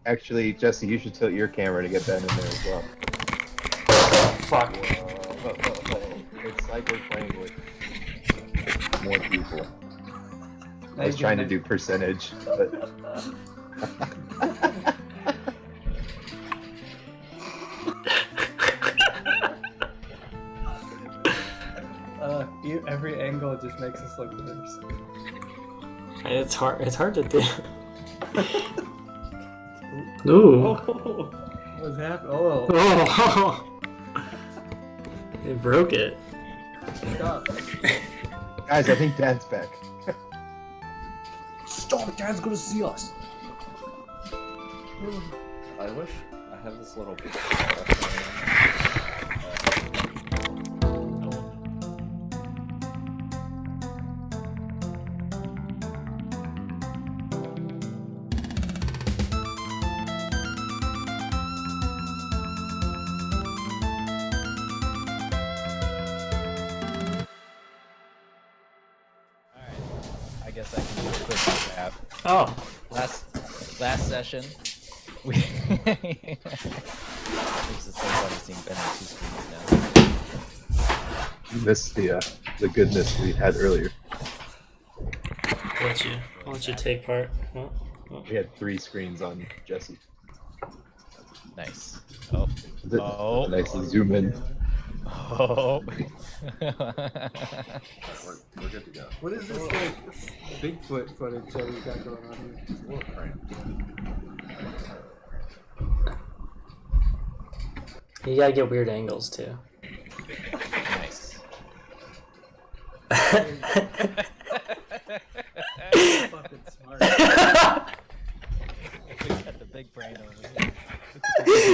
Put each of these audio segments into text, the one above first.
Actually, Jesse, you should tilt your camera to get that in there as well. Fuck. It's like we're playing with more people. I was Again, trying to do percentage, but every angle just makes us look worse. It's hard to do. Ooh. Oh, what's happening? Oh, Oh. It broke it. stop. guys, I think Dad's back. Stop, Dad's gonna see us. I wish I had this little. I guess I can do a quick recap. Oh. Last session, we. This is so funny seeing Ben on 2 screens now. You missed the goodness we had earlier. I'll let you take part. Oh. We had 3 screens on Jesse. Nice. Oh. Oh. Nice to zoom in. Oh. We're good to go. What is this like Bigfoot footage that we got going on here? It's a little cramped. You gotta get weird angles too. Nice. Fucking smart. We got the big brain over here.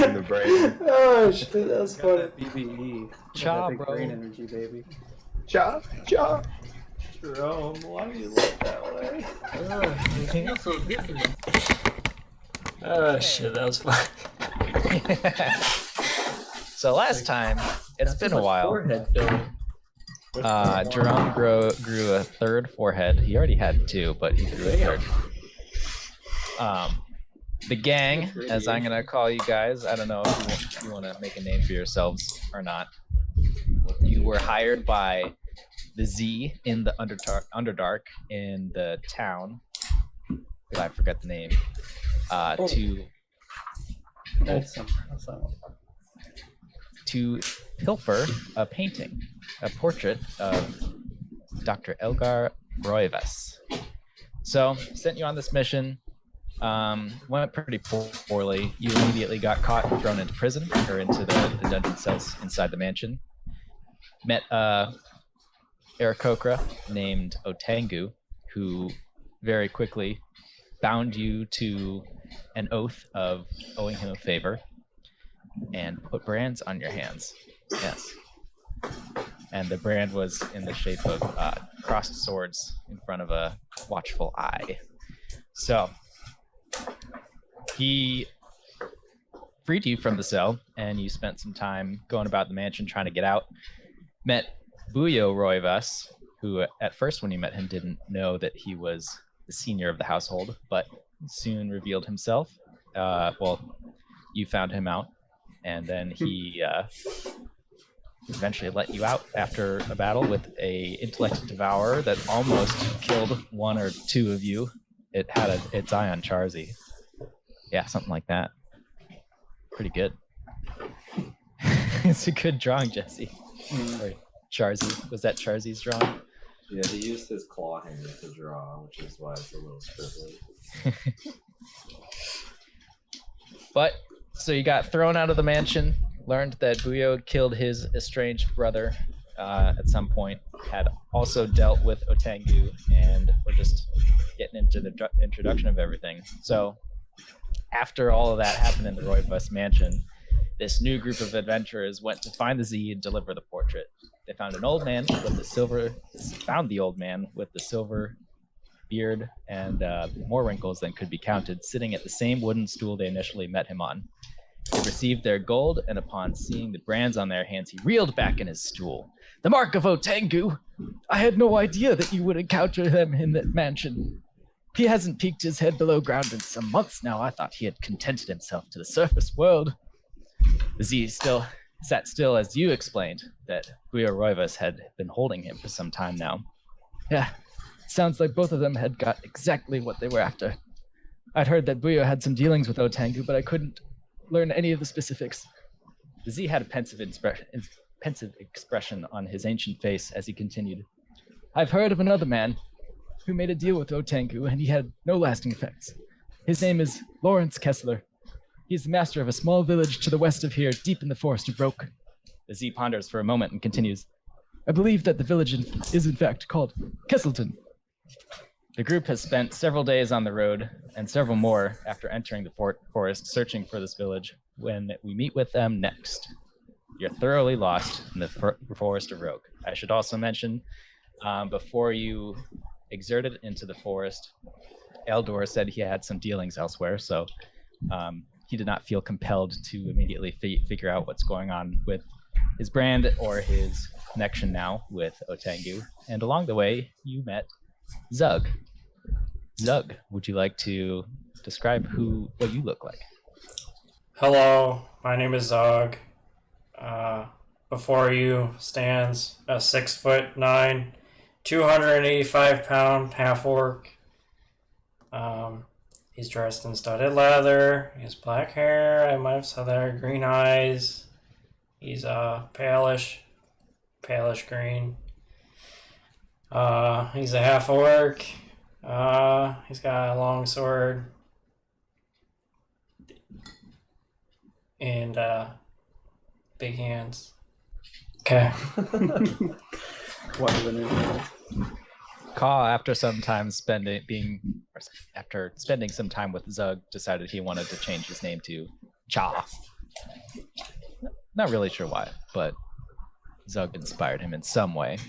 In the brain. Oh shit, that was Got funny. that BBE. Cha, Got that big bro. brain energy, baby. Cha, cha. Jerome, why do you look that way? It feels so different. Oh shit, that was funny. So last time, it's been a while. Forehead filling. Jerome grew a 3rd forehead. He already had 2, but he grew a 3rd. The gang, as I'm gonna call you guys, I don't know if you want to make a name for yourselves or not. You were hired by the Z in the Underdark in the town. I forget the name. To pilfer a painting, a portrait of Dr. Elgar Roivas. So, sent you on this mission. Went pretty poorly. You immediately got caught and thrown into prison, or into the dungeon cells inside the mansion. Met Aarakocra named Otengu, who very quickly bound you to an oath of owing him a favor and put brands on your hands. Yes. And the brand was in the shape of crossed swords in front of a watchful eye. So, he freed you from the cell, and you spent some time going about the mansion trying to get out. Met Buyo Roivas, who at first when you met him didn't know that he was the senior of the household, but soon revealed himself. You found him out, and then he eventually let you out after a battle with a intellect devourer that almost killed 1 or 2 of you. It had its eye on Charzy. Yeah, something like that. Pretty good. It's a good drawing, Jesse. Or Charzy. Was that Charzy's drawing? Yeah, he used his claw hand to draw, which is why it's a little scribbly. But, so you got thrown out of the mansion, learned that Buyo killed his estranged brother at some point, had also dealt with Otengu, and we're just getting into the introduction of everything. So, after all of that happened in the Roivas mansion, this new group of adventurers went to find the Z and deliver the portrait. They found the old man with the silver beard and more wrinkles than could be counted, sitting at the same wooden stool they initially met him on. They received their gold, and upon seeing the brands on their hands, he reeled back in his stool. "The mark of Otengu! I had no idea that you would encounter them in that mansion. He hasn't peeked his head below ground in some months now. I thought he had contented himself to the surface world. Z still sat still as you explained that Buyo Roivas had been holding him for some time now. Yeah, it sounds like both of them had got exactly what they were after. I'd heard that Buyo had some dealings with Otengu, but I couldn't learn any of the specifics. The Z had a pensive expression on his ancient face as he continued. I've heard of another man who made a deal with Otengu, and he had no lasting effects. His name is Lawrence Kessler. He is the master of a small village to the west of here, deep in the forest of Roke. The Z ponders for a moment and continues. I believe that the village is in fact called Kesselton. The group has spent several days on the road and several more after entering the forest searching for this village when we meet with them next. You're thoroughly lost in the forest of Roke. I should also mention, before you exerted into the forest, Eldor said he had some dealings elsewhere, so he did not feel compelled to immediately figure out what's going on with his brand or his connection now with Otengu. And along the way, you met Zug. Zug, would you like to describe what you look like? Hello, my name is Zog. Before you stands a 6'9", 285-pound half-orc. He's dressed in studded leather. He has black hair. I might have said that. Green eyes. He's palish green. He's a half-orc. He's got a long sword. And big hands. Okay. What are the new Ka, after spending some time with Zug, decided he wanted to change his name to Cha. Not really sure why, but Zug inspired him in some way.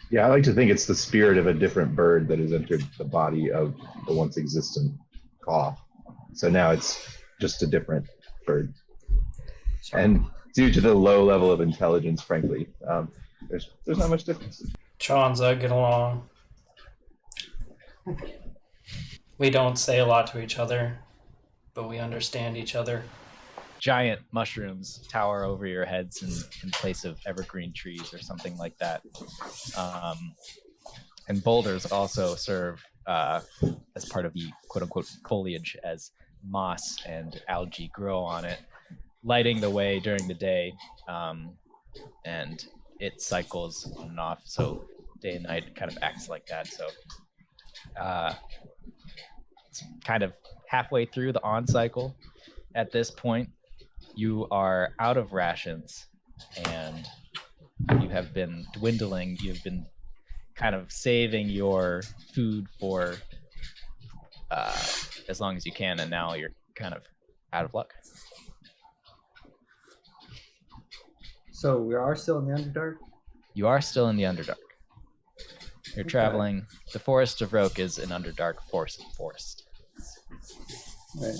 Yeah, I like to think it's the spirit of a different bird that has entered the body of the once existent Ka. So now it's just a different bird. And due to the low level of intelligence, frankly, there's not much difference. Cha and Zug get along. We don't say a lot to each other, but we understand each other. Giant mushrooms tower over your heads in place of evergreen trees or something like that. And boulders also serve as part of the quote-unquote foliage as moss and algae grow on it, lighting the way during the day, and it cycles on and off, so day and night kind of acts like that. So it's kind of halfway through the on cycle at this point. You are out of rations and you have been dwindling. You've been kind of saving your food for as long as you can, and now you're kind of out of luck. So we are still in the Underdark? You are still in the Underdark. You're traveling. The Forest of Roke is an Underdark forest. Right.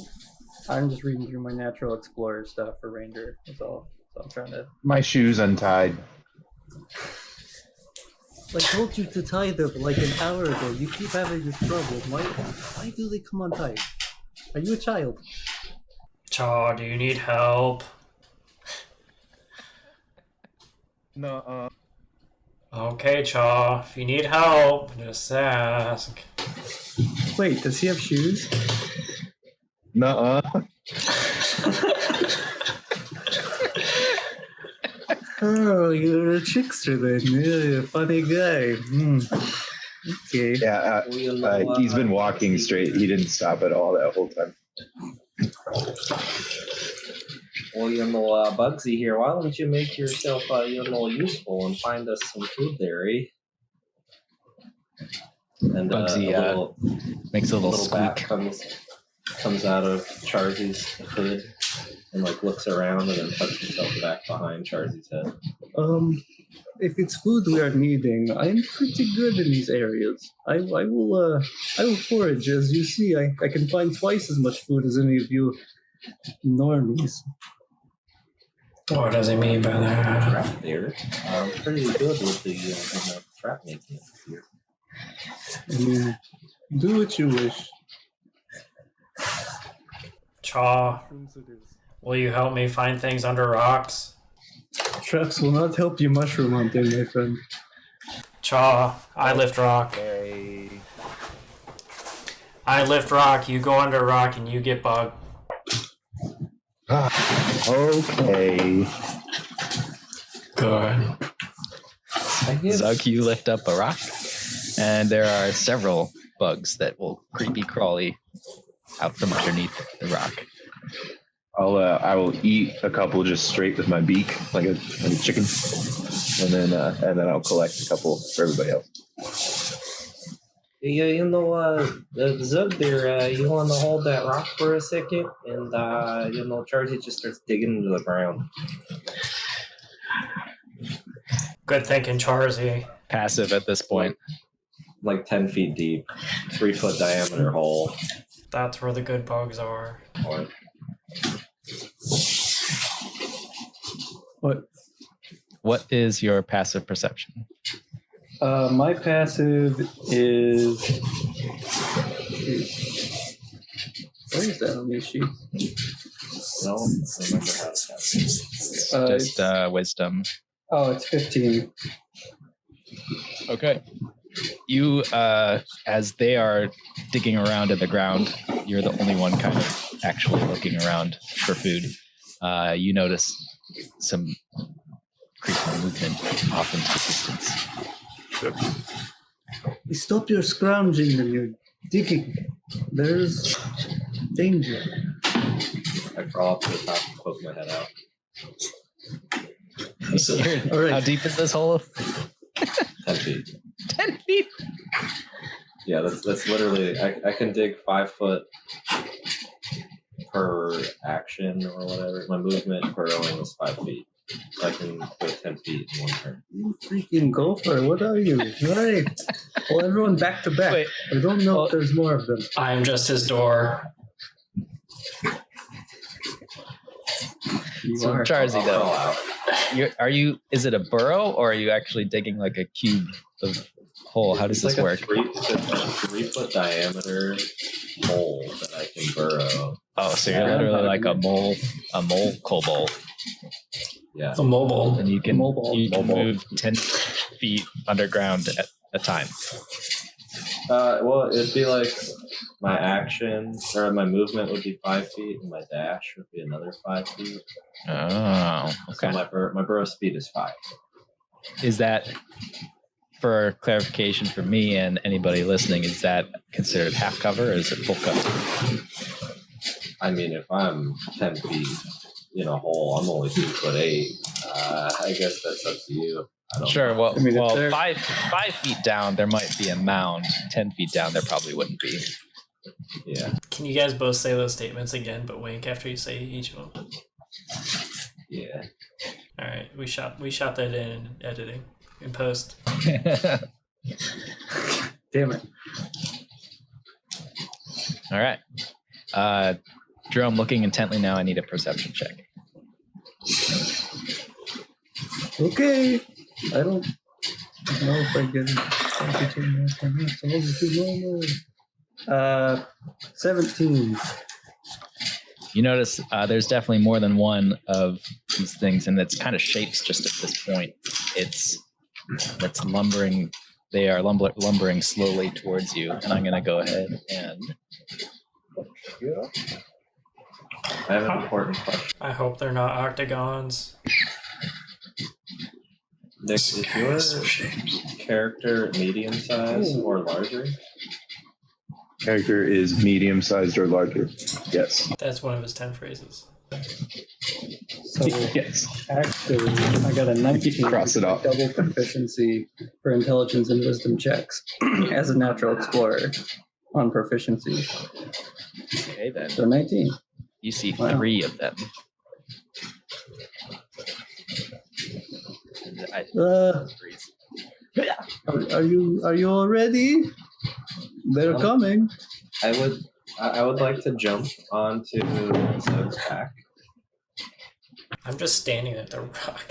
I'm just reading through my natural explorer stuff for Ranger. That's all. So I'm trying to. My shoes untied. I told you to tie them like an hour ago. You keep having this problem. Why do they come untied? Are you a child? Cha, do you need help? No, Okay, Cha, if you need help, just ask. Wait, does he have shoes? nuh-uh. Oh, you're a trickster then. You're a funny guy. Okay. Yeah, he's been walking straight. He didn't stop at all that whole time. Well, Bugsy here, why don't you make yourself, useful and find us some food there, eh? And Bugsy makes a little bat squeak. comes out of Charzy's hood and looks around and then puts himself back behind Charzy's head. If it's food we are needing, I'm pretty good in these areas. I will forage. As you see, I can find twice as much food as any of you normies. What does he mean by that? Trap there. Pretty good with the trap making here. I mean, do what you wish. Char, will you help me find things under rocks? Traps will not help you mushroom hunting, my friend. Char, I lift rock. Very. I lift rock, you go under rock, and you get bug. Okay. Good. Zug, you lift up a rock, and there are several bugs that will creepy crawly out from underneath the rock. I will eat a couple just straight with my beak, like a chicken, and then I'll collect a couple for everybody else. Yeah, Zug there, you want to hold that rock for a second? And, Charzy just starts digging into the ground. Good thinking, Charzy. Passive at this point. Like 10 feet deep, 3 foot diameter hole. That's where the good bugs are. Or, What? Is your passive perception? My passive is. Where is that on these sheets? no, remember how to count. Just wisdom. Oh, it's 15. Okay. You, as they are digging around in the ground, you're the only one kind of actually looking around for food. You notice some creepy movement off into the distance. Stop your scrounging and your digging. There's danger. I crawl up to the top and poke my head out. All right. How deep is this hole? 10 feet. 10 feet. Yeah, that's literally. I can dig 5 foot per action or whatever. My movement per rolling is 5 feet. So I can go 10 feet in one turn. You freaking gopher. What are you? All right. Well, everyone back to back. Wait. I don't know if there's more of them. I am just his door. You So are. Charzy, I'll though, crawl out. is it a burrow or are you actually digging like a cube of hole? How does It's this like work? a 3 foot diameter hole that I can burrow. Oh, so you're literally like a mole kobold. Yeah. The mobile. And you can Mobile. move 10 feet underground at a time. Well, it'd be like my action or my movement would be 5 feet, and my dash would be another 5 feet. Oh, So okay. my burrow speed is 5. Is that, for clarification for me and anybody listening, is that considered half cover or is it full cover? I mean, if I'm 10 feet in a hole, I'm only 2'8". I guess that's up to you. I don't Sure. know. Well, I mean, if they're- 5 feet down, there might be a mound. 10 feet down, there probably wouldn't be. Yeah. Can you guys both say those statements again, but wink after you say each of them? Yeah. All right, we shot that in editing, in post. Damn it. All right. Jerome, looking intently now, I need a perception check. Okay. I don't know if I get it. So I'll just do normal. 17. You notice there's definitely more than one of these things, and it's kind of shapes just at this point. It's lumbering. They are lumbering slowly towards you, and I'm going to go ahead and. I have an important question. I hope they're not octagons. Nick, is your character medium size or larger? Character is medium-sized or larger. Yes. That's one of his 10 phrases. So Yes. actually, I got a 19. Cross it off. Double proficiency for intelligence and wisdom checks as a natural explorer on proficiency. Okay, then. So 19. You see Wow. 3 of them. Are you all ready? They're coming. I would like to jump onto Zog's back. I'm just standing at the rock.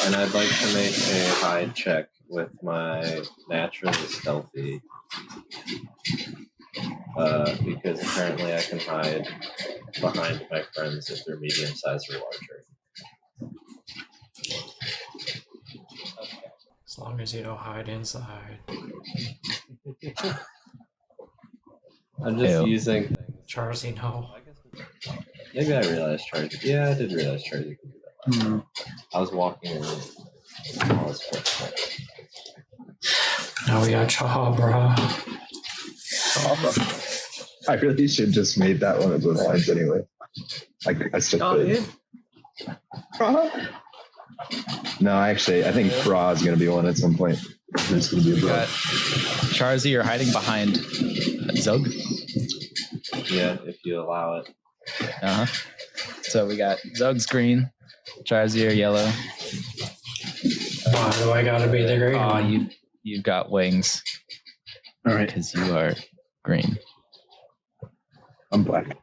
And I'd like to make a hide check with my naturally stealthy. Because apparently I can hide behind my friends if they're medium sized or larger. As long as you don't hide inside. I'm just Ew. using things. Charzy, no. I guess maybe I realized Charzy. Yeah, I did realize Charzy could do that. Hmm. I was walking in. Now we got Char, bro. I really should just made that one of the lines anyway. I still Oh, could. yeah. No, actually, I think Fra is going to be one at some point. There's going to be a bro. Charzy, you're hiding behind Zug. Yeah, if you allow it. Uh-huh. So we got Zug's green, Charzy are yellow. Why do I gotta be the green one? You've got wings All right, because you are green. I'm black.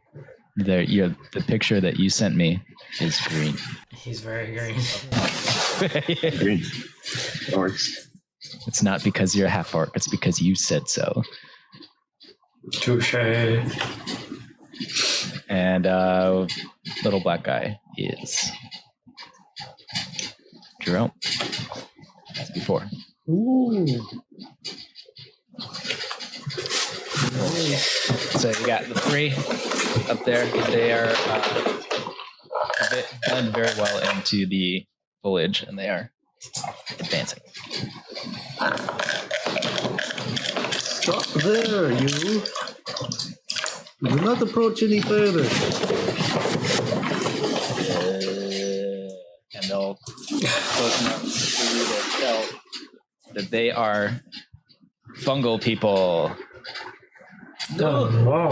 The picture that you sent me is green. He's very green. Green. That works. It's not because you're a half orc, it's because you said so. Touche. And little black guy is Jerome. As before. Ooh. So you got the three up there. They are blend very well into the foliage, and they are advancing. Stop there, you. Do not approach any further. And they'll close enough for you to tell that they are fungal people. Oh, wow.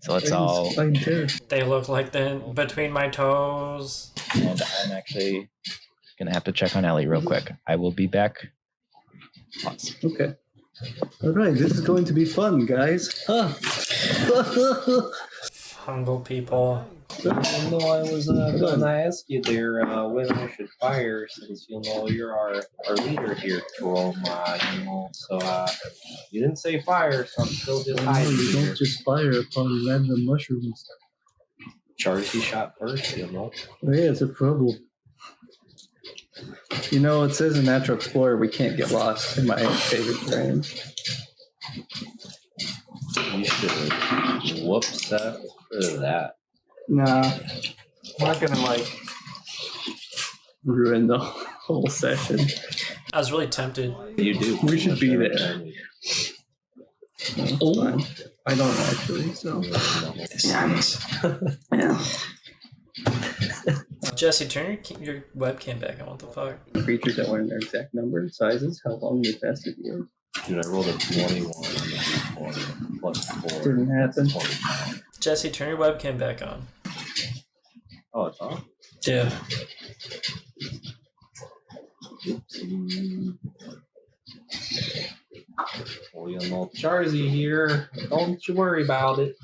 So let's all. Fine there. They look like the between my toes. And I'm actually gonna have to check on Ellie real quick. I will be back. Pause. Okay. All right, this is going to be fun, guys. Huh. Fungal people. I was going to ask you there when I should fire, since you're our leader here, Jerome. So you didn't say fire, so I'm still just No, hiding you here. don't just fire upon random mushrooms. Charzy shot first, Oh, yeah, it's a problem. You know, it says in Natural Explorer we can't get lost in my favorite brand. You should whoop Seth for that. Nah, I'm not gonna ruin the whole session. I was really tempted. You do. We should be Every there. time we- Oh, fine. I don't actually, so. Yeah. Jesse, turn your webcam back on. What the fuck? Creatures that learn their exact number and sizes, how long they vested you. Dude, I rolled a 21 on the D20 plus 4. Didn't happen. 25. Jesse, turn your webcam back on. Oh, it's on? Yeah. Well, Charzy here. Don't you worry about it.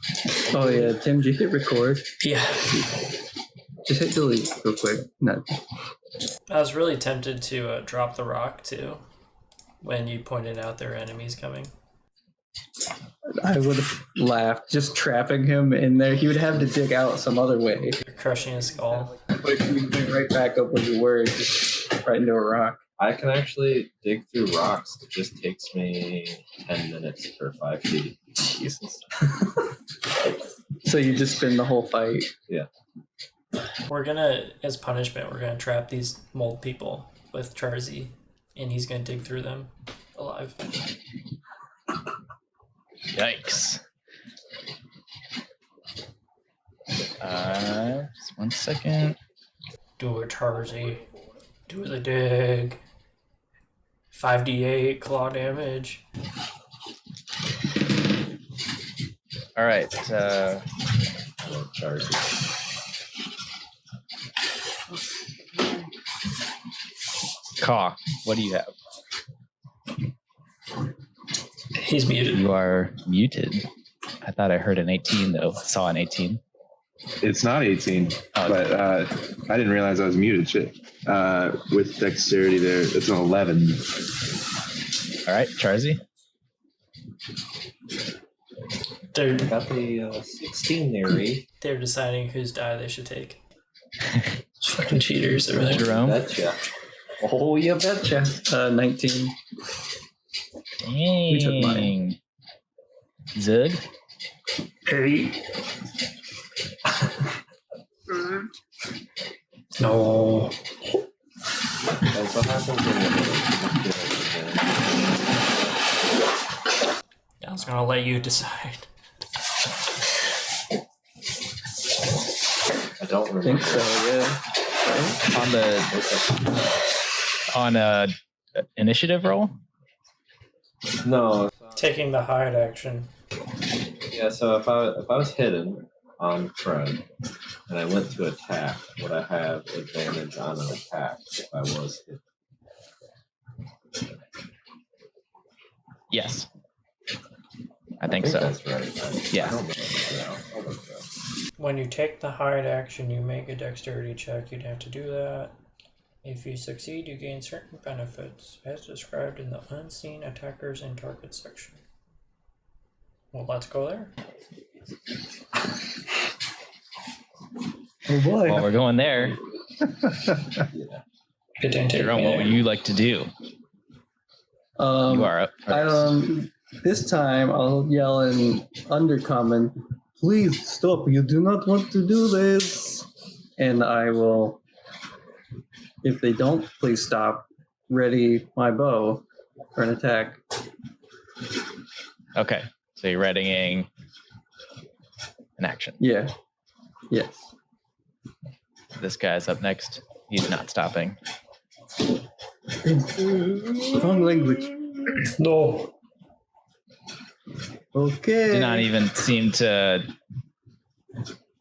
Oh yeah, Tim, did you hit record? Yeah. Just hit delete real quick. No. I was really tempted to drop the rock too when you pointed out there were enemies coming. I would have laughed. Just trapping him in there, he would have to dig out some other way. You're crushing his skull. But you went right back up where you were, just right into a rock. I can actually dig through rocks. It just takes me 10 minutes for 5 feet. Jesus. So you just spin the whole fight. Yeah. We're gonna, as punishment, we're gonna trap these mold people with Charzy, and he's gonna dig through them alive. Yikes. Just 1 second. Do it, Charzy. Do the dig. 5d8 claw damage. All right. Charzy. Caw, what do you have? He's muted. You are muted. I thought I heard an 18 though. Saw an 18. It's not 18, Oh, but I didn't realize I was muted. Shit. With dexterity there, it's an 11. All right, Charzy. They're Got the 16 there, Reed. they're deciding whose die they should take. Fucking cheaters over there. Jerome. Betcha. Oh, you betcha. 19. Dang. took mine. Zug. 8. No. That's what happens when you I was gonna let you decide. I don't I remember. think so, yeah. On initiative roll. No. Taking the hide action. Yeah, so if I was hidden on Fred and I went to attack, would I have advantage on an attack if I was hidden? Yes. I think so. That's right. Yeah. I don't know. I'll look it up. When you take the hide action, you make a dexterity check. You'd have to do that. If you succeed, you gain certain benefits, as described in the unseen attackers and target section. Well, let's go there. Oh boy. Well, we're going there. Yeah. It didn't take Jerome, me what would you like to do? You are up first. This time I'll yell in Undercommon, please stop, you do not want to do this. And I will, if they don't, please stop, ready my bow for an attack. Okay, so you're readying an action. Yeah. Yes. This guy's up next. He's not stopping. Wrong language. No. Okay. Did not even seem to.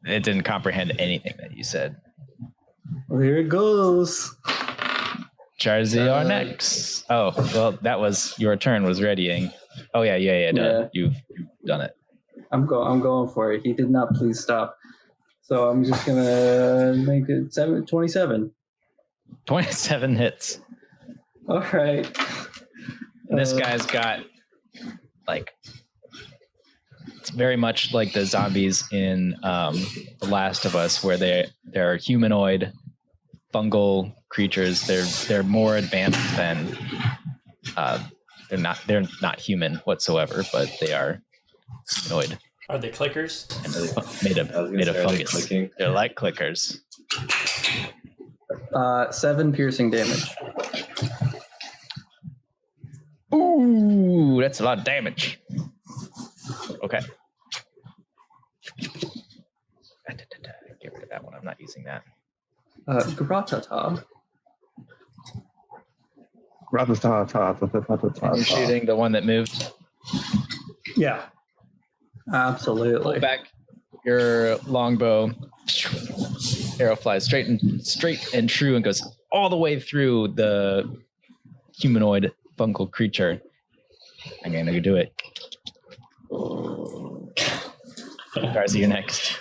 It didn't comprehend anything that you said. Well, here it goes. Charzy, are next. Oh, well, that was your turn. Was readying. Oh yeah, done. Yeah. You've done it. I'm going for it. He did not please stop. So I'm just gonna make it 27. 27 hits. All right. And this guy's got like, it's very much like the zombies in The Last of Us, where they're humanoid fungal creatures. They're more advanced than they're not human whatsoever, but they are humanoid Are they clickers? and made of fungus. Clicking. They're like clickers. 7 piercing damage. Ooh, that's a lot of damage. Okay. Get rid of that one. I'm not using that. Gratata. You're shooting the one that moved. Yeah. Absolutely. Pull back your longbow. Arrow flies straight and true and goes all the way through the humanoid fungal creature. I'm gonna do it. Charzy, you're next.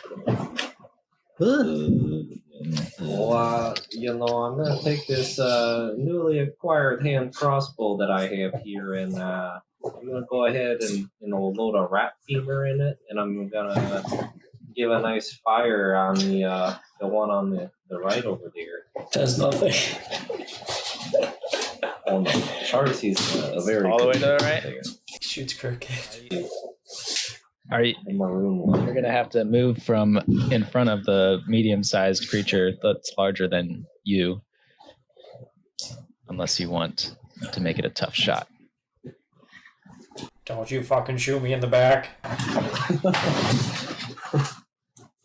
Well, I'm going to take this newly acquired hand crossbow that I have here, and I'm going to go ahead and load a rat femur in it, and I'm going to give a nice fire on the one on the right over there. Does nothing. Oh no, Charzy's a very All the way good to the right? player. Shoots crooked. Are you? The maroon one. You're gonna have to move from in front of the medium-sized creature that's larger than you, unless you want to make it a tough shot. Don't you fucking shoot me in the back.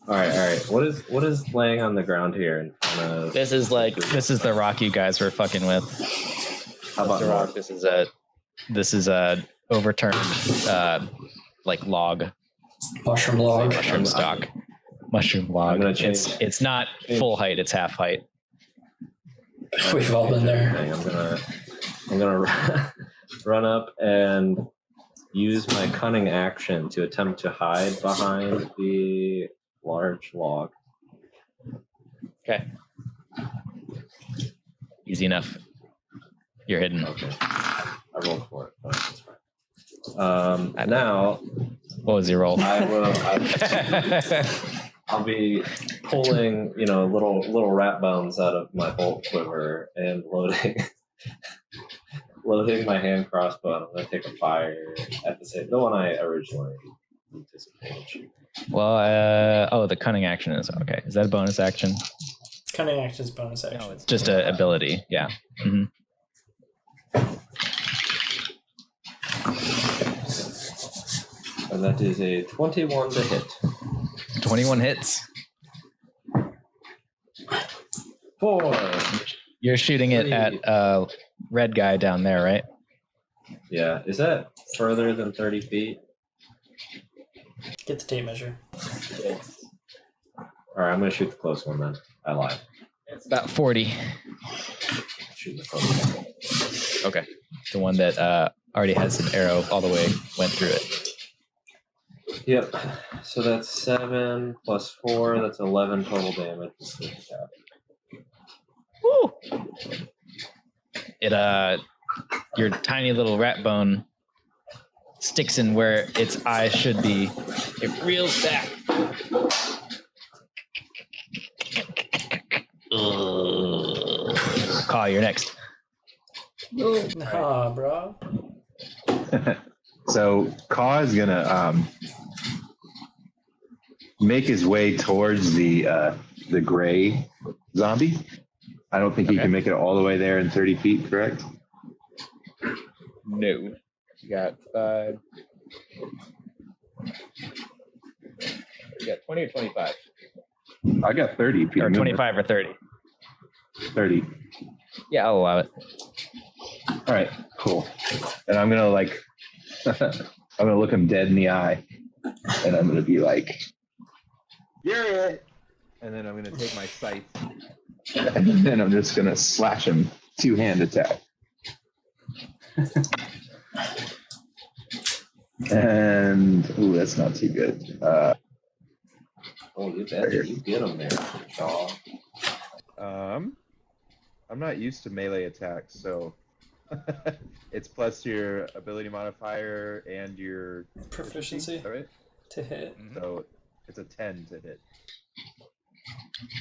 All right. What is laying on the ground here in front of? This is the rock you guys were fucking with. How about The rock. north? This is a overturned like log. Mushroom log. Mushroom stock. Mushroom log. I'm gonna change- It's not full height, it's half height. We've all been there. I'm gonna run up and use my cunning action to attempt to hide behind the large log. Okay. Easy enough. You're hidden. Okay. I rolled for it. But that's fine. Now, What was your roll? I'll be pulling, little rat bones out of my bolt quiver and loading my hand crossbow. And I'm going to take a fire at the one I originally anticipated. Well, the cunning action is okay. Is that a bonus action? Cunning action is bonus action. No, it's just an ability. Yeah. Mm-hmm. And that is a 21 to hit. 21 hits. 4. You're shooting it at red guy down there, right? Yeah. Is that further than 30 feet? Get the tape measure. All right, I'm going to shoot the close one then. I lied. It's about 40. Shoot the close one. Okay. The one that already has an arrow all the way went through it. Yep. So that's 7 plus 4. That's 11 total damage. Woo! It your tiny little rat bone sticks in where its eye should be. It reels back. Call, you're next. Nah, bro. So Kaw is gonna make his way towards the gray zombie. I don't think he can make it all the way there in 30 feet, correct? No. You got 5. You got 20 or 25? I got 30. If you Or remember. 25 or 30? 30. Yeah, I'll allow it. All right, cool. And I'm gonna I'm gonna look him dead in the eye, and I'm gonna be like, "You're it." And then I'm gonna take my scythe, and then I'm just gonna slash him 2-hand attack. And that's not too good. You get him there, Char. I'm not used to melee attacks, so it's plus your ability modifier and your Proficiency right? to hit. So it's a 10 to hit.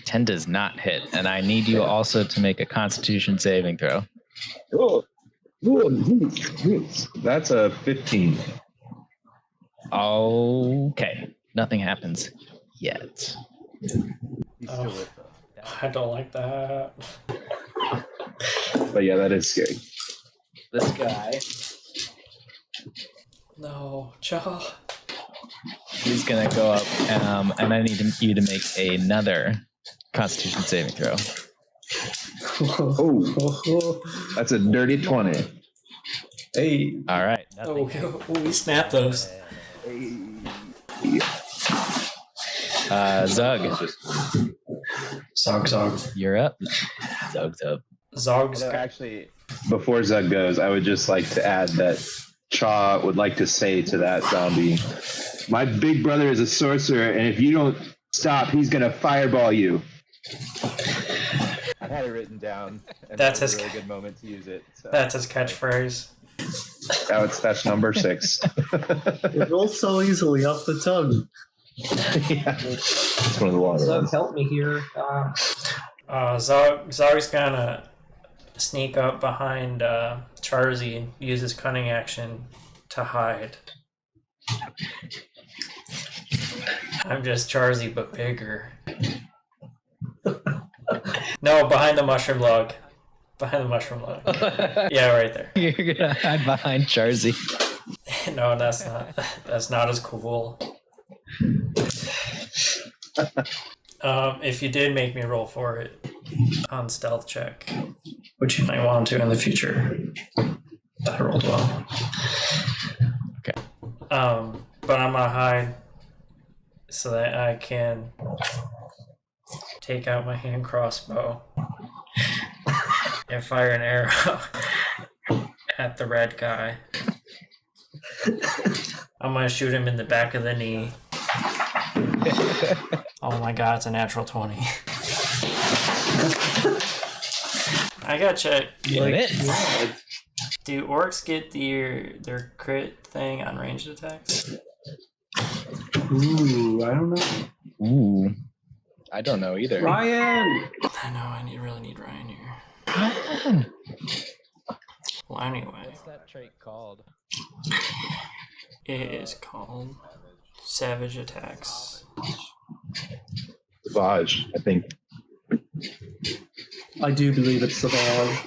10 does not hit, and I need you also to make a Constitution saving throw. That's a 15. Okay. Nothing happens yet. He's still with us. I don't like that. But yeah, that is scary. This guy, No, Char. he's going to go up, and I need you to make another Constitution saving throw. Oh, that's a dirty 20. Hey, All right. Nothing. We snapped those. Zug, Zog. you're up. Zug's up. Zog's Actually, before Zug goes, I would just like to add that Cha would like to say to that zombie, "My big brother is a sorcerer, and if you don't stop, he's gonna fireball you." I had it written down, and That's that was his a really good moment to use it. So. That's his catchphrase. That's number 6. it rolls so easily off the tongue. Yeah. It's one of the longer Zug, ones. help me here. Zog's gonna sneak up behind Charzy and use his cunning action to hide. I'm just Charzy, but bigger. No, behind the mushroom log. Behind the mushroom log. Yeah, right there. You're gonna hide behind Charzy. No, that's not as cool. If you did make me roll for it on stealth check, which you might want to in the future, I rolled well. Okay. But I'm gonna hide so that I can take out my hand crossbow and fire an arrow at the red guy. I'm gonna shoot him in the back of the knee. Oh my god, it's a natural 20. I gotta check. Like, it. Yeah, Do orcs get their crit thing on ranged attacks? ooh, I don't know. Ooh. I don't know either. Ryan! I know, really need Ryan here. Ryan! Well, anyway, What's that trait called? it is called Savage Attacks. Savage, I think. I do believe it's Savage.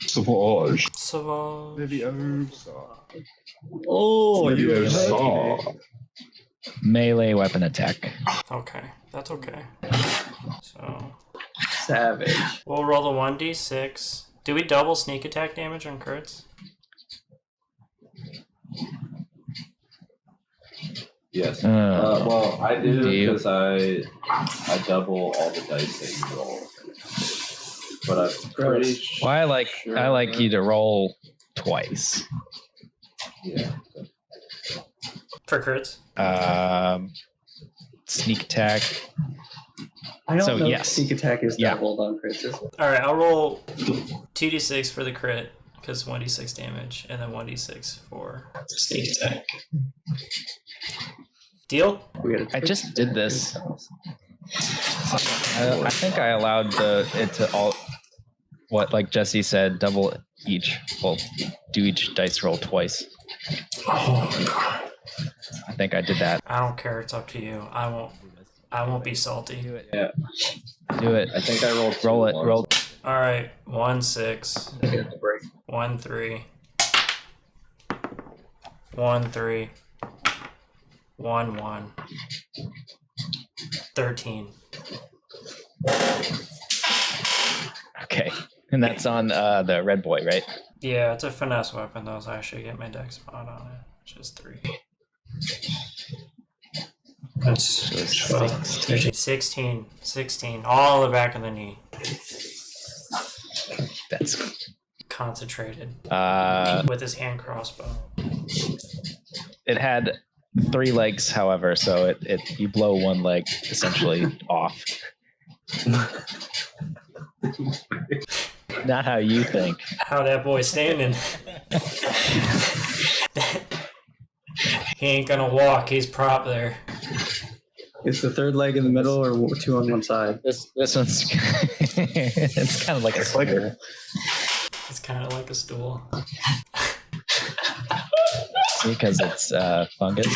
Savage. Savage. Oh, Maybe you I saw. Melee weapon attack. Okay, that's okay. So, Savage. we'll roll the 1d6. Do we double sneak attack damage on crits? Yes. Uh, Well, I do do you? because I double all the dice that you roll. But I'm pretty sure. well, I like you to roll twice. Yeah. For crits? Sneak attack. I don't So, know yes. if sneak attack is Yeah. doubled on crits. Is it? Alright, I'll roll 2d6 for the crit, because 1d6 damage, and then 1d6 for sneak attack. Deal? We gotta I just did this. I think I allowed it to all. What, like Jesse said, double each. Well, do each dice roll twice. Oh, I think I did that. I don't care, it's up to you. I won't be salty. Do it. Yeah. Do it. I think I rolled two Roll it. ones. Roll. Alright, 1-6, get the break. 1-3, 1-3, 1-1, 13. Okay. And that's on the red boy, right? Yeah, it's a finesse weapon, though, so I should get my dex spot on it, which is 3. That's 16, all the back of the knee. That's Concentrated uh. with his hand crossbow. It had 3 legs, however, so you blow one leg essentially off. Not how you think. How that boy standing? He ain't gonna walk. He's prop there. Is the third leg in the middle or 2 on one side? This one's it's kind of like a It's like stool. It's kind of like a stool. Because it's fungus.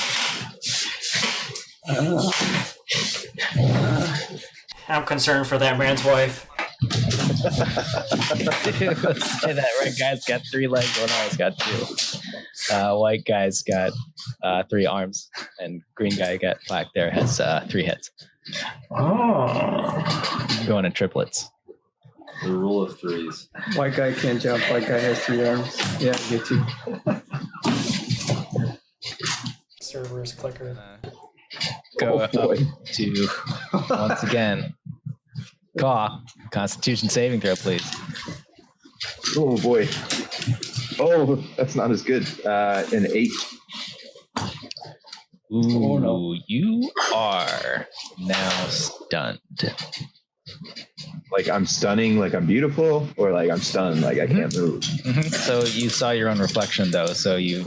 I'm concerned for that man's wife. Say that red guy's got 3 legs, one guy's got 2. White guy's got 3 arms, and green guy back there has 3 heads. Oh. Going in triplets. The rule of threes. White guy can't jump. White guy has 3 arms. Yeah, I get you. Server's clicker. Go Oh, up boy. to once again. Caw. Constitution saving throw, please. Oh boy. Oh, that's not as good. An 8. Ooh, Oh, no. you are now stunned. Like I'm stunning, like I'm beautiful, or like I'm stunned, like I can't move. Mhm. So you saw your own reflection, though, so you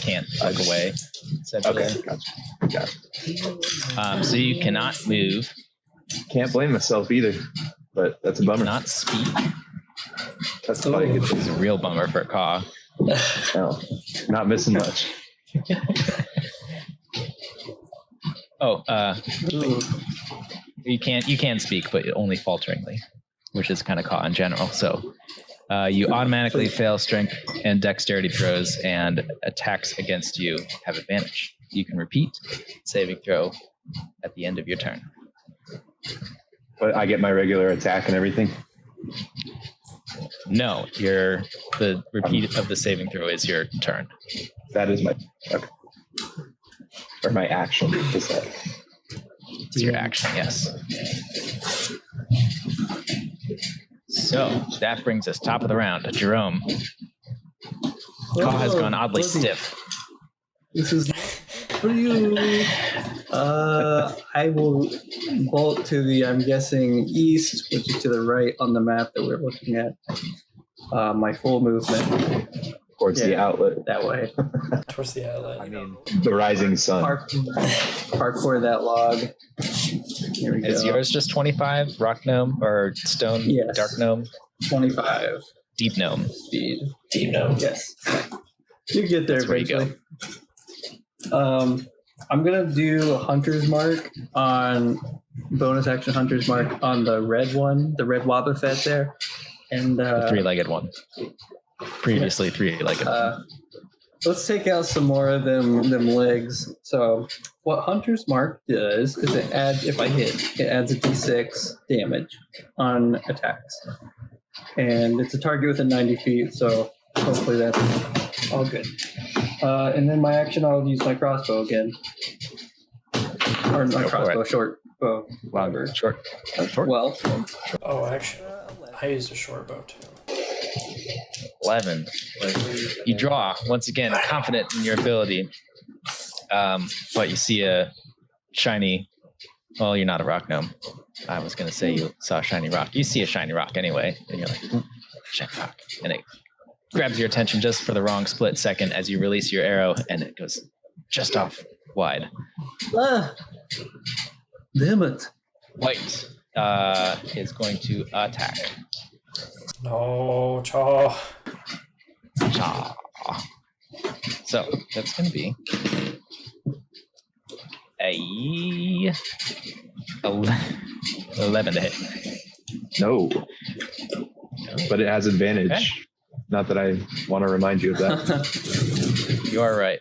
can't look away. essentially. Okay, gotcha. So you cannot move, Can't blame myself either, but that's a bummer. cannot speak. That's probably a good This is thing. a real bummer for Caw. No, not missing much. You can speak, but only falteringly, which is kind of Caw in general. So you automatically fail strength and dexterity throws, and attacks against you have advantage. You can repeat saving throw at the end of your turn. But I get my regular attack and everything. No, the repeat of the saving throw is your turn. That is my okay. Or my action. Is that? It's your action, yes. So that brings us top of the round. Jerome. Caw has gone oddly stiff. This is for you. I will bolt to the, I'm guessing, east, which is to the right on the map that we're looking at. My full movement Towards the outlet. that way. Towards the outlet. I mean, the rising sun. Parkour that log. Here we Is go. yours just 25? Rock gnome or stone? Yes. Dark gnome? 25 Deep gnome. speed. Deep note. Yes. You get there That's where you go. eventually. I'm gonna do Hunter's Mark on bonus action Hunter's Mark on the red one, the red Wobbuffet there. And The three-legged one. Previously three-legged. let's take out some more of them legs. So what Hunter's Mark does is it adds, if I hit, it adds a d6 damage on attacks. And it's a target within 90 feet, so hopefully that's all good. And then my action, I'll use my crossbow again. Or not Go for crossbow, it. short bow. Longer. Short. Short. Well, Oh, actually, I used a short bow too. 11. You draw, once again, confident in your ability. But you see a shiny... Well, you're not a rock gnome. I was going to say you saw a shiny rock. You see a shiny rock anyway. And you're like, ooh, shiny rock. And it grabs your attention just for the wrong split second as you release your arrow, and it goes just off wide. damn it. White is going to attack. No, Char. Char. So that's going to be a 11 to hit. No. But it has advantage. Okay. Not that I want to remind you of that. You are right.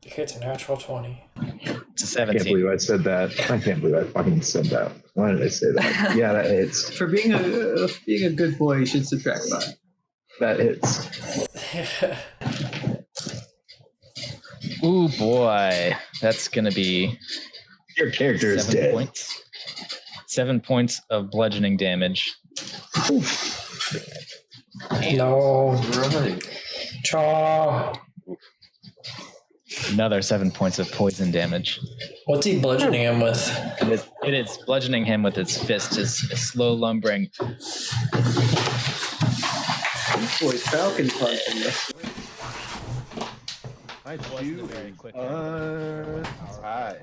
It's a natural 20. It's a I can't 17. believe I said that. I can't believe I fucking said that. Why did I say that? Yeah, that hits. For being a good boy, you should subtract 5. That hits. Ooh boy, that's gonna be Your character is 7 dead. points. 7 points of bludgeoning damage. No, Right. Char. Another 7 points of poison damage. What's he bludgeoning him with? It is bludgeoning him with its fist, his slow lumbering. This boy's Falcon punching this. My Wasn't a very quick Alright.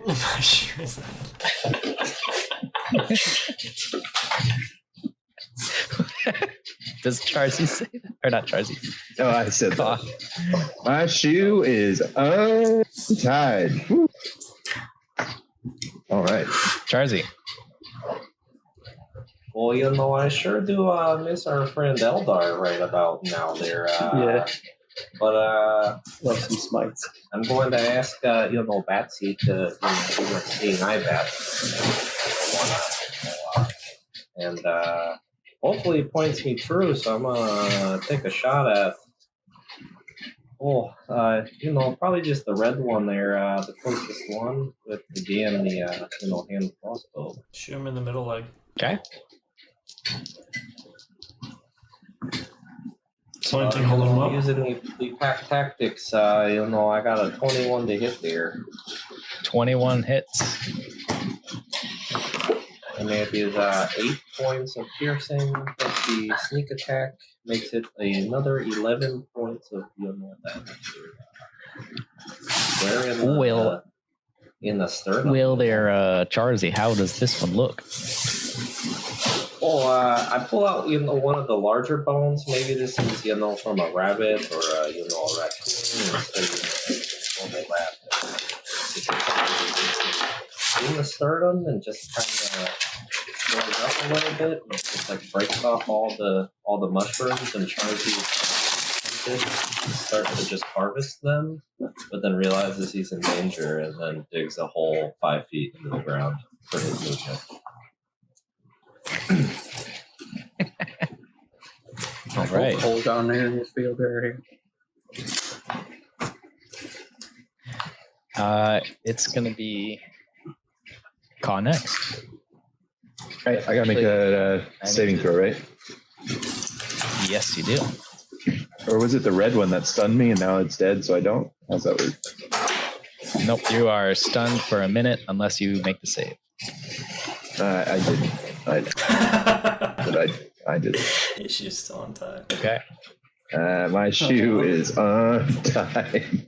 Does Charzy say that? Or not Charzy? No, I said Caw. that. My shoe is untied. Woo. All right. Charzy. Well, you know, I sure do miss our friend Eldar right about now there. Yeah. But Love some smites. I'm going to ask, you know, Batsy to, you know, do a seeing eye bat. And hopefully it points me through, so I'm going to take a shot at, you know, probably just the red one there, the closest one with, again, the, you know, hand crossbow. Shoot him in the middle leg. Okay. Something hold him up. Using the pack tactics, you know, I got a 21 to hit there. 21 hits. And it is 8 points of piercing plus the sneak attack makes it another 11 points of damage. Where in the, Well- in the sternum? Well, there, Charzy, how does this one look? Oh, I pull out, you know, one of the larger bones. Maybe this is, you know, from a rabbit or, you know, a raccoon. Normal rat. In the sternum and just kind of blow it up a little bit. And just like breaks off all the mushrooms and Charzy starts to just harvest them, but then realizes he's in danger and then digs a hole 5 feet into the ground for his movement. All right. Hole down there in this field area. It's going to be Caw next. Right, I gotta make a saving throw, right? Yes, you do. Or was it the red one that stunned me and now it's dead, so I don't? How's that work? Nope, you are stunned for a minute unless you make the save. I did. I did. His shoe's still on time. Okay. My shoe is untied.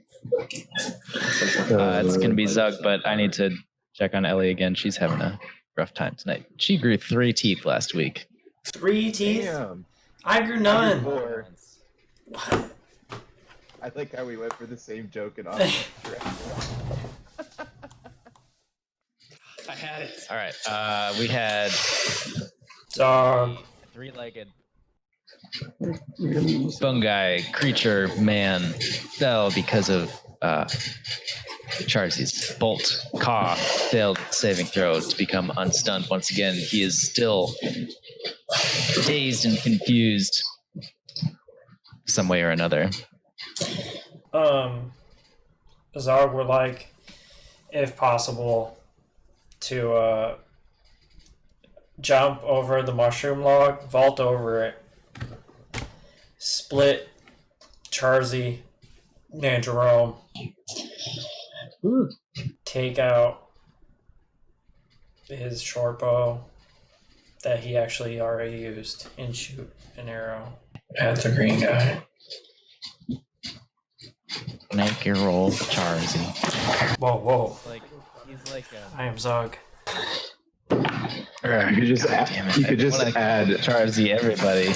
It's going to be Zug, but I need to check on Ellie again. She's having a rough time tonight. She grew 3 teeth last week. 3 teeth? Damn. I grew none. 4. What? I like how we went for the same joke and all. I had it. All right. We had Dog. 3-legged fungi creature man fell because of Charzy's bolt. Ka failed saving throw to become unstunned once again. He is still dazed and confused some way or another. Zog would like, if possible, to jump over the mushroom log, vault over it, split Charzy and Jerome, take out his short bow that he actually already used, and shoot an arrow at the green guy. Make your roll, Charzy. Whoa. He's like I am Zog. You could just add. You could just add Charzy. Everybody.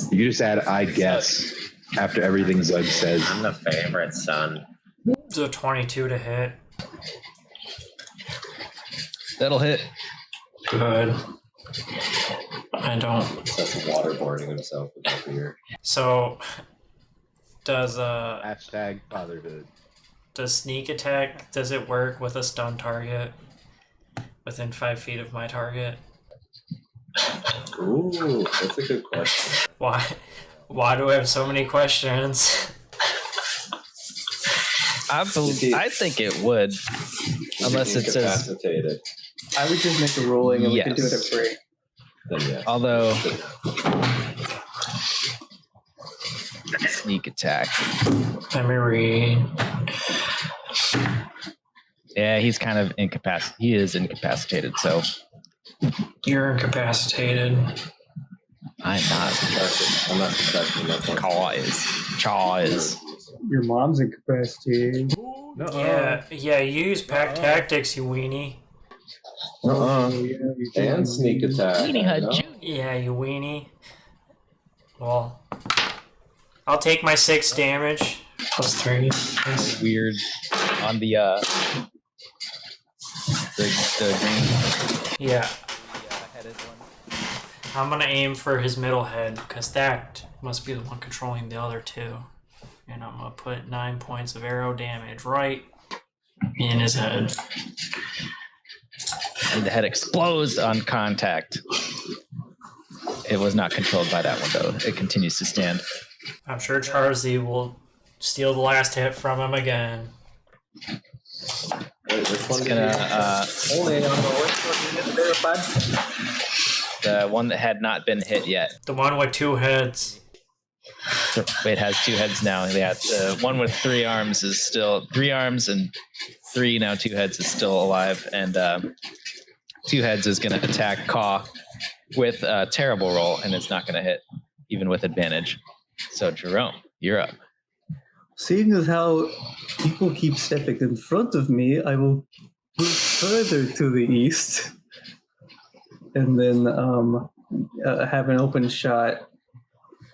You could just add. I guess after everything Zug says. I'm the favorite son. It's a 22 to hit. That'll hit. Good. I don't. That's waterboarding himself with that beer. So, does Hashtag fatherhood. does sneak attack, does it work with a stun target within 5 feet of my target? Ooh, that's a good question. Why do I have so many questions? I think it would, unless it says. Incapacitated. I would just make a rolling and we can do it Yes. at break. Then yes. Although sneak attack. Let me read. Yeah, he's kind of incapacitated. He is incapacitated, so You're incapacitated. I'm not. I'm not protecting my point. Char is. Your mom's incapacitated. Yeah, you use pack tactics, you weenie. Oh, yeah, you can. And sneak attack. Weenie I Hut know. Junior. Yeah, you weenie. Well, I'll take my 6 damage. +3. Weird on the green Yeah, headed one. I'm gonna aim for his middle head, because that must be the one controlling the other 2. And I'm gonna put 9 points of arrow damage right in his head. And the head explodes on contact. It was not controlled by that one though. It continues to stand. I'm sure Charzy will steal the last hit from him again. Wait, which one It's did gonna Only on the which one did you get there, bud? the one that had not been hit yet. The one with 2 heads. So it has 2 heads now. Yeah, the one with 3 arms is still 3 arms, and 3 now 2 heads is still alive, and 2 heads is going to attack Ka with a terrible roll, and it's not going to hit even with advantage. So Jerome, you're up. Seeing as how people keep stepping in front of me, I will move further to the east and then have an open shot,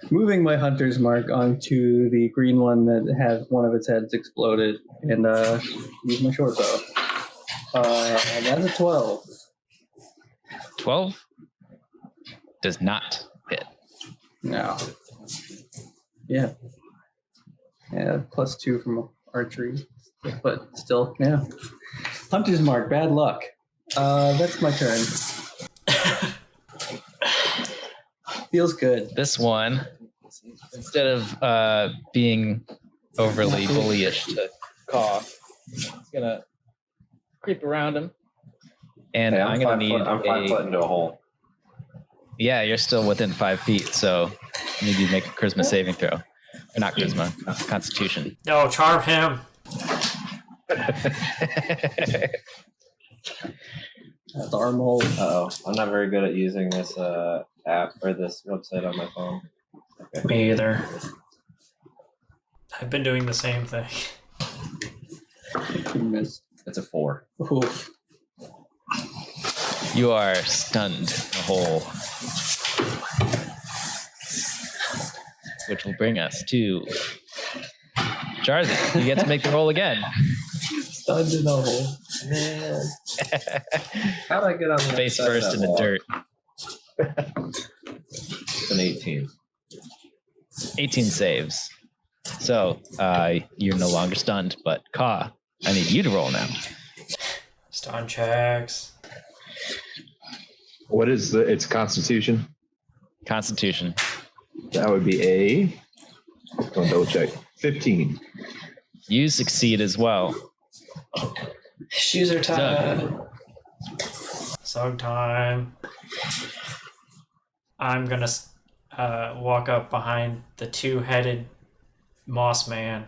moving my hunter's mark onto the green one that had one of its heads exploded, and use my short bow. And that's a 12. 12 does not hit. No. Yeah. Yeah, +2 from archery. But still, yeah. Hunter's mark, bad luck. That's my turn. Feels good. This one, instead of being overly bullyish to Ka, it's going to creep around him. And Hey, I'm going to need I'm 5 foot into a hole. Yeah, you're still within 5 feet, so I need you to make a charisma saving throw. Or not charisma, constitution. No, charm him. That's arm hold. Uh-oh. I'm not very good at using this app or this website on my phone. Okay. Me either. I've been doing the same thing. You missed. It's a 4. Oof. You are stunned a hole. Which will bring us to Charzy. You get to make the roll again. Stunned in a hole. Man. How'd I get on the Face side of first that in the wall? dirt. It's an 18. 18 saves. So you're no longer stunned, but Ka, I need you to roll now. Stun checks. What is its constitution? Constitution. That would be a. I'll double check. 15. You succeed as well. Shoes are tied. Sog time. I'm gonna walk up behind the two-headed moss man,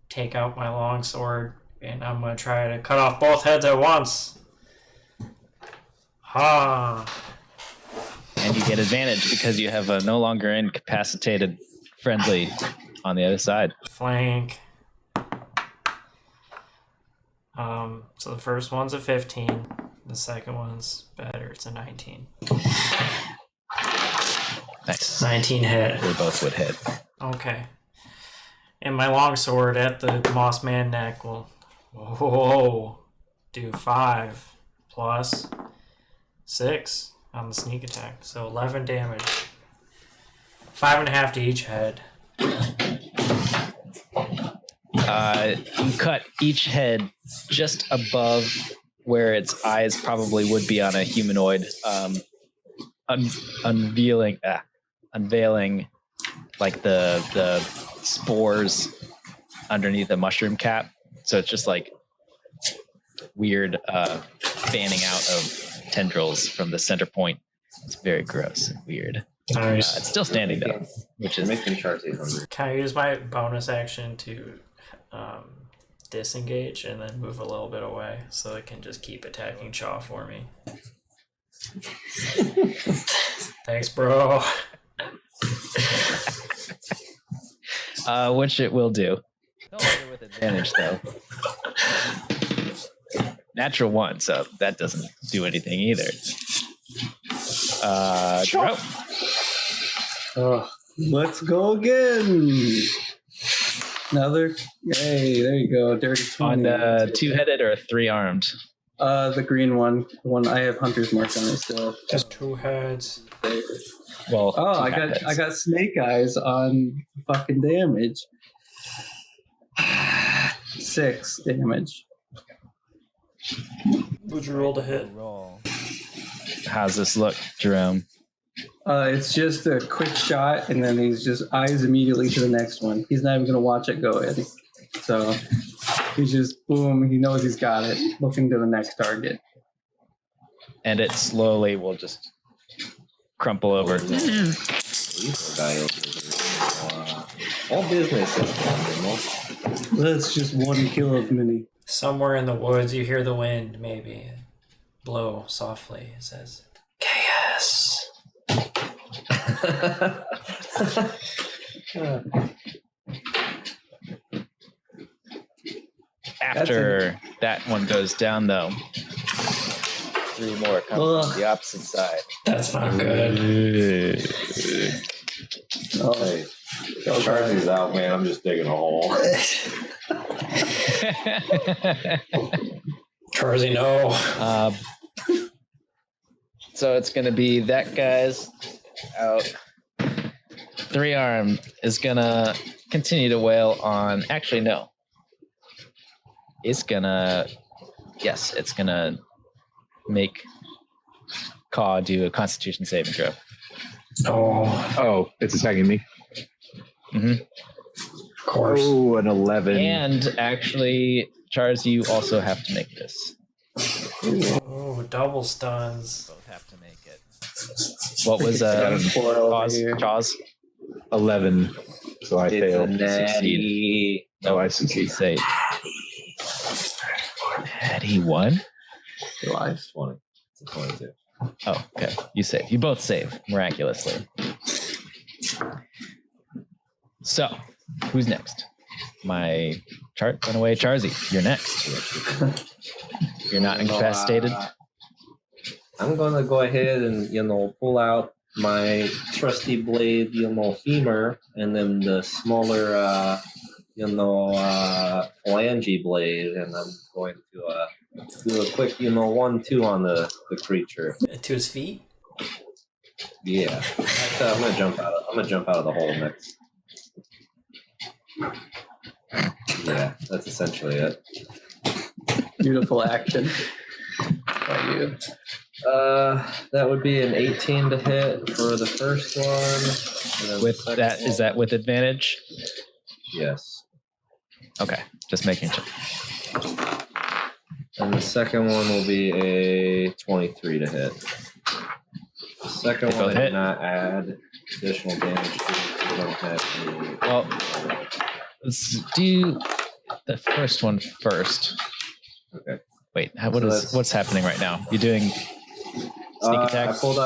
take out my longsword, and I'm gonna try to cut off both heads at once. Ha! And you get advantage because you have a no longer incapacitated friendly on the other side. Flank. So the first one's a 15. The second one's better. It's a 19. Nice. 19 hit. They both would hit. Okay. And my longsword at the moss man neck will do 5 plus 6 on the sneak attack. So 11 damage. 5.5 to each head. You cut each head just above where its eyes probably would be on a humanoid, unveiling like the spores underneath a mushroom cap. So it's just like weird fanning out of tendrils from the center point. It's very gross and weird. Nice. It's still standing though, which is making Charzy hungry. Can I use my bonus action to disengage and then move a little bit away so it can just keep attacking Chaw for me? Thanks, bro. which it will do. Don't worry with advantage though. Natural 1, so that doesn't do anything either. Jerome. Oh, let's go again. Another. Hey, there you go. Dirty 20. On the 2-headed or 3-armed? The green one. The one I have hunter's mark on it still. Just 2 heads. Well, Oh, 2 heads. I got snake eyes on fucking damage. 6 damage. Would you roll to hit? Roll. How's this look, Jerome? It's just a quick shot, and then he's just eyes immediately to the next one. He's not even gonna watch it go in. So he's just boom. He knows he's got it. Looking to the next target. And it slowly will just crumple over. All business is done. That's just 1 kill of mini. Somewhere in the woods, you hear the wind maybe blow softly. It says, "Chaos." After that one goes down, though, 3 more come Ugh. from the opposite side. That's not good. Oh, Hey, Charzy's out, man. I'm just digging a hole. Charzy, no. So it's going to be that guy's out. 3-armed is going to continue to wail on. Actually, no. It's going to. Yes, it's going to make Caw do a Constitution saving throw. Oh, it's attacking me. Mm-hmm. Of course. Oh, an 11. And actually, Charles, you also have to make this. Oh, double stuns. Both have to make it. What was Four over here. Jaws? 11. So I failed. Succeed. No, I succeed. Say Had he won? He lies. 20. It's a 22. Oh, okay. You save. You both save miraculously. So, who's next? My chart went away. Charzy, you're next. You're not incapacitated. I'm gonna go ahead and pull out my trusty blade, femur, and then the smaller, phalange blade, and I'm going to do a quick, 1-2 on the creature. To his feet? Yeah, I'm gonna jump out. I'm gonna jump out of the hole next. Yeah, that's essentially it. Beautiful action by you. That would be an 18 to hit for the first one. And then With the that, second is that with advantage? Yes. Okay, just making sure. And the second one will be a 23 to hit. The second They one both I hit? did not add additional damage to, so we don't have any. Well, let's do the first one first. Okay. Wait, So what's happening right now? You're doing sneak attack? I pulled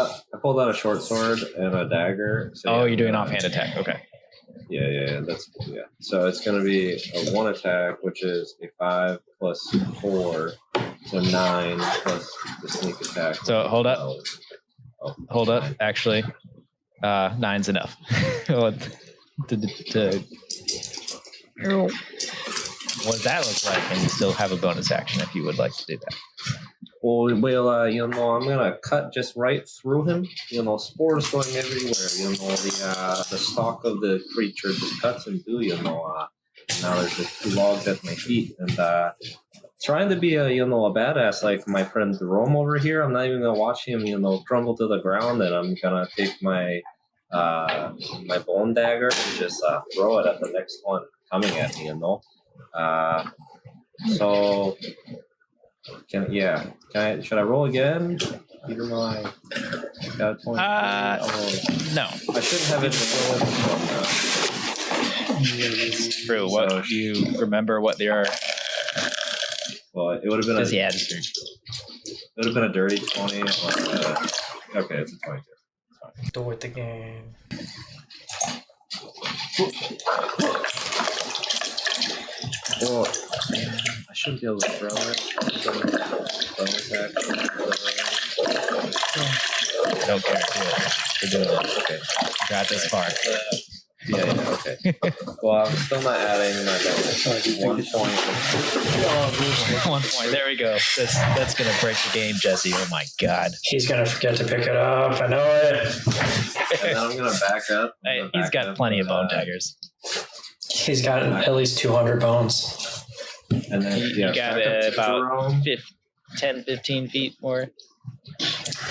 out a short sword and a dagger. So Oh, yeah, you're doing offhand attack. Okay. Yeah. So it's going to be a 1 attack, which is a 5 plus 4, so 9 plus the sneak attack. So hold up. Oh, Hold up. 9. Actually, 9's enough. What does that look like? And you still have a bonus action if you would like to do that. Well, I'm gonna cut just right through him. Spores going everywhere. The stalk of the creature just cuts him through. Now there's just 2 logs at my feet, and trying to be a badass like my friend Jerome over here. I'm not even gonna watch him crumble to the ground, and I'm gonna take my my bone dagger and just throw it at the next one coming at me. So. Should I roll again? Even though I got a 20. No. I shouldn't have it roll in It's true. What So- do you remember what they are? Well, it would have been Does he add? it would have been a dirty 20. Or, okay, it's a 22. Do it again. Well, I shouldn't be able to throw it. Bonus action. Don't care. Do it. We're doing it. Okay. Got this far. Okay. Well, I'm still not adding my bonus. 1 point. 1 point. There we go. That's gonna break the game, Jesse. Oh my god. He's gonna forget to pick it up. I know it. And then I'm gonna back up. Hey, he's got plenty of bone daggers. He's got at least 200 bones. And then You got back up to about Jerome. 10, 15 feet more.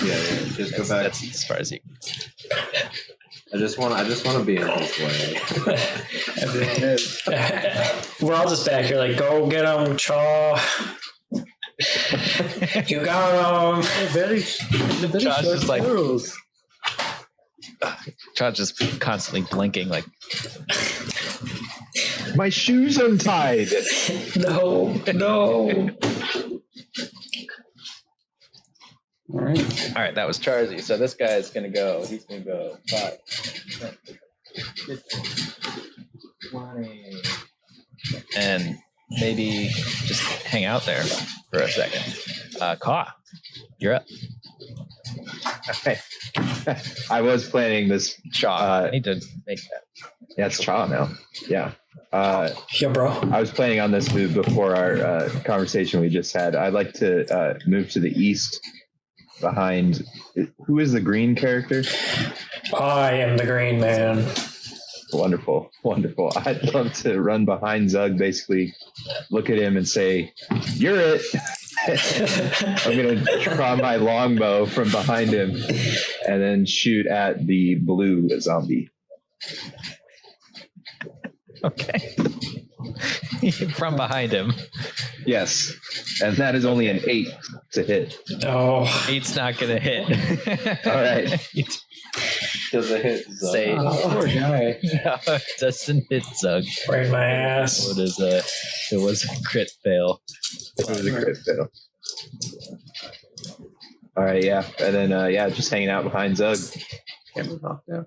Yeah. Just go back. That's as far as you. I just want to be in his way. We're all just back here like, go get him, Char. You got him. Very Josh short is like- arrows. Char just constantly blinking like, My shoes untied. No. All right. all right, that was Charzy. So this guy is going to go. He's going to go 5, 10, 15, 20, and maybe just hang out there for a second. Kaw, you're up. I was planning this. Chaw, I need to make that. Yeah, it's Cha now. Yeah. Yeah, bro. I was planning on this move before our conversation we just had. I'd like to move to the east behind. Who is the green character? I am the green man. Wonderful. I'd love to run behind Zug, basically look at him and say, "You're it." I'm going to draw my longbow from behind him and then shoot at the blue zombie. Okay. From behind him. Yes. And that is only an 8 to hit. Oh, 8's not going to hit. All right. Does it hit Zug? Say- Poor guy. No, it doesn't hit Zug. Right in my ass. So it was a crit fail. It was a crit fail. All right, yeah, and then just hanging out behind Zug. Camera's off now.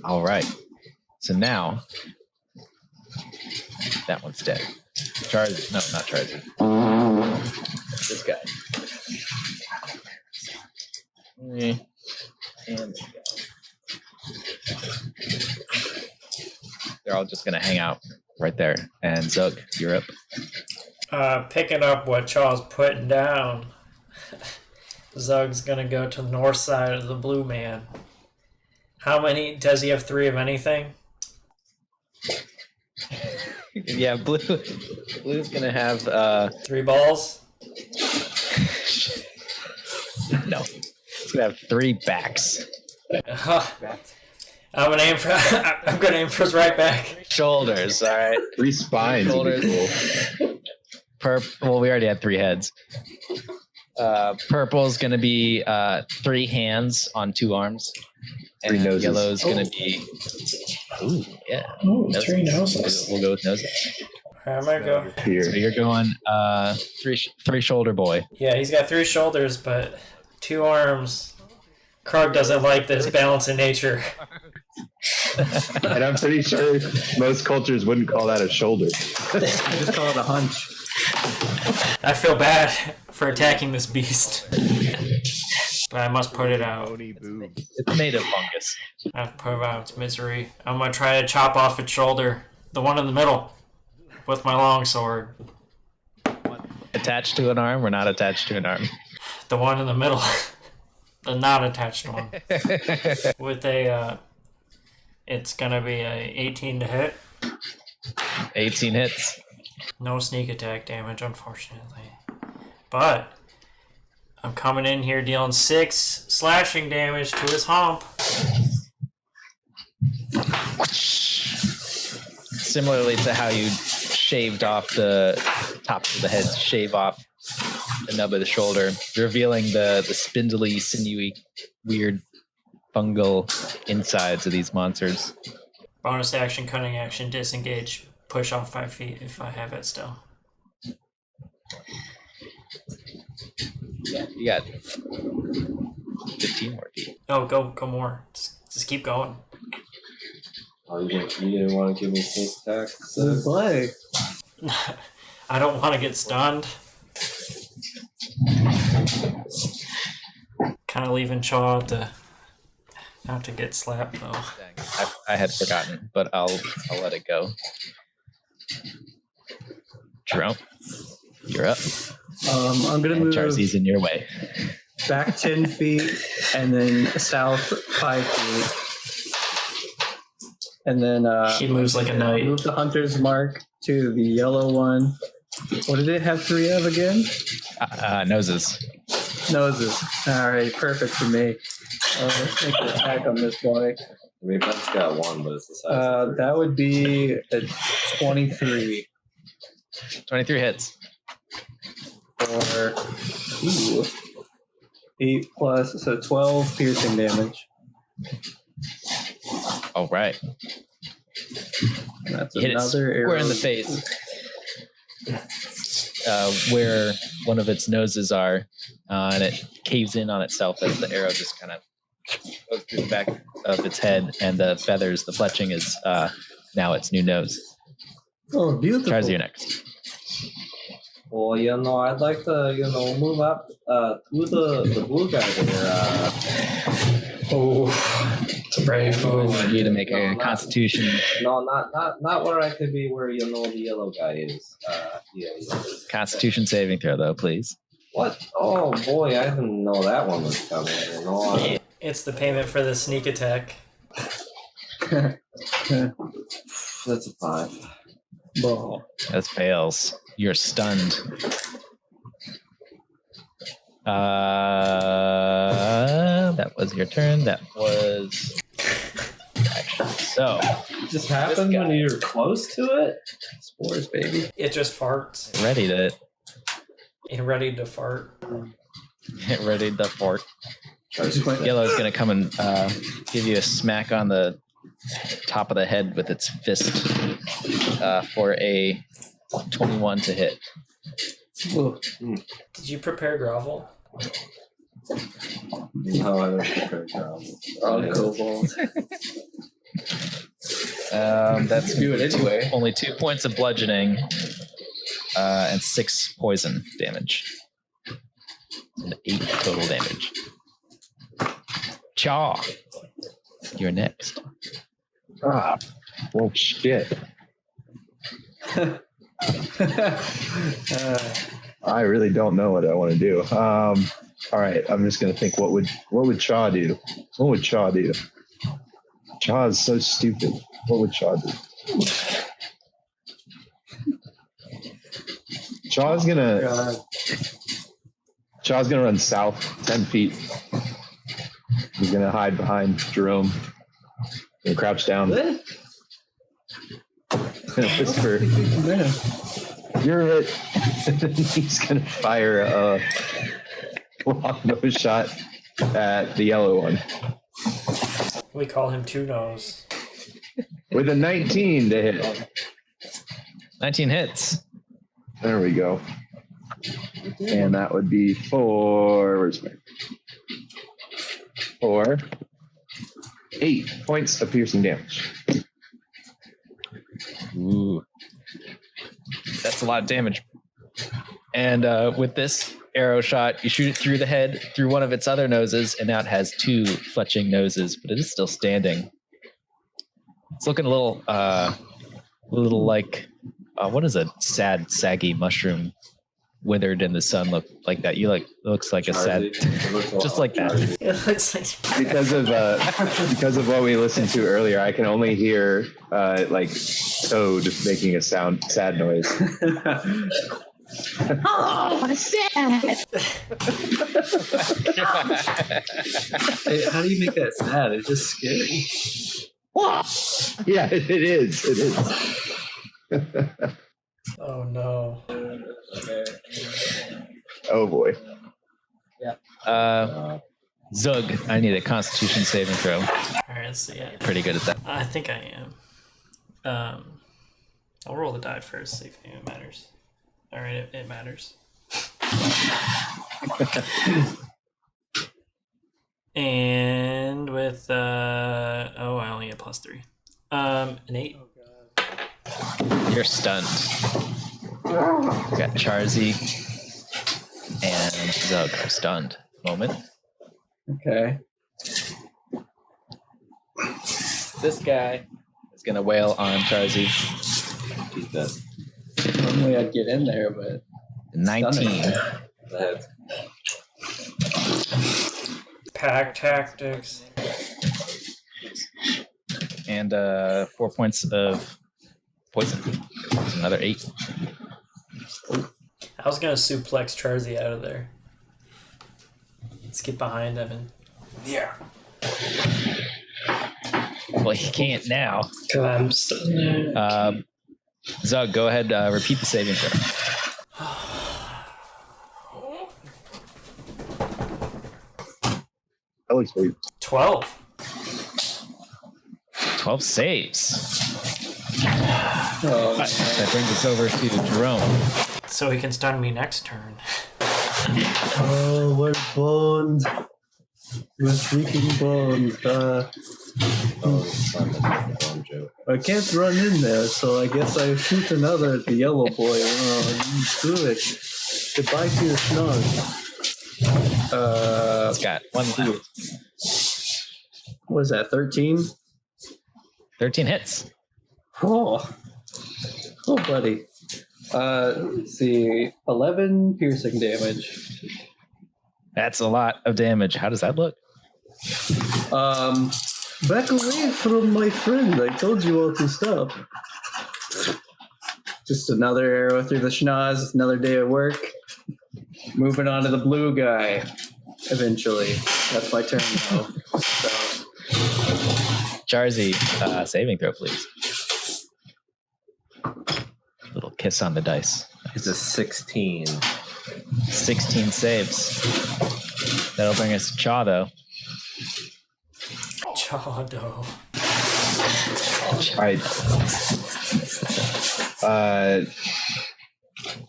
All right. So now that one's dead. Charzy, no, not Charzy. This guy. And this guy. They're all just gonna hang out right there. And Zug, you're up. Picking up what Charles putting down. Zug's gonna go to the north side of the blue man. How many? Does he have 3 of anything? Yeah, Blue's gonna have 3 balls? no. He's gonna have 3 backs. I'm gonna aim for his right back. Shoulders, all right. 3 spines would be cool. Well, we already had 3 heads. Purple's gonna be 3 hands on 2 arms. 3 And noses. yellow's gonna be. Ooh, yeah. Ooh, Noses. 3 noses. We'll go with noses. I might go. Here. So you're going 3 shoulder boy. Yeah, he's got 3 shoulders, but 2 arms. Krug doesn't like this balance in nature. And I'm pretty sure most cultures wouldn't call that a shoulder. I just call it a hunch. I feel bad for attacking this beast. But I must put it out. It's made of fungus. I have to put it out its misery. I'm gonna try to chop off its shoulder. The one in the middle. With my longsword. Attached to an arm or not attached to an arm? The one in the middle. The not attached one. With it's gonna be a 18 to hit. 18 hits. No sneak attack damage, unfortunately. But I'm coming in here dealing 6 slashing damage to his hump. Similarly to how you shaved off the tops of the heads, shave off the nub of the shoulder, revealing the spindly, sinewy, weird fungal insides of these monsters. Bonus action, cunning action, disengage, push off 5 feet if I have it still. Yeah, you got 15 more feet. Oh, go more. Just keep going. Oh, you didn't want to give me sneak attack? Good play. I don't want to get stunned. Kind of leaving Chaw to not to get slapped though. Dang, I had forgotten, but I'll let it go. Jerome, you're up. I'm gonna And move Charzy's in your way. back 10 feet and then south 5 feet. And then He moves like a knight. move the hunter's mark to the yellow one. What did it have 3 of again? Noses. Noses. All right, perfect for me. Let's make an attack on this boy. I mean, I've just got 1, but it's the size of 3. That would be a 23 23 hits. for 8 plus, so 12 piercing damage. All right. And that's You hit it another arrow. square in the face. Where one of its noses are, and it caves in on itself as the arrow just kind of goes through the back of its head, and the feathers, the fletching is now its new nose. Oh, beautiful. Charzy, you're next. Well, I'd like to, move up to the blue guy there. Oh, it's a brave I move. want you to make a not- Constitution. No, not where I could be where the yellow guy is. Yeah. Constitution saving throw, though, please. What? Oh boy, I didn't know that one was coming. It's the payment for the sneak attack. That's a 5. Ball. That fails. You're stunned. That was your turn. That was action. So, It just happened when you're close to it. Spores, baby. It just farts. ready to It ready to fart. get ready to fart. Yellow's gonna come and give you a smack on the top of the head with its fist for a 21 to hit. Did you prepare grovel? No, I don't prepare grovel. Cobalt. That's Do it anyway. only 2 points of bludgeoning and 6 poison damage. And 8 total damage. Char, you're next. Ah, well, shit. I really don't know what I want to do. All right, I'm just gonna think. What would Chaw do? What would Chaw do? Chaw is so stupid. What would Chaw do? Chaw's gonna run south 10 feet. He's gonna hide behind Jerome and crouch down. And whisper, "You're it." And then he's gonna fire a long nose shot at the yellow one We call him Two Nose. with a 19 to hit. 19 hits. There we go. And that would be for 8 points of piercing damage. Ooh. That's a lot of damage. And with this arrow shot, you shoot it through the head, through one of its other noses, and now it has 2 fletching noses, but it is still standing. It's looking a little like, what is a sad, saggy mushroom withered in the sun look like that? Looks like a sad, just like that. It looks like Because of what we listened to earlier, I can only hear like Toad making a sad noise. Oh, sad. Hey, how do you make that sad? It's just scary. Yeah, it is. It is. oh no. Oh boy. Zug, I need a Constitution saving throw. Alright, let's see. Yeah. Pretty good at that. I think I am. I'll roll the die first, see if it matters. Alright, it matters. And with I only get +3. An 8. You're stunned. You got Charzy and Zug are stunned. Moment. Okay. This guy is gonna wail on Charzy. He's dead. Normally I'd get in there, but 19. That's Pack tactics. And 4 points of poison. Another 8. I was gonna suplex Charzy out of there. Let's get behind him and Well, he can't now. Cause I'm stunned. Zug, go ahead. Repeat the saving throw. That looks sweet. 12. 12 saves. oh, That brings us over to Jerome. So he can stun me next turn. oh, we're boned. We're freaking boned. it's not a bomb joke. I can't run in there, so I guess I shoot another at the yellow boy. Oh, screw it. Goodbye to your snug. It's got 1 left. What is that, 13? 13 hits. Oh, buddy. Let's see, 11 piercing damage. That's a lot of damage. How does that look? Back away from my friend. I told you all to stop. Just another arrow through the schnoz, another day of work. Moving on to the blue guy. Eventually. That's my turn now. So, Charzy, saving throw, please. Little kiss on the dice. It's a 16. 16 saves. That'll bring us to Chaw, though. Oh no. Alright.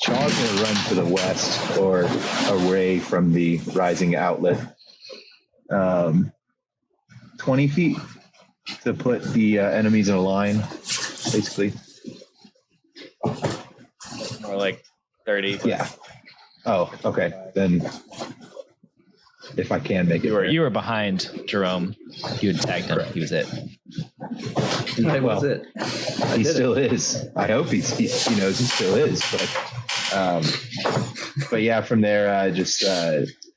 Char's gonna run to the west or away from the rising outlet. 20 feet to put the enemies in a line, basically. More like 30. Yeah. Oh, okay. Then if I can make it. You were behind Jerome. You had tagged him. He was it. That was Well, it. I He did still is. I hope he knows he still is. But yeah, from there, just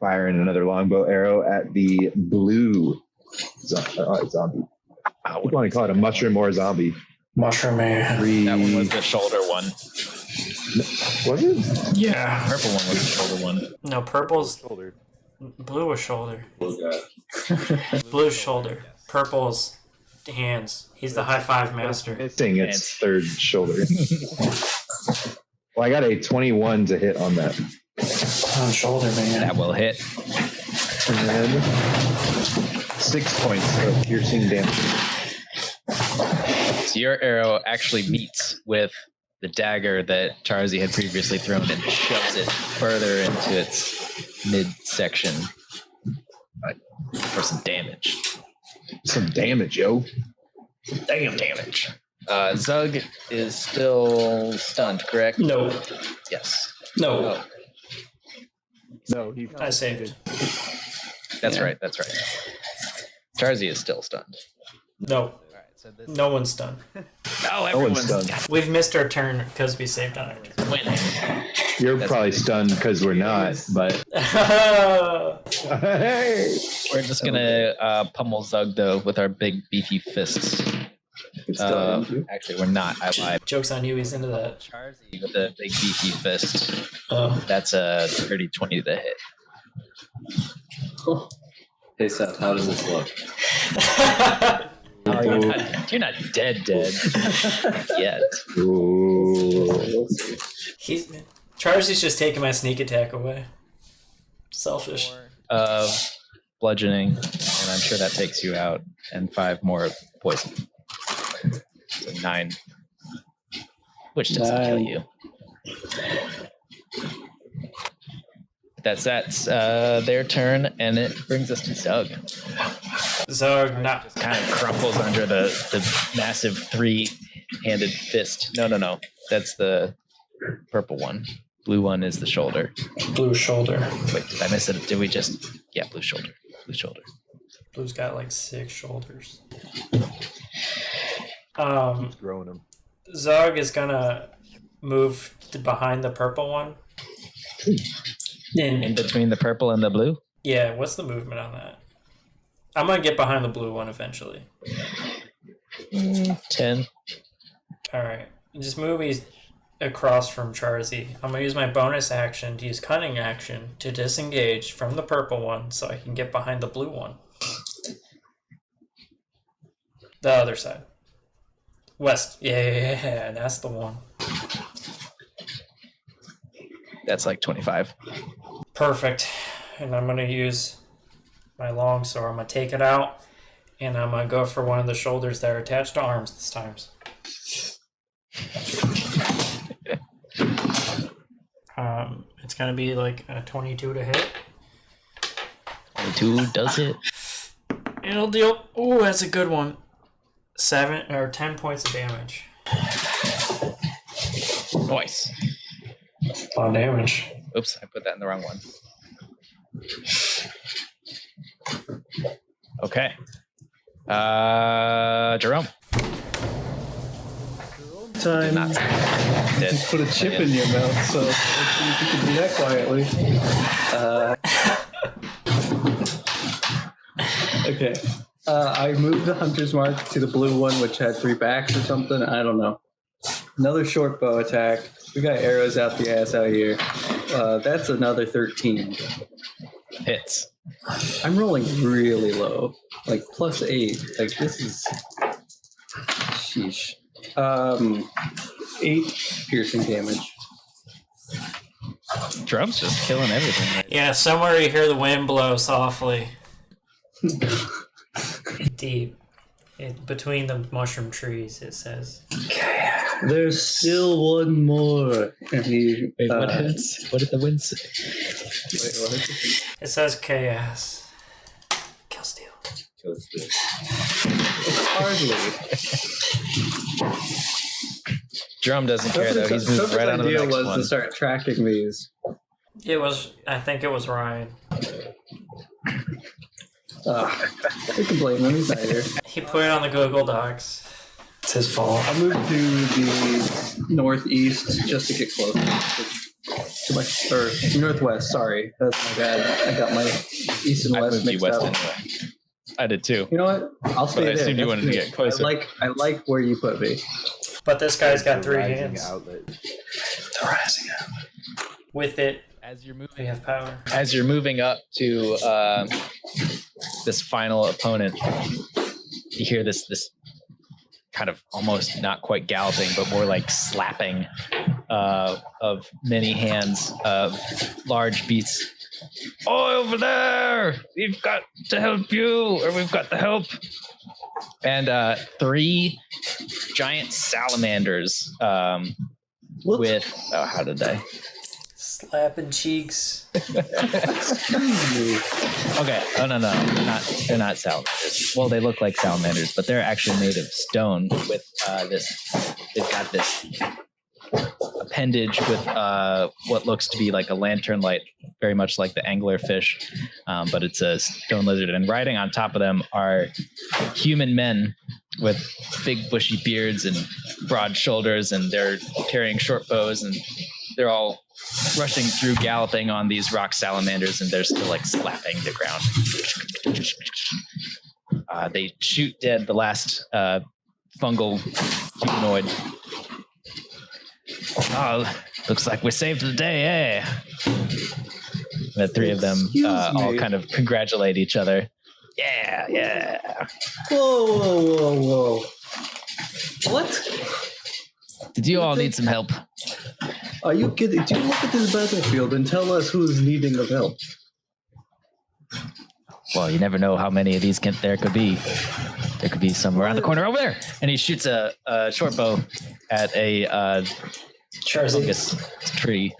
firing another longbow arrow at the blue zombie. Oh, You want to call it a mushroom or a zombie? Mushroom man. that one was the shoulder one. Was it? Yeah. Purple one was the shoulder one. No, purple's Shoulder. blue was shoulder. Blue Blue's shoulder. Purple's hands. He's the high five master. Missing its third shoulder. Well, I got a 21 to hit on that. On shoulder, man. That will hit. And 6 points of piercing damage. So your arrow actually meets with the dagger that Charzy had previously thrown and shoves it further into its midsection for some damage. Some damage, yo. Damn damage. Zug is still stunned, correct? No. Yes. No. Oh, No, he. I saved. that's right. That's right. Charzy is still stunned. No. All right, so this. No one's done. No, one's everyone's stunned. We've missed our turn because we saved on our turn. winning. You're That's probably amazing. stunned because we're not, but hey, We're just gonna pummel Zug though with our big beefy fists. It's still on you. Actually, we're not. I lied. Joke's on you, he's into that. Charzy with a big beefy fist. Oh. That's a 30-20 to hit. Hey Seth, how does this look? Oh, you're not dead yet. Ooh. He's Charzy's just taking my sneak attack away. Selfish. 4 of bludgeoning, and I'm sure that takes you out, and 5 more of poison. So 9, which doesn't kill 9. you. That's their turn, and it brings us to Zug. Zog, not. Kind of crumples under the massive 3-handed fist. No. That's the purple one. Blue one is the shoulder. Blue shoulder. Wait, did I miss it? Did we just... Yeah, blue shoulder. Blue shoulder. Blue's got like 6 shoulders. Growing him. Zog is gonna move to behind the purple one. In between the purple and the blue? Yeah, what's the movement on that? I'm gonna get behind the blue one eventually. 10. Alright. Just move me across from Charzy. I'm gonna use my bonus action to use cunning action to disengage from the purple one so I can get behind the blue one. The other side. West. Yeah, that's the one. That's like 25. Perfect. And I'm gonna use my longsword. I'm gonna take it out, and I'm gonna go for one of the shoulders that are attached to arms this time. It's gonna be like a 22 to hit. 22 does it. It'll deal. Oh, that's a good one. 7 or 10 points of damage. Nice. A lot of damage. Oops, I put that in the wrong one. Okay. Jerome. Time. Not dead. Just put a chip in your mouth, so let's see if you can do that quietly. Okay. I moved the hunter's mark to the blue one, which had 3 backs or something. I don't know. Another short bow attack. We got arrows out the ass out here. That's another 13. Hits. I'm rolling really low, like +8. Like this is, sheesh. 8 piercing damage. Jerome's just killing everything. Right? Yeah, somewhere you hear the wind blow softly. Deep. between the mushroom trees, it says. There's still one more. And he. Wait, what did the wind say? Wait, what? It says chaos. Kill steal. Hardly. Jerome doesn't care though. He's moved right on to the next was one. to start tracking these. I think it was Ryan. We can blame him. He's not here. He put it on the Google Docs. It's his fault. I moved to the northeast just to get closer to my or northwest. Sorry, that's my bad. I got my east and I west moved you mixed west up. anyway. I did too. You know what? I'll stay But I there. assumed you That's wanted to good. get closer. I like where you put me. But this guy's got The 3 rising hands. outlet. The rising up. With it, As you're we moving, have power. up to this final opponent, you hear this kind of almost not quite galloping, but more like slapping of many hands of large beats. Oh, over there! We've got to help you, or we've got the help. And 3 giant salamanders with how did they? Slapping cheeks. Excuse me. Okay. Oh no, they're not salamanders. Well, they look like salamanders, but they're actually made of stone with this. They've got this appendage with what looks to be like a lantern light, very much like the anglerfish, but it's a stone lizard. And riding on top of them are human men with big bushy beards and broad shoulders, and they're carrying short bows, and they're all rushing through, galloping on these rock salamanders, and they're still like slapping the ground. They shoot dead the last fungal humanoid. Oh, looks like we saved the day, eh? The 3 of them all me. kind of congratulate each other. Yeah. Whoa. What? Did you all need some help? Are you kidding? Do you look at this battlefield and tell us who's needing of help? Well, you never know how many of these there could be. There could be some around the corner over there. And he shoots a short bow at a Charzy. fungus tree.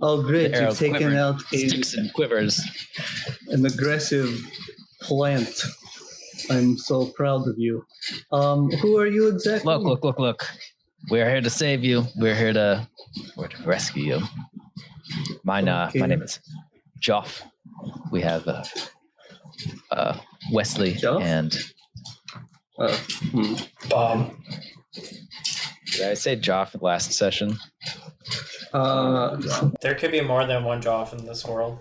Oh, great. The arrow You've taken quiver, out sticks and quivers. an aggressive plant. I'm so proud of you. Who are you exactly? Look. We're here to save you. We're here to rescue you. My name is Joff. We have Wesley Joff? and Bob. did I say Joff last session? There could be more than one Joff in this world.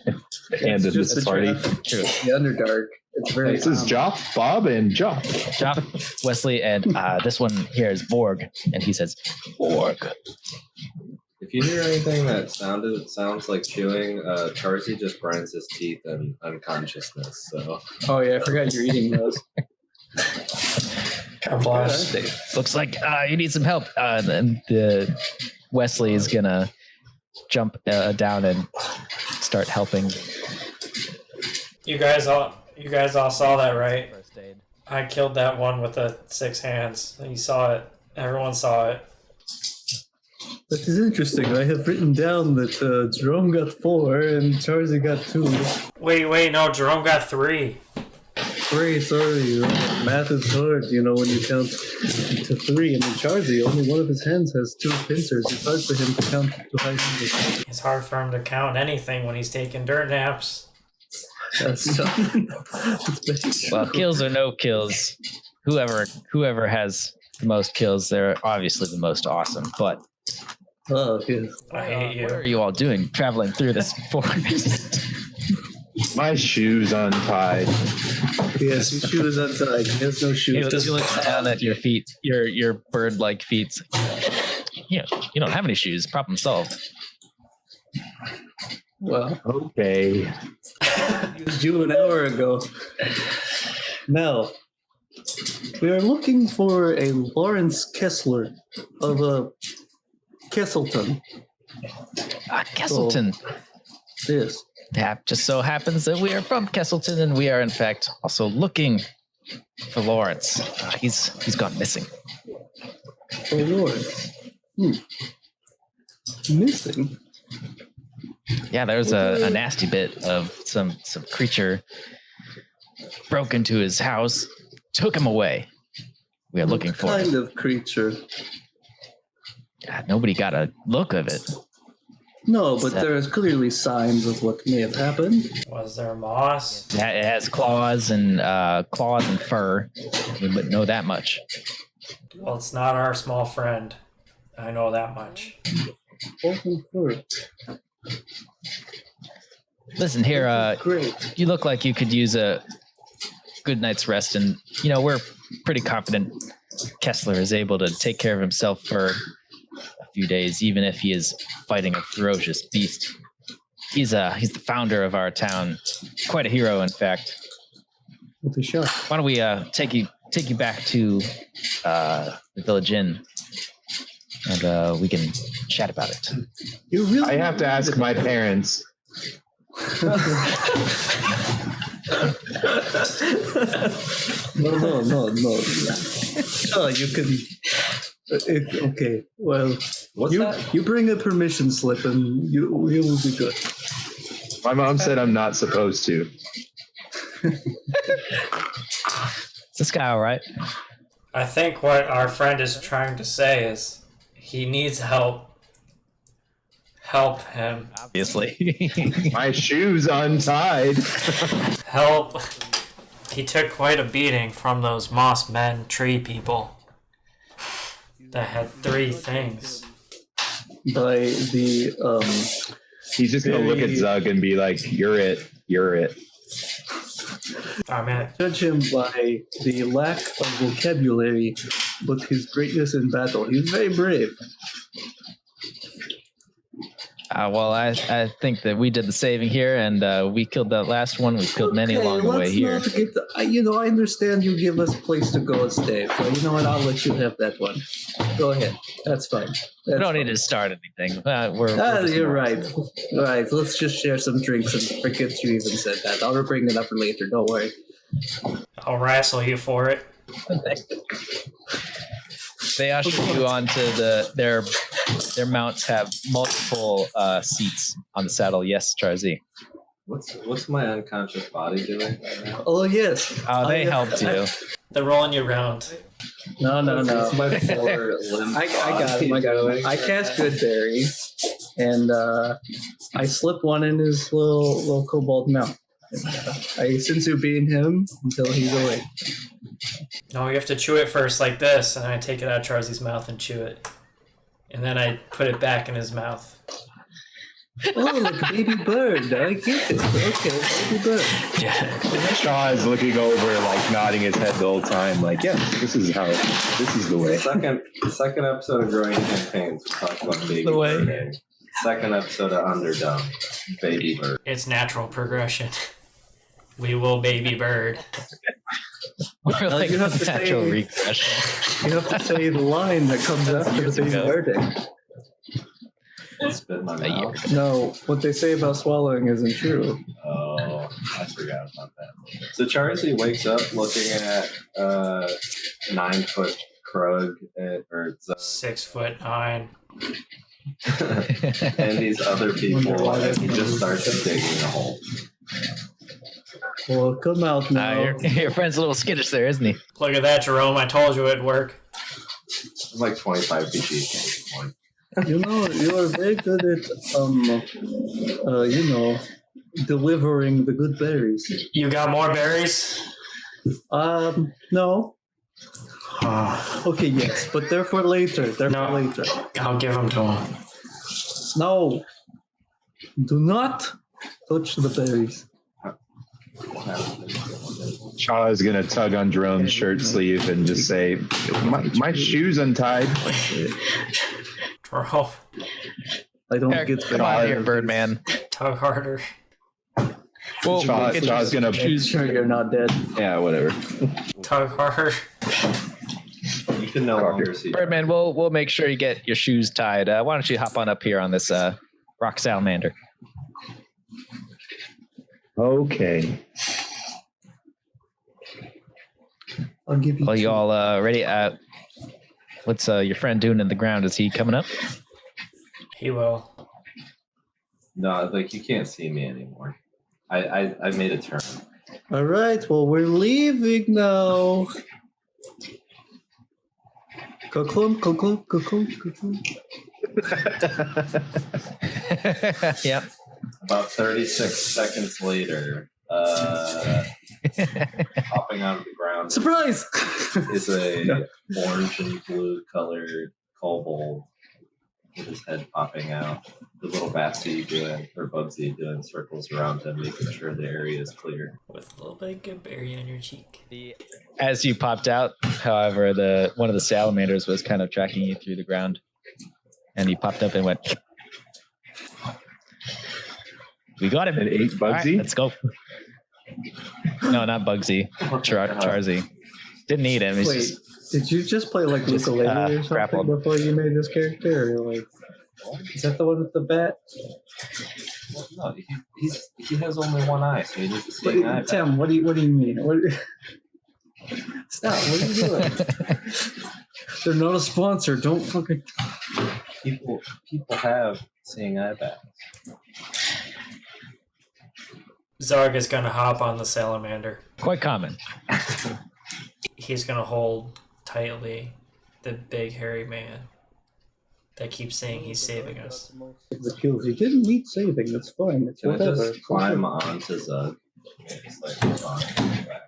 And in just this the party. True. The Underdark. It's very. This is Joff, Bob, and Joff. Joff, Wesley, and this one here is Borg, and he says Borg. If you hear anything that sounds like chewing, Charzy just grinds his teeth in unconsciousness. So Oh yeah, I forgot you're eating those. God bless. Looks like you need some help. And Wesley is gonna jump down and start helping. You guys all saw that, right? First aid. I killed that one with the 6 hands. You saw it. Everyone saw it. That is interesting. I have written down that Jerome got 4 and Charzy got 2. Wait, no, Jerome got 3. Very sorry. Math is hard, when you count to 3. And in Charzy, only one of his hands has 2 pincers. It's hard for him to count to high numbers. It's hard for him to count anything when he's taking dirt naps. That's very true. Well, kills or no kills, whoever has the most kills, they're obviously the most awesome. But Oh, yes. I hate what are you. you all doing traveling through this forest? My shoes untied. Yes, his shoes untied. He has no shoes. He looks down at your feet, your bird-like feet. You don't have any shoes. Problem solved. Well, Okay. used you an hour ago. Now, we are looking for a Lawrence Kessler of Kesselton. Castleton. Yes. just so happens that we are from Castleton, and we are in fact also looking for Lawrence. He's gone missing. For Lawrence. Missing? Yeah, there was a nasty bit of some creature broke into his house, took him away. We are looking for What him. kind of creature? God, nobody got a look of it. No, but there's clearly signs of what may have happened. Was there moss? It has claws and fur. We wouldn't know that much. Well, it's not our small friend. I know that much. Open fur. Listen here, Great. you look like you could use a good night's rest, and we're pretty confident Kessler is able to take care of himself for a few days, even if he is fighting a ferocious beast. He's the founder of our town, quite a hero, in fact. With a shot. Why don't we take you back to the village inn, and we can chat about it. You really I have to ask my parents. No. Oh, you can. Okay, well, What's that? you bring a permission slip and you will be good. My mom said I'm not supposed to. Is this guy all right? I think what our friend is trying to say is he needs help. Help him. Obviously. My shoe's untied. Help. He took quite a beating from those moss men tree people that had 3 things. By the He's just gonna look at Zug and be like, "You're it. You're it." I mean, judge him by the lack of vocabulary, but his greatness in battle. He's very brave. Well, I think that we did the saving here, and we killed that last one. We killed many along the way let's here. not get I understand you give us a place to go and stay, so you know what? I'll let you have that one. Go ahead. That's fine. We don't need to start anything. We're just You're morons. right. All right, let's just share some drinks and forget you even said that. I'll bring it up later. Don't worry. I'll wrestle you for it. They usher you onto their mounts have multiple seats on the saddle. Yes, Charzy. What's my unconscious body doing right now? Oh yes. Oh, they helped you. They're rolling you around. No. What's my poor limp I got him. doing? I cast Good Berries, and I slip one in his little kobold mouth. I sensu bean him until he's awake. No, you have to chew it first like this, and I take it out of Charzy's mouth and chew it. And then I put it back in his mouth. Oh, like a baby bird. I get it. Okay, baby bird. Shaw is looking over, like nodding his head the whole time, like, "Yeah, this is the way." Second episode of Growing Campaigns, we talked about baby The way. birding. Second episode of Underdumm, baby bird. It's natural progression. We will baby bird. We're like you have to natural say- regression. You have to say the line that comes after the baby ago. birding. Spit in my A year mouth. No, what they say about swallowing isn't true. Oh, I forgot about that. So Charzy wakes up looking at 9-foot Krug or Zug 6'9". and these other people, and he just starts digging a hole. Well, come out now. Your friend's a little skittish there, isn't he? Look at that, Jerome. I told you it'd work. It's like 25 feet deep at this point. You know, you are very good at, delivering the good berries. You got more berries? No. Okay, yes, but they're for later. They're No. for later. I'll give them to him. No. Do not touch the berries. Shaw is gonna tug on Jerome's shirt sleeve and just say, "My shoe's untied." Jerome, I don't Eric, get come on here, Birdman. tug harder. We'll Shaw, get you Shaw's gonna Sure, you're not dead. Yeah, whatever. Tug harder. You can no longer see. Birdman, we'll make sure you get your shoes tied. Why don't you hop on up here on this rock salamander? Okay. I'll give you. Well, you two. all ready? What's your friend doing in the ground? Is he coming up? He will. No, like you can't see me anymore. I made a turn. All right. Well, we're leaving now. Cocoon. Yep. About 36 seconds later, popping out of the ground Surprise! is a No. orange and blue colored kobold with his head popping out. The little Batsy doing, or Bugsy doing circles around him, making sure the area is clear. With a little bit of berry on your cheek. As you popped out, however, one of the salamanders was kind of tracking you through the ground, and he popped up and went. We got him. And ate All right, Bugsy? let's go. No, not Bugsy. Charzy. Didn't eat him. He's Wait, just did you just play like just, ukulele or something grappled. before you made this character? Or like, is that the one with the bat? Well, no, he has only one eye, so he needs to see an eye. Tim, what do you mean? Stop! What are you doing? They're not a sponsor. Don't fucking. People have seeing eye back. Zarg is gonna hop on the salamander. Quite common. He's gonna hold tightly the big hairy man that keeps saying he's saving us. The kills. You didn't need saving. That's fine. It's Can I whatever. just climb onto Zug? Just like on his back.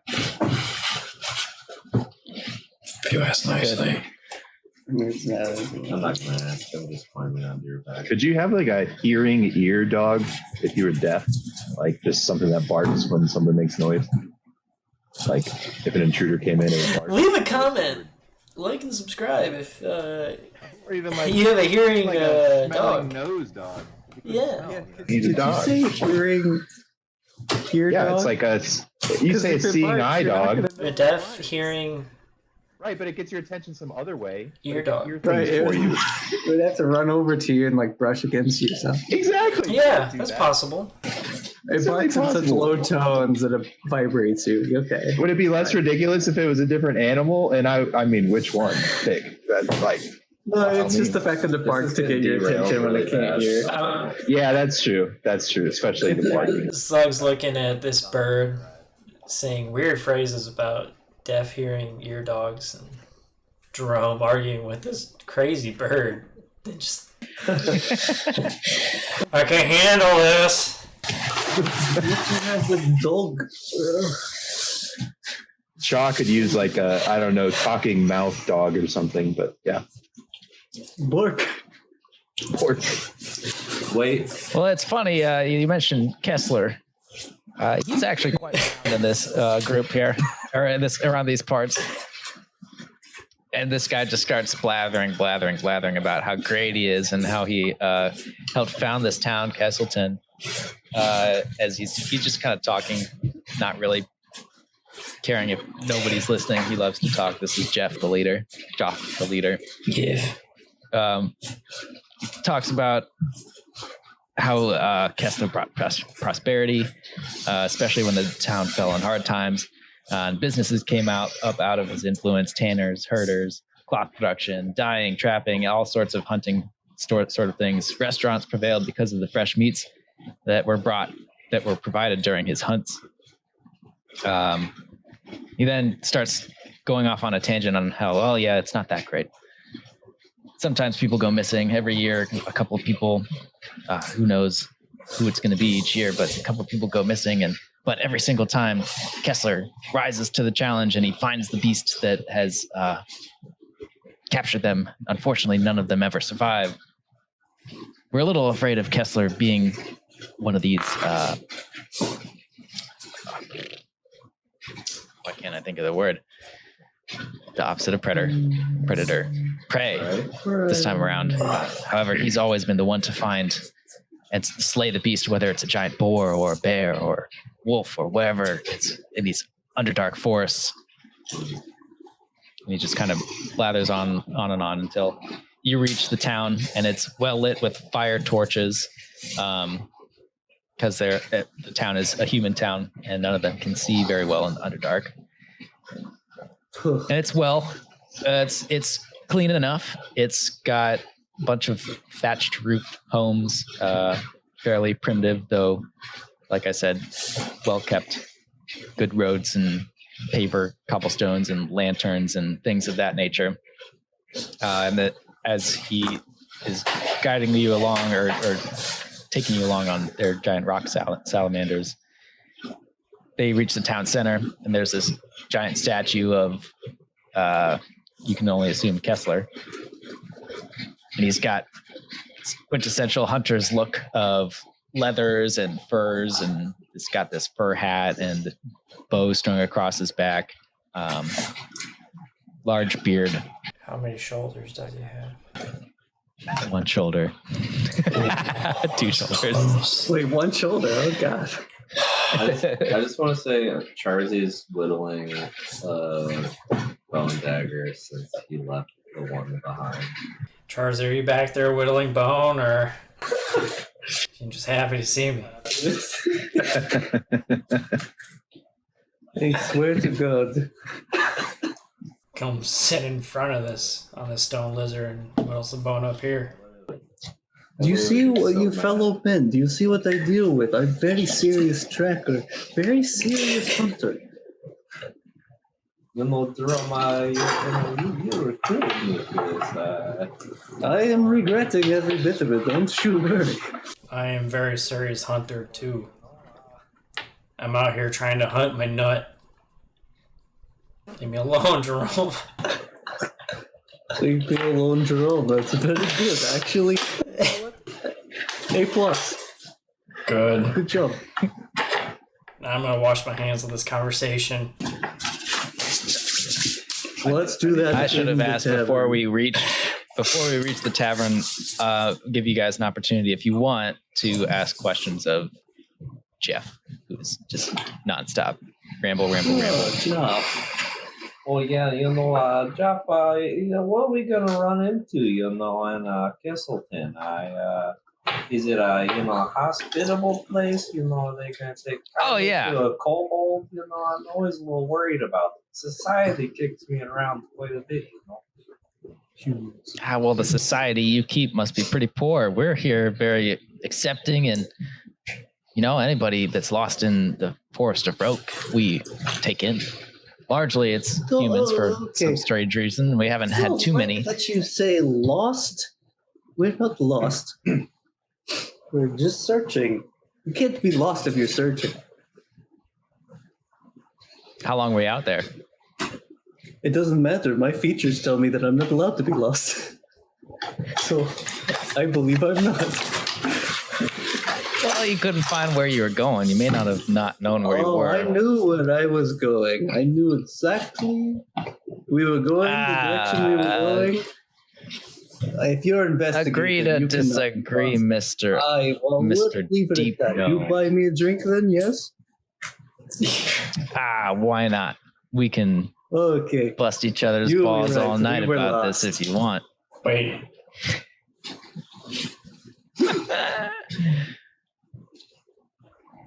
If you ask nicely. I mean, it's not, I'm not gonna ask. I'm just climbing onto your back. Could you have like a hearing ear dog if you were deaf? Like just something that barks when someone makes noise? Like if an intruder came in, it would bark. Leave a comment, like and subscribe if Or even like, you have a hearing like a smelling dog. nose dog. Yeah. He's a did dog. you say hearing? Ear Yeah, dog? it's like you say a if it seeing barks, eye you're not dog. gonna- A deaf hearing Right, but it gets your attention some other way. ear It dog. ear Right, things for you. it would have to run over to you and like brush against you. So Exactly. Yeah, Do that's that. possible. it barks in such possible. low tones that it vibrates you. Okay. Would it be less ridiculous if it was a different animal? And I mean, which one? Pick. That's like, No, it's I just the mean, fact that it barks is to get getting your derailed attention when really it can't bad. hear. yeah, that's true. That's true, especially the barking. Slug's looking at this bird, saying weird phrases about deaf hearing ear dogs, and Jerome arguing with this crazy bird. They just, I can handle this. The dog. Shaw could use like a, I don't know, talking mouth dog or something, but yeah. Bark. Pork. Wait, Well, it's funny. You mentioned Kessler. He's actually quite around in this group here, or in this around these parts. And this guy just starts blathering about how great he is and how he helped found this town, Kesselton. As he's just kind of talking, not really caring if nobody's listening. He loves to talk. This is Jeff, the leader. Joff, the leader. Yeah. He talks about how Kessler brought prosperity, especially when the town fell on hard times. And businesses came up out of his influence: tanners, herders, cloth production, dyeing, trapping, all sorts of hunting sort of things. Restaurants prevailed because of the fresh meats that were provided during his hunts. He then starts going off on a tangent on how, oh yeah, it's not that great. Sometimes people go missing every year. A couple of people, who knows who it's going to be each year, but a couple of people go missing. But every single time, Kessler rises to the challenge and he finds the beast that has captured them. Unfortunately, none of them ever survive. We're a little afraid of Kessler being one of these. Why can't I think of the word? The opposite of predator, prey. This time around. However, he's always been the one to find and slay the beast, whether it's a giant boar or a bear or wolf or whatever. It's in these underdark forests. And he just kind of blathers on and on until you reach the town, and it's well lit with fire torches, kind because the town is a human town, and none of them can see very well in the Underdark. And it's it's clean enough. It's got a bunch of thatched roof homes, fairly primitive, though, like I said, well kept, good roads and paver, cobblestones and lanterns and things of that nature. And that as he is guiding you along or taking you along on their giant rock salamanders, they reach the town center, and there's this giant statue of, you can only assume, Kessler. And he's got quintessential hunter's look of leathers and furs, and it's got this fur hat and bow strung across his back, large beard. How many shoulders does he have? One shoulder. 2 shoulders. Wait, one shoulder? Oh, God. I just want to say Charzy's whittling bone dagger since he left the one behind. Charzy, are you back there whittling bone, or you're just happy to see me? I swear to God. Come sit in front of this on the stone lizard and whittle some bone up here. Do you see what you fellow men? Do you see what I deal with? I'm very serious tracker, very serious hunter. Jerome, you recruited me for this. I am regretting every bit of it, don't you worry. I am very serious hunter too. I'm out here trying to hunt my nut. Leave me alone, Jerome. Leave me alone, Jerome. That's very good, actually. A plus. Good. Good job. Now I'm gonna wash my hands of this conversation. Let's do that. I should have asked before we reach the tavern. Give you guys an opportunity, if you want, to ask questions of Jeff, who's just nonstop ramble. Jeff. Oh yeah, Jeff, what are we gonna run into, in Kissleton? Is it a hospitable place? They can take Oh, yeah. to a kobold. I'm always a little worried about it. Society kicks me around quite a bit. Well, the society you keep must be pretty poor. We're here very accepting, and anybody that's lost in the Forest of Roke, we take in. Largely, it's humans for some strange reason. We haven't had too many. That you say lost? We're not lost. We're just searching. You can't be lost if you're searching. How long were you out there? It doesn't matter. My features tell me that I'm not allowed to be lost. So, I believe I'm not. Well, you couldn't find where you were going. You may not have not known where you were. I knew where I was going. I knew exactly we were going, the direction we were going. If you're investigating, Agree to disagree, Mr. Let's leave it Deep at that. No. You buy me a drink then, yes? Why not? We can bust each other's balls all night about this if you want. Wait.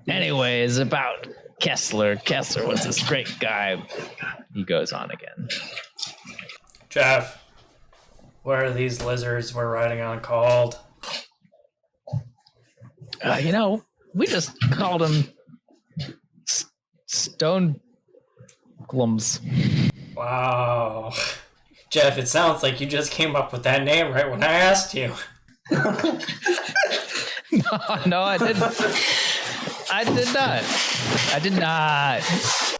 Anyways, about Kessler. Kessler was this great guy. He goes on again. Jeff, what are these lizards we're riding on called? We just called them stone glums. Wow. Jeff, it sounds like you just came up with that name right when I asked you. No, I didn't. I did not.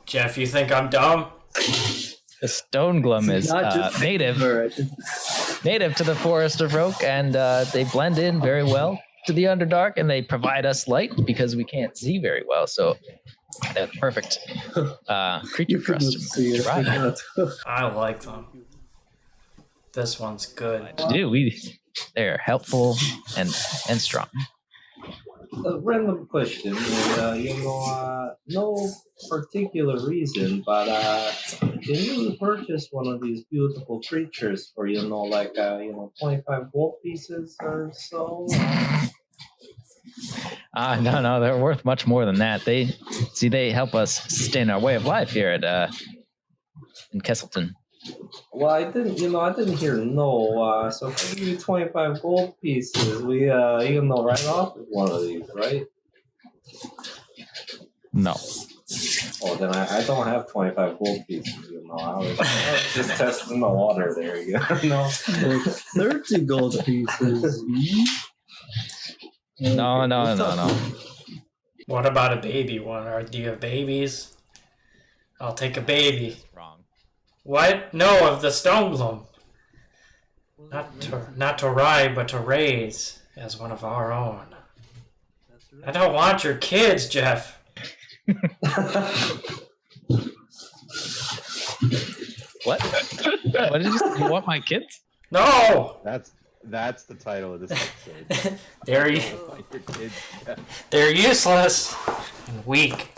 Jeff, you think I'm dumb? The stone glum is native to the Forest of Roke, and they blend in very well to the Underdark, and they provide us light because we can't see very well. So they're the perfect creature for us to try. I like them. This one's good. They're helpful and strong. A random question, no particular reason, but can you purchase one of these beautiful creatures for 25 gold pieces or so? No, they're worth much more than that. They help us sustain our way of life here at in Kesselton. Well, I didn't hear no. So if I give you 25 gold pieces, we you can write off one of these, right? No. Oh, then I don't have 25 gold pieces. I was just testing the water. There you go. No. 30 gold pieces. No. What about a baby one? Or do you have babies? I'll take a baby. Wrong. What? No, of the stone gloom. Not to ride, but to raise as one of our own. I don't want your kids, Jeff. What? What did you say? You want my kids? No! That's the title of this episode. They're useless and weak.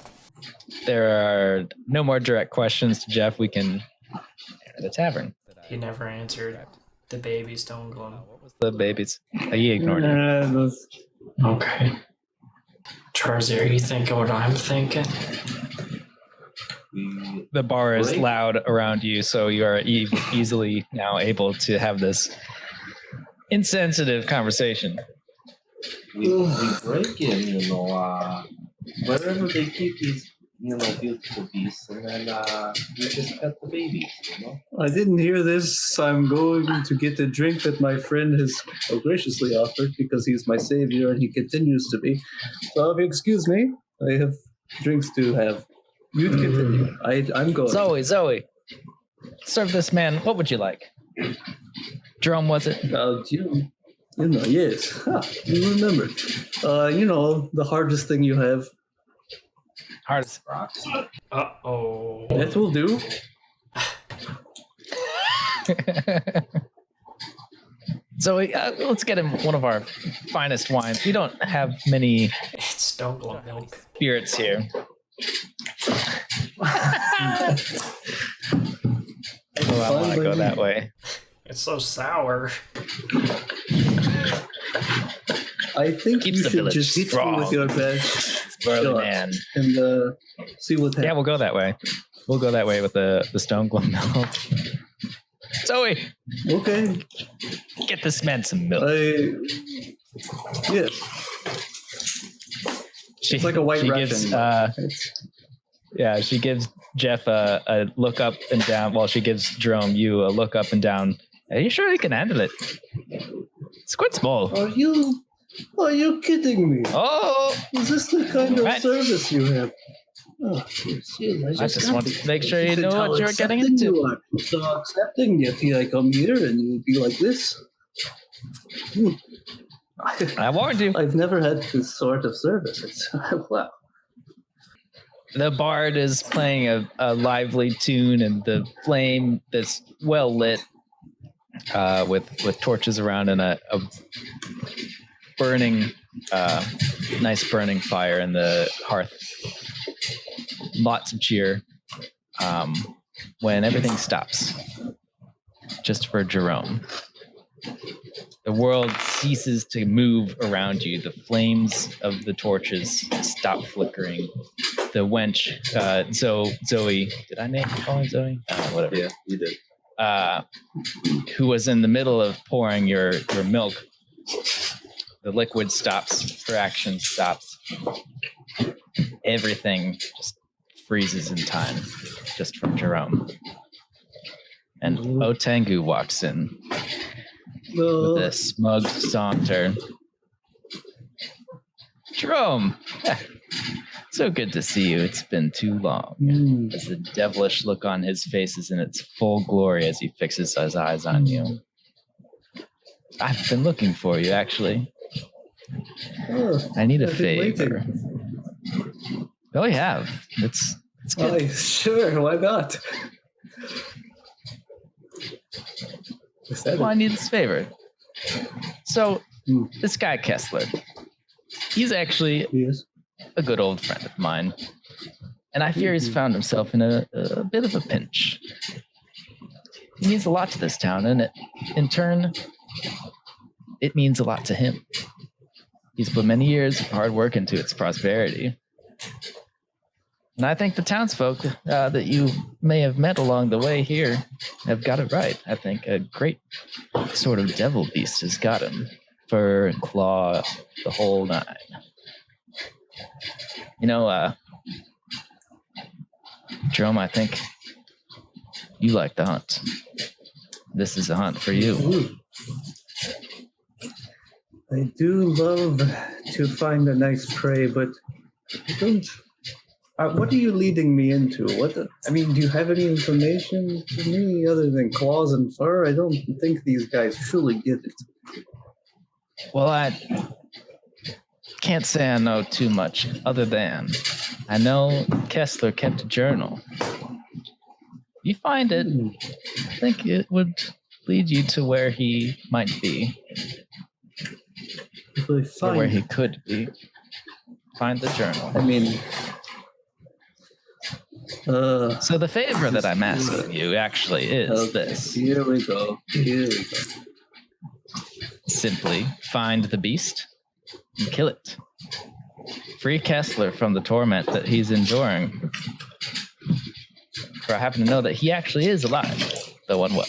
There are no more direct questions to Jeff. We can enter the tavern. He never answered the baby stone gloom. What was the babies? He ignored it. Okay. Charzy, are you thinking what I'm thinking? The bar is loud around you, so you are easily now able to have this insensitive conversation. We break in, wherever they keep these, beautiful beasts, and then we just pet the babies, I didn't hear this. I'm going to get a drink that my friend has so graciously offered because he's my savior and he continues to be. So if you excuse me, I have drinks to have. You continue. I'm going. Zoe, serve this man. What would you like? Jerome, was it? Yes. You remembered. The hardest thing you have. Hardest. Uh-oh. That will do. Zoe, let's get him one of our finest wines. We don't have many It's stone gloom milk. spirits here. I want to go that way. It's so sour. I think Keeps you the should village just hit me strong. with your best Burly shot man. and see what happens. Yeah, we'll go that way. We'll go that way with the stone gloom milk. Zoe, Okay. get this man some milk. Yes. It's like a white she Russian. gives, she gives Jeff a look up and down. Well, she gives Jerome you a look up and down. Are you sure he can handle it? It's quite small. Are you kidding me? Oh, Is this the kind of Right. service you have? Oh, yes, I just wanted to make sure you said know how what you're getting accepting into. you are. So accepting, yet here I come here and you would be like this. I warned you. I've never had this sort of service. It's wow. The bard is playing a lively tune, and the flame that's well lit with torches around and a burning, nice burning fire in the hearth. Lots of cheer when everything stops, just for Jerome. The world ceases to move around you. The flames of the torches stop flickering. The wench, Zoe, did I call her Zoe? Whatever. Yeah, you did. Who was in the middle of pouring your milk. The liquid stops. Her action stops. Everything just freezes in time, just for Jerome. And Otengu walks in with a smug saunter. Jerome, so good to see you. It's been too long. As the devilish look on his face is in its full glory as he fixes his eyes on you. I've been looking for you, actually. I need a I've been favor. Oh, you have. It's good. Sure, why not? Well, I need this favor. So, this guy Kessler, he's actually Yes. a good old friend of mine. And I fear he's found himself in a bit of a pinch. He means a lot to this town, and in turn, it means a lot to him. He's put many years of hard work into its prosperity. And I think the townsfolk that you may have met along the way here have got it right. I think a great sort of devil beast has got him. Fur, claw, the whole nine. You know, Jerome, I think you like the hunt. This is a hunt for you. I do love to find a nice prey, but I don't. What are you leading me into? I mean, do you have any information for me other than claws and fur? I don't think these guys truly get it. Well, I can't say I know too much other than I know Kessler kept a journal. You find it, I think it would lead you to where he might be. If I Or find where he could be. Find the journal. I mean, So the favor that I'm asking you actually is this. Here we go. Simply find the beast and kill it. Free Kessler from the torment that he's enduring. For I happen to know that he actually is alive, though unwell.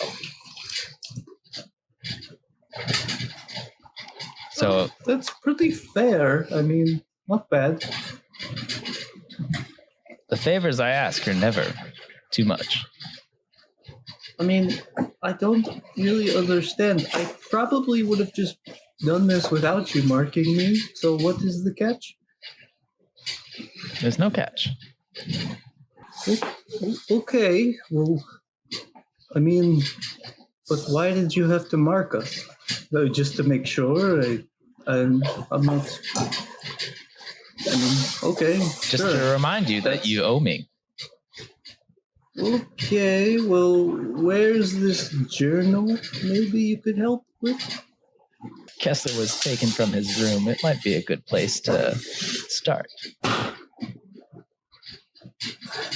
So That's pretty fair. I mean, not bad. the favors I ask are never too much. I mean, I don't really understand. I probably would have just done this without you marking me. So what is the catch? There's no catch. Okay, well, I mean, but why did you have to mark us? Just to make sure? I'm not. I mean, okay. Just sure. to remind you that you owe me. Okay, well, where's this journal? Maybe you could help with? Kessler was taken from his room. It might be a good place to start.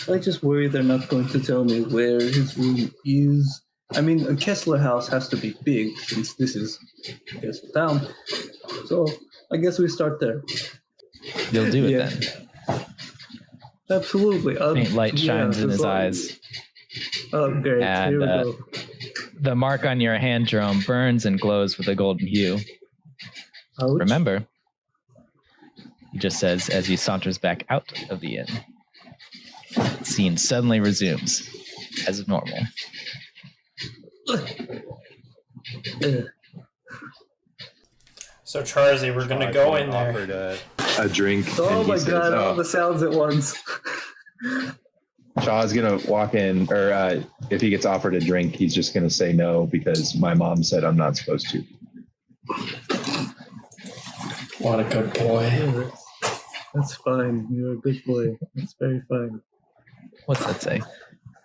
I just worry they're not going to tell me where his room is. I mean, a Kessler house has to be big since this is Kessler Town. So I guess we start there. You'll do it Yeah. then. Absolutely. Faint light shines in as his long- eyes. Oh, great. And, Here we go. The mark on your hand, Jerome, burns and glows with a golden hue. Ouch. Remember, he just says as he saunters back out of the inn. The scene suddenly resumes as normal. So Charzy, we're gonna go in there. Offered a drink. Oh and he my says, god, all the sounds at once. Shaw's gonna walk in, or if he gets offered a drink, he's just gonna say no because my mom said I'm not supposed to. What a good boy. Yeah, that's fine. You're a good boy. That's very fine. What's that say?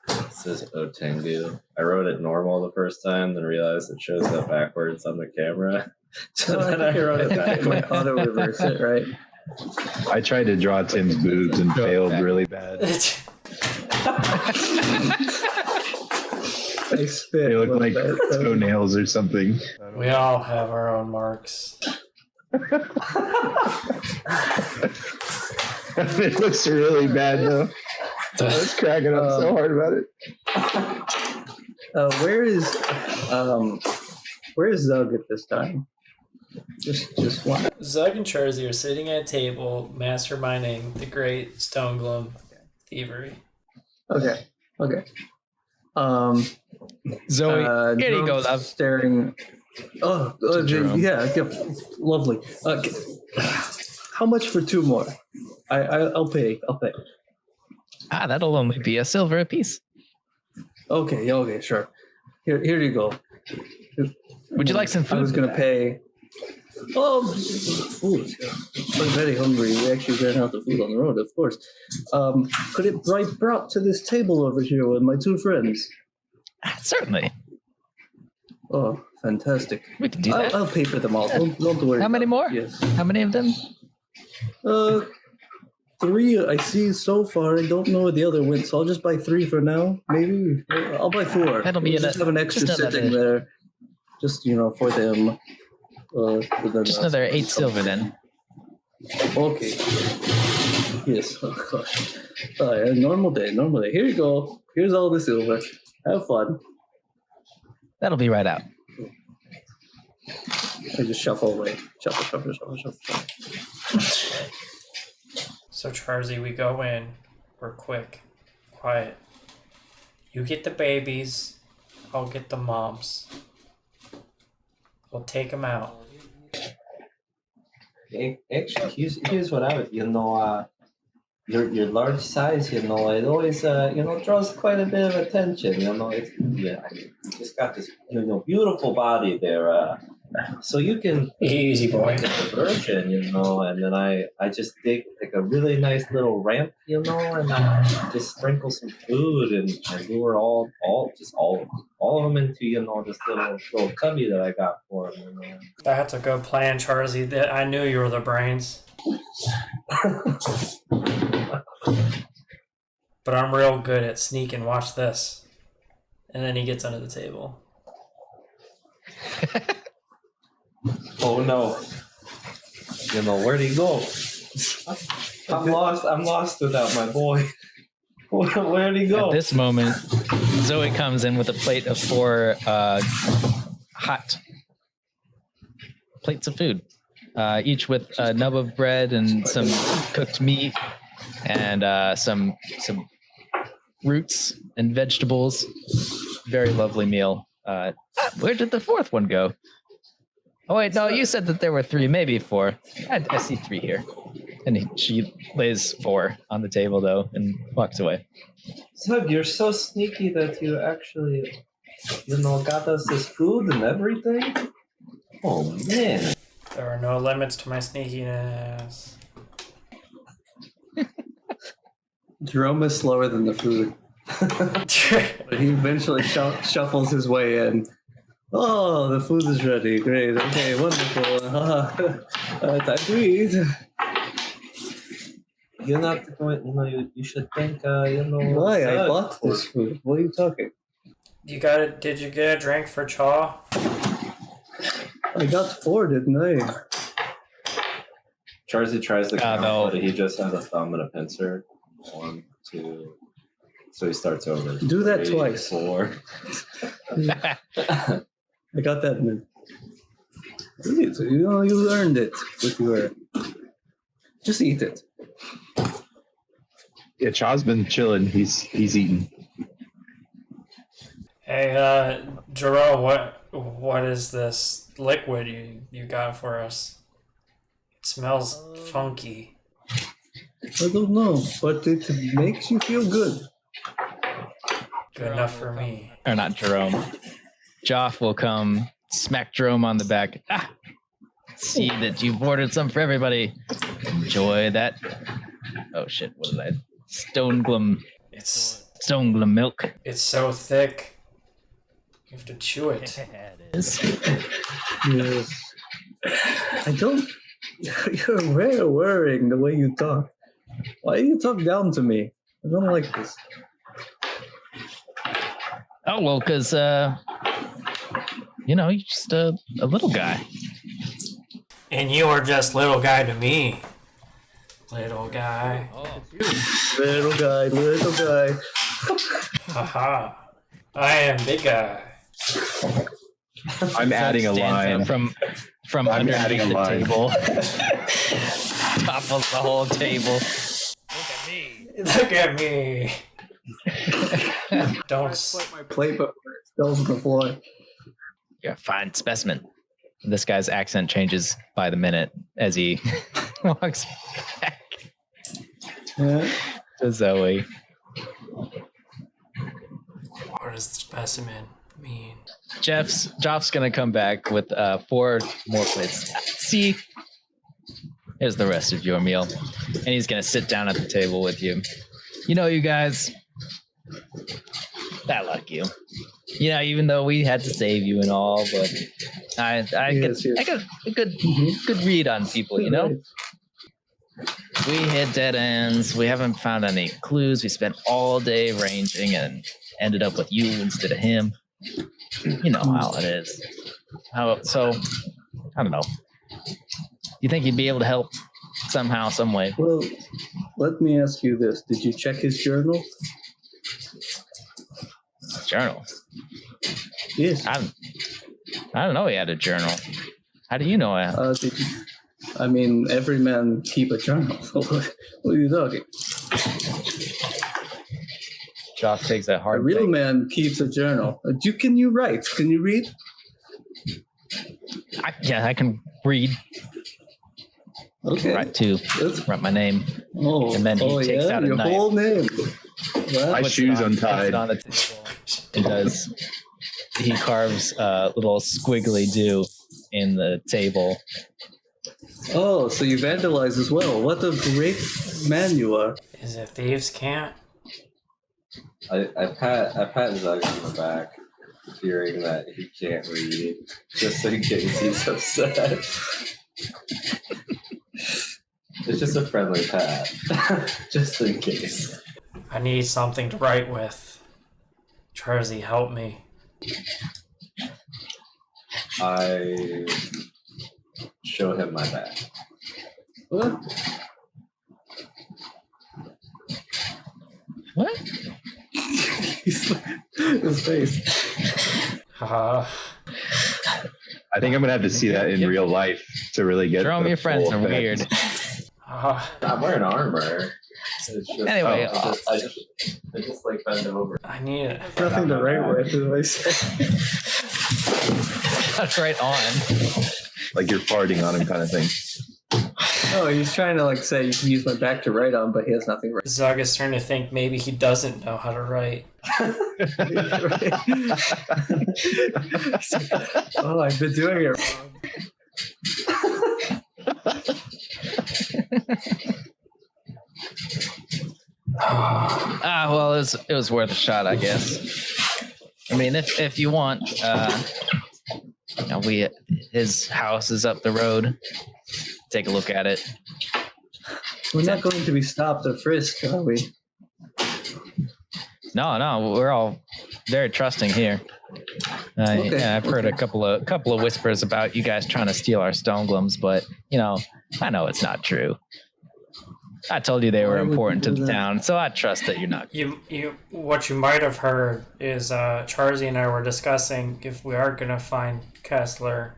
It says Otengu. I wrote it normal the first time, then realized it shows up backwards on the camera. So I then think you're wrote it automatically backwards. auto reverse it, right? I tried to draw Tim's boobs and failed really bad. I spit. They a look little like bit. toenails or something. We all have our own marks. It looks really bad though. I was cracking up so hard about it. Where is Zug at this time? Just one. Zug and Charzy are sitting at a table, masterminding the great Stone Gloom thievery. Okay. Zoe, here you go, Jerome's love. Staring. Jerome. Yeah, lovely. How much for two more? I'll pay. That'll only be a silver apiece. Okay, sure. Here you go. Would you like some food? I was gonna pay. Oh, food. I'm very hungry. We actually ran out of food on the road, of course. Could it be brought to this table over here with my two friends? Certainly. Oh, fantastic. We can do that. I'll pay for them all. Don't worry. How many about it. more? Yes. How many of them? 3 I see so far. I don't know where the other went, so I'll just buy 3 for now. Maybe I'll buy 4. That'll be We'll just have an extra just another- sitting there, just for them. For them. Just another 8 silver then. Okay. Yes. Oh gosh. Normal day. Normal day. Here you go. Here's all the silver. Have fun. That'll be right out. I just shuffle away. Shuffle. So Charzy, we go in. We're quick, quiet. You get the babies. I'll get the moms. We'll take them out. Actually, here's what I would, your large size, it always, draws quite a bit of attention. It's you just got this, beautiful body there. So you can Easy boy. get the version, and then I just dig like a really nice little ramp, and just sprinkle some food and lure all of them into, this little cubby that I got for them. That's a good plan, Charzy. I knew you were the brains. But I'm real good at sneaking. Watch this. And then he gets under the table. Oh no. Where'd he go? I'm lost without my boy. Where'd he go? At this moment, Zoe comes in with a plate of 4 hot plates of food, each with a nub of bread and some cooked meat and some roots and vegetables. Very lovely meal. Where did the 4th one go? Oh wait, no, you said that there were 3, maybe 4. I see 3 here. And she lays 4 on the table though and walks away. Zug, you're so sneaky that you actually, got us this food and everything. Oh man. There are no limits to my sneakiness. Jerome is slower than the food. But he eventually shuffles his way in. Oh, the food is ready. Great. Okay, wonderful. Time to eat. You're not going. You should thank. Why? I bought this food. What are you talking? You got it? Did you get a drink for Char? I got 4, didn't I? Charzy tries to count, no. but he just has a thumb and a pincer. 1, 2. So he starts over. Do that 3, twice. 4. I got that. You earned it with your. Just eat it. Yeah, Char's been chilling. He's eating. Hey, Jerome, what is this liquid you got for us? It smells funky. I don't know, but it makes you feel good. Good enough for me. Or not Jerome. Joff will come, smack Jerome on the back. See that you've ordered some for everybody. Enjoy that. Oh shit, what is that? Stoneglum milk. It's so thick. You have to chew it. It is. Yes. I don't. You're very worrying the way you talk. Why do you talk down to me? I don't like this. Oh, well, because, you're just a little guy. And you are just little guy to me. Little guy. Little guy. Haha. I am big guy. I'm adding a line. From I'm underneath adding a the line. table. Topples the whole table. Look at me. Don't. My plate, but it spills on the floor. You're a fine specimen. This guy's accent changes by the minute as he walks back Yeah. to Zoe. What does specimen mean? Joff's gonna come back with 4 more plates. See, here's the rest of your meal, and he's gonna sit down at the table with you. You guys, I like you. Even though we had to save you and all, but I got a good read on people. We hit dead ends. We haven't found any clues. We spent all day ranging and ended up with you instead of him. You know how it is. So, I don't know. You think you'd be able to help? somehow, some way. Well, let me ask you this: did you check his journal? Journal. Yes. I don't know he had a journal. How do you know that? Did you, I mean, every man keep a journal. What are you talking? Jock takes a A hard real think. man keeps a journal. Can you write? Can you read? I can read. Okay. Write too. That's- Write my name. Oh, And then he takes out a your knife. whole name. Well, My Puts it shoes on- puts untied. it on the table. He does. He carves a little squiggly do in the table. oh, so you vandalize as well. What a great man you are. Is it thieves' can't? I pat Zug on the back, fearing that he can't read, just in case he's upset. It's just a friendly pat, just in case. I need something to write with. Charzy, help me. I show him my back. What? What? His face. Uh, I think I'm gonna have to see that in real life to really get. Jerome, the your friends full are effect. weird. I'm wearing armor. It's just, Anyway, I just like bend over. I need it. Nothing to write with, as I say. That's right on. Like you're farting on him, kind of thing. Oh, he's trying to like say you can use my back to write on, but he has nothing to write. Zug is starting to think maybe he doesn't know how to write. Oh, I've been doing it wrong. Well, it was worth a shot, I guess. I mean, if you want, his house is up the road. Take a look at it. We're not going to be stopped or frisked, are we? No, we're all very trusting here. Okay, Yeah, I've heard a couple of whispers about you guys trying to steal our stone glums, but I know it's not true. I told you they were Why would important to you do the that? town, so I trust that you're not. What you might have heard is Charzy and I were discussing if we are gonna find Kessler,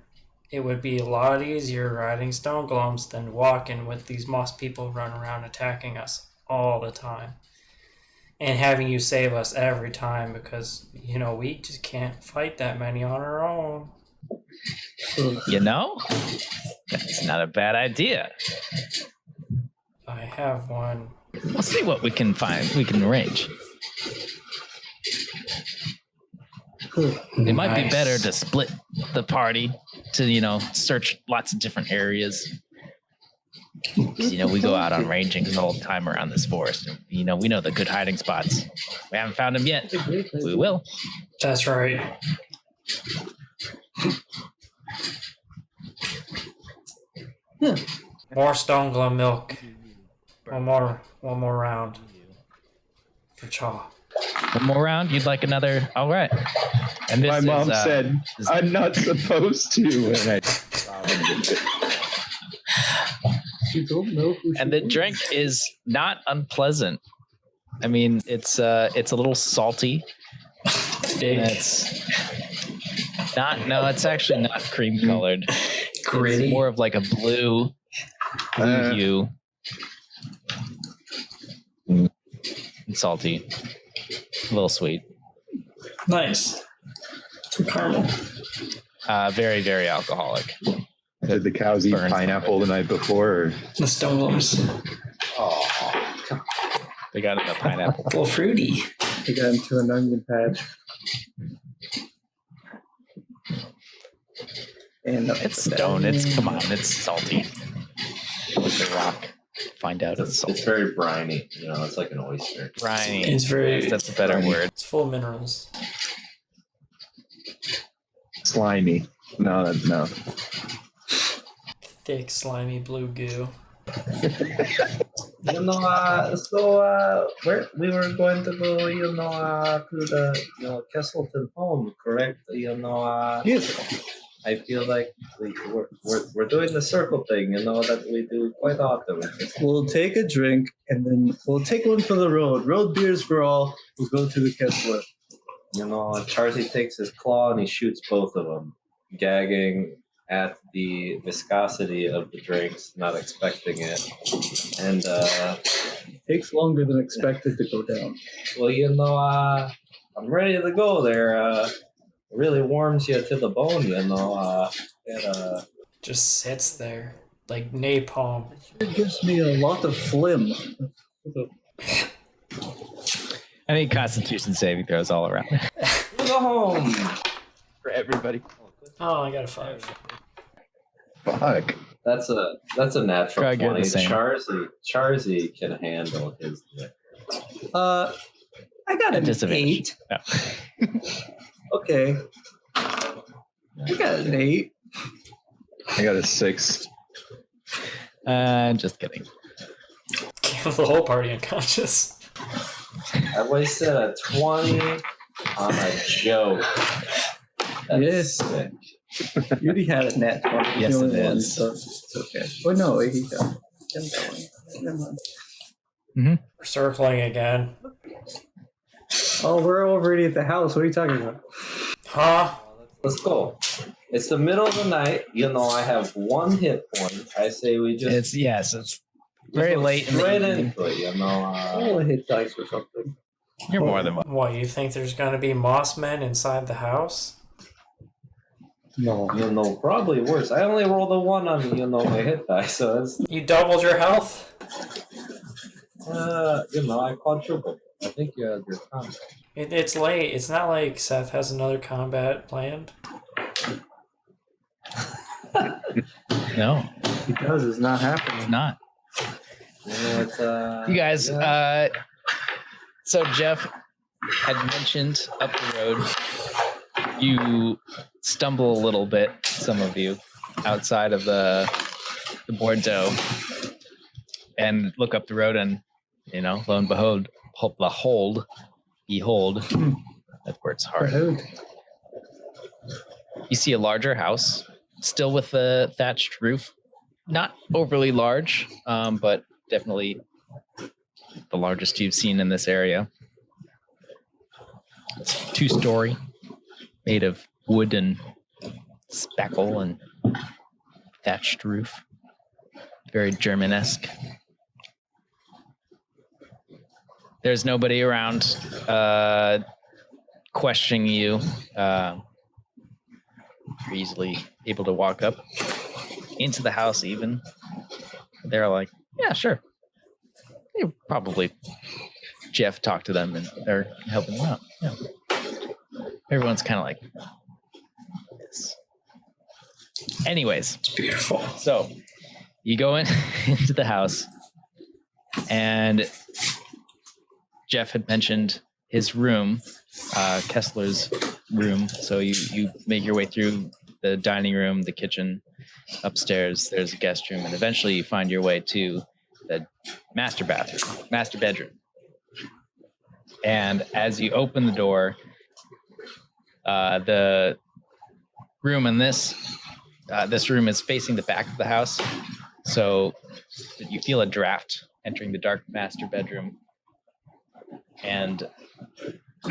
it would be a lot easier riding stone glums than walking with these moss people running around attacking us all the time. And having you save us every time because, we just can't fight that many on our own. That's not a bad idea. I have one. We'll see what we can find. We can arrange. It might be Nice. better to split the party to, search lots of different areas. 'Cause, we go out on ranging all the time around this forest. And, we know the good hiding spots. We haven't found them yet. We will. That's right. More stone glum milk. One more round for Char. One more round. You'd like another? All right. And this My mom is, said I'm not supposed to, and You don't know who she and the is. drink is not unpleasant. I mean, it's a little salty. It's not. No, it's actually not cream colored. Gritty. It's more of like a blue hue. And salty. A little sweet. Nice. Caramel. Very, very alcoholic. did the cows eat Burns pineapple the night before? Or? The stone glums. Oh, They got a pineapple. A little fruity. He got into an onion patch. And It's stone. Come on. It's salty. Like the rock. Find out it's it's salty. very briny. It's like an oyster. Briny. It's very. That's a better word. It's full of minerals. Slimy. No. Thick, slimy blue goo. Where we were going to go, to the, Kesslerton home, correct? Yes. I feel like we're doing the circle thing, that we do quite often. We'll take a drink and then we'll take one for the road. Road beers for all. We'll go to the Kessler. Charzy takes his claw and he shoots both of them, gagging at the viscosity of the drinks, not expecting it. And Takes longer than expected to go down. well, I'm ready to go there. It really warms you to the bone, Just sits there like napalm. It gives me a lot of phlegm. I need Constitution saving throws all around. Go home. For everybody. Oh, I got a 5. Fuck. That's a natural Try again 20. the same. Charzy can handle his. I got an Disadvantage. 8. No. Okay. I got an 8. I got a 6. Just kidding. Kill the whole party unconscious. I wasted a 20 on a joke. That's Yes. sick. You already had a net 20. Yes, The only it one, is. so it's okay. Oh, no, he got it. Never mind. We're circling again. Oh, we're already at the house. What are you talking about? Huh? Let's go. It's the middle of the night. I have 1 hit point. I say we just. It's very late in the Straight evening. into it, I'll hit dice or something. You're more than welcome. What, you think there's gonna be moss men inside the house? No. Probably worse. I only rolled a 1 on, my hit die, so it's, You doubled your health? I quadrupled. I think you had your combo. It's late. It's not like Seth has another combat planned. No, Because it's not happening. it's not. It's, You guys, yeah. So Jeff had mentioned up the road, you stumble a little bit, some of you, outside of the Bordeaux, and look up the road, and lo and behold, behold, that word's hard. You see a larger house, still with a thatched roof, not overly large, but definitely the largest you've seen in this area. It's 2-story, made of wood and spackle and thatched roof. Very German-esque. There's nobody around questioning you. You're easily able to walk up into the house even. They're like, yeah, sure. Probably Jeff talked to them and they're helping them out. Yeah. Everyone's kind of like this. Anyways, It's beautiful. so you go into the house, and Jeff had mentioned his room, Kessler's room. So you make your way through the dining room, the kitchen, upstairs. There's a guest room, and eventually you find your way to the master bedroom. And as you open the door, the room in this room is facing the back of the house, so you feel a draft entering the dark master bedroom, and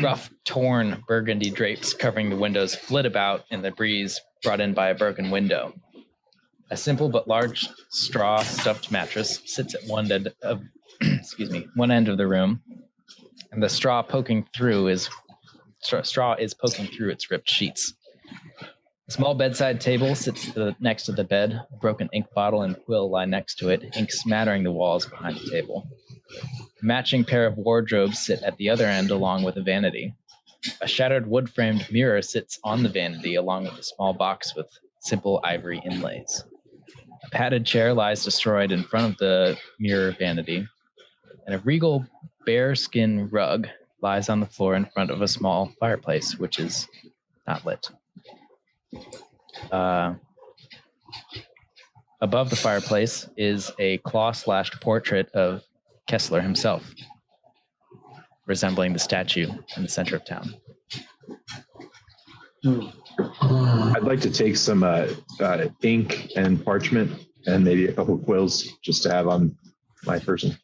rough, torn burgundy drapes covering the windows flit about in the breeze brought in by a broken window. A simple but large straw stuffed mattress sits at one end of one end of the room, and the straw is poking through its ripped sheets. A small bedside table sits next to the bed. A broken ink bottle and quill lie next to it, ink smattering the walls behind the table. A matching pair of wardrobes sit at the other end along with a vanity. A shattered wood-framed mirror sits on the vanity along with a small box with simple ivory inlays. A padded chair lies destroyed in front of the mirror vanity, and a regal bearskin rug lies on the floor in front of a small fireplace, which is not lit. Above the fireplace is a claw-slashed portrait of Kessler himself, resembling the statue in the center of town. I'd like to take some ink and parchment and maybe a couple quills just to have on my person.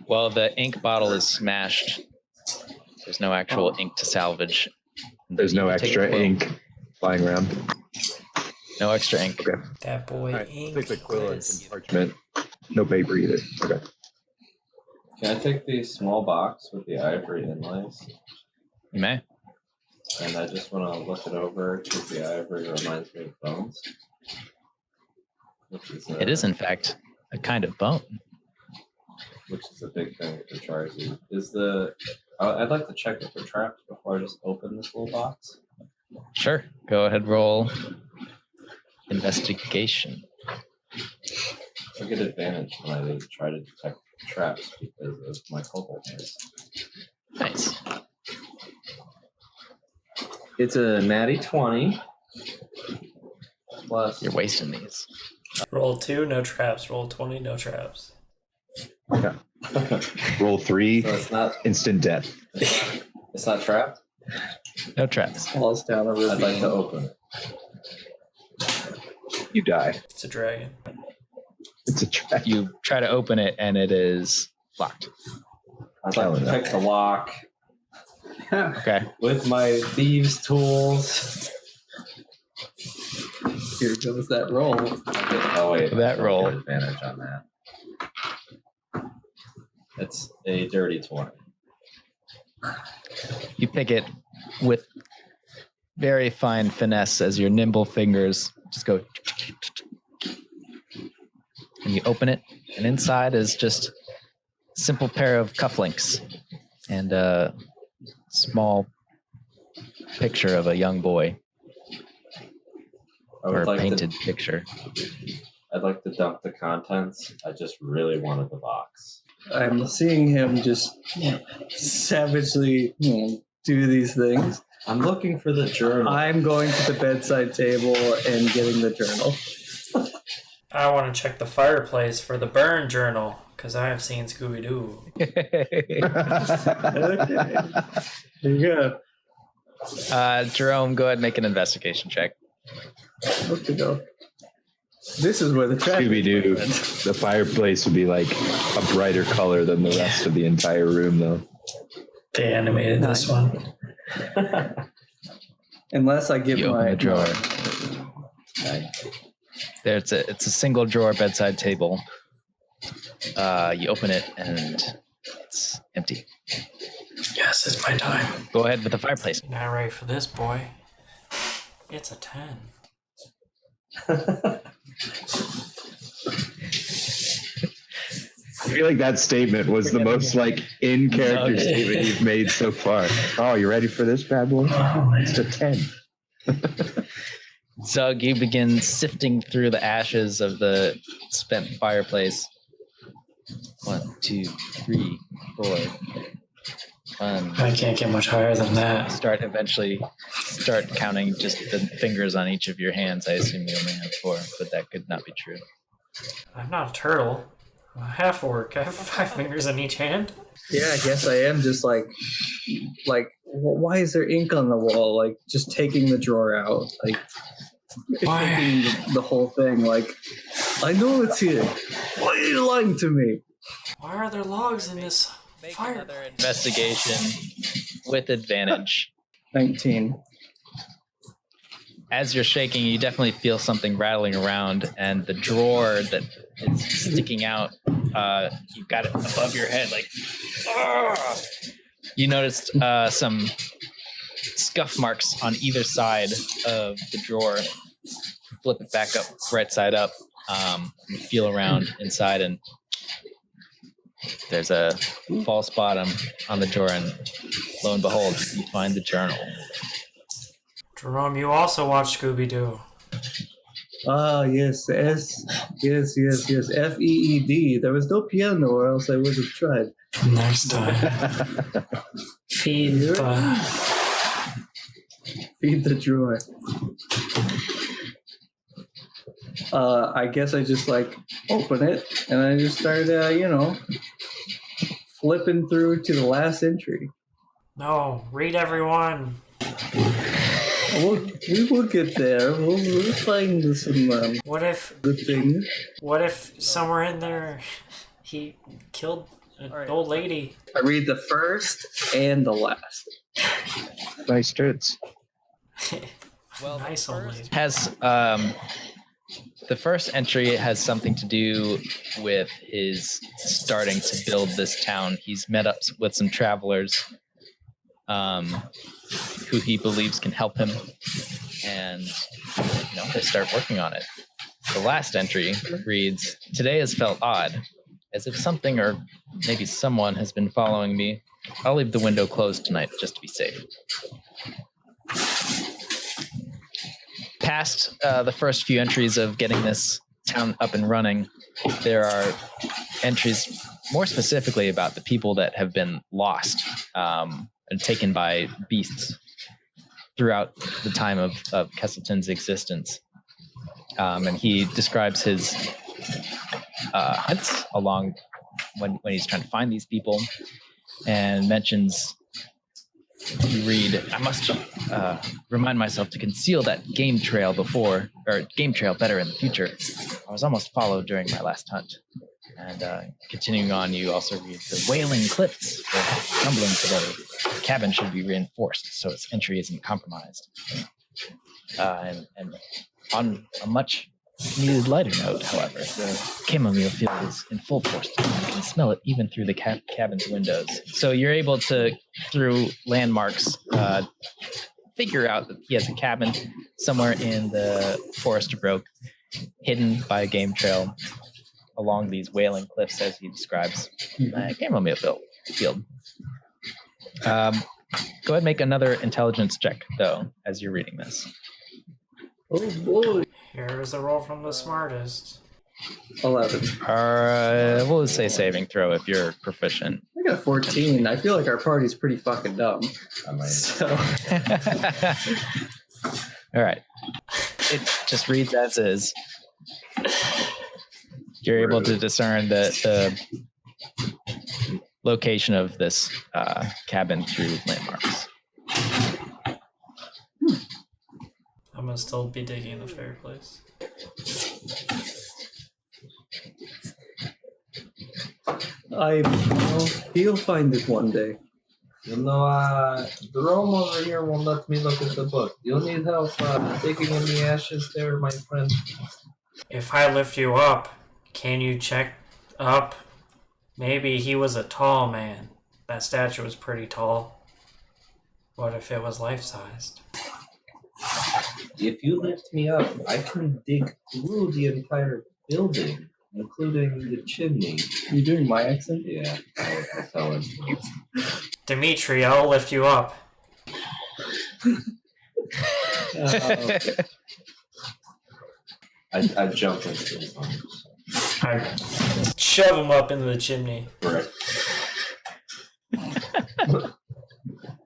Well, the ink bottle is smashed. There's no actual ink to salvage. There's no You can take a extra quill. ink flying around. No extra ink. Okay. That boy All right, ink. take the quill and is- some parchment. No paper either. Okay. Can I take the small box with the ivory inlays? You may. And I just want to look it over because the ivory reminds me of bones. Which is It is, in fact, a kind of bone. which is a big thing for Charzy. I'd like to check it for traps before I just open this little box. Sure. Go ahead, roll investigation. I get advantage when I try to detect traps because of my koboldness. Nice. It's a natty 20. Plus, You're wasting these. Roll 2, no traps. Roll 20, no traps. Roll 3, so it's not instant death. trapped. No traps. Falls down a I'd like ravine. to open it. You die. It's a dragon. It's a trap. You try to open it, and it is locked. I'd like to pick the lock Okay. with my thieves' tools. Here goes that roll. Oh wait, That I don't roll. get advantage on that. It's a dirty 20. You pick it with very fine finesse as your nimble fingers just go. And you open it, and inside is just a simple pair of cufflinks and a small picture of a young boy, I or would a like painted picture. I'd like to dump the contents. I just really wanted the box. I'm seeing him just savagely do these things. I'm looking for the journal. I'm going to the bedside table and getting the journal. I want to check the fireplace for the burn journal because I have seen Scooby Doo. Okay. There you go. Jerome, go ahead and make an investigation check. Okay, go. This is where the trap is, Scooby-Doo. my friend. The fireplace would be like a brighter color than the rest of the entire room, though. They animated this one. Unless I give You my open the drawer. Okay. It's a single drawer bedside table. You open it and it's empty. Yes, it's my time. Go ahead with the fireplace. You're not ready for this, boy. It's a 10. I feel like that statement was the most like in character Okay. statement you've made so far. Oh, you ready for this bad boy? It's a 10. Zug, you begin sifting through the ashes of the spent fireplace. 1, 2, 3, 4. I can't get much higher than that. Start counting just the fingers on each of your hands. I assume you only have 4, but that could not be true. I'm not a turtle. I'm a half orc. I have 5 fingers on each hand. Yeah, I guess I am just like, why is there ink on the wall? Like, just taking the drawer out, like, Why? taking the whole thing. Like, I know it's here. Why are you lying to me? Why are there logs in this Make fire? another investigation with advantage. 19. As you're shaking, you definitely feel something rattling around, and the drawer that is sticking out, you've got it above your head, like, "Argh!" You noticed some scuff marks on either side of the drawer. Flip it back up, right side up, you feel around inside, and there's a false bottom on the drawer, and lo and behold, you find the journal. Jerome, you also watch Scooby Doo. Ah, yes, yes. FEED. There was no piano, or else I would have tried. Next time. Feed the... Feed the drawer. I guess I just like open it and I just start, flipping through to the last entry. No, read everyone. We will get there. We'll find some What if good thing. somewhere in there he killed an old lady? I read the first and the last. Nice tits. Well, Nice old lady. has the first entry has something to do with his starting to build this town. He's met up with some travelers who he believes can help him, and they start working on it. The last entry reads, "Today has felt odd, as if something or maybe someone has been following me. I'll leave the window closed tonight just to be safe." Past the first few entries of getting this town up and running, there are entries more specifically about the people that have been lost and taken by beasts throughout the time of Kesselton's existence. And he describes his hunts along when he's trying to find these people, and mentions, you read, "I must remind myself to conceal that game trail better in the future. I was almost followed during my last hunt." And continuing on, you also read, "The wailing cliffs were tumbling today. The cabin should be reinforced so its entry isn't compromised." And on a much needed lighter note, however, the chamomile field is in full force. You can smell it even through the cabin's windows. So you're able to, through landmarks, figure out that he has a cabin somewhere in the Forest of Roke, hidden by a game trail along these wailing cliffs, as he describes, chamomile field. Go ahead and make another intelligence check, though, as you're reading this. Oh boy. Here's the roll from the smartest. 11. We'll say saving throw if you're proficient. I got a 14. I feel like our party's pretty fucking dumb. So. All right. It just reads as is. You're able to discern the location of this cabin through landmarks. I'm gonna still be digging the fireplace. He'll find it one day. Jerome over here won't let me look at the book. You'll need help digging in the ashes there, my friend. If I lift you up, can you check up? Maybe he was a tall man. That statue was pretty tall. What if it was life-sized? If you lift me up, I can dig through the entire building, including the chimney. You doing my accent? Yeah, I fell into it. Dimitri, I'll lift you up. Okay. I jump into his arms. I shove him up into the chimney. Right.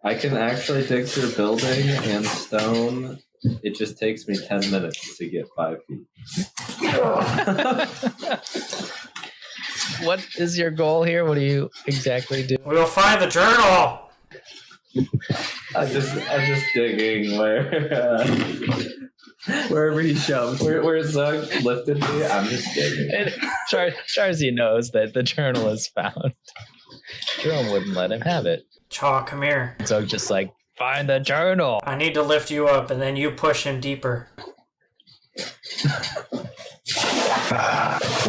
I can actually dig through building and stone. It just takes me 10 minutes to get 5 feet. What is your goal here? What do you exactly do? We'll find the journal! I'm just digging Wherever he shoved. where Zug lifted me. I'm just digging. And Charzy knows that the journal is found. Jerome wouldn't let him have it. Char, come here. So just like, find the journal. I need to lift you up, and then you push him deeper.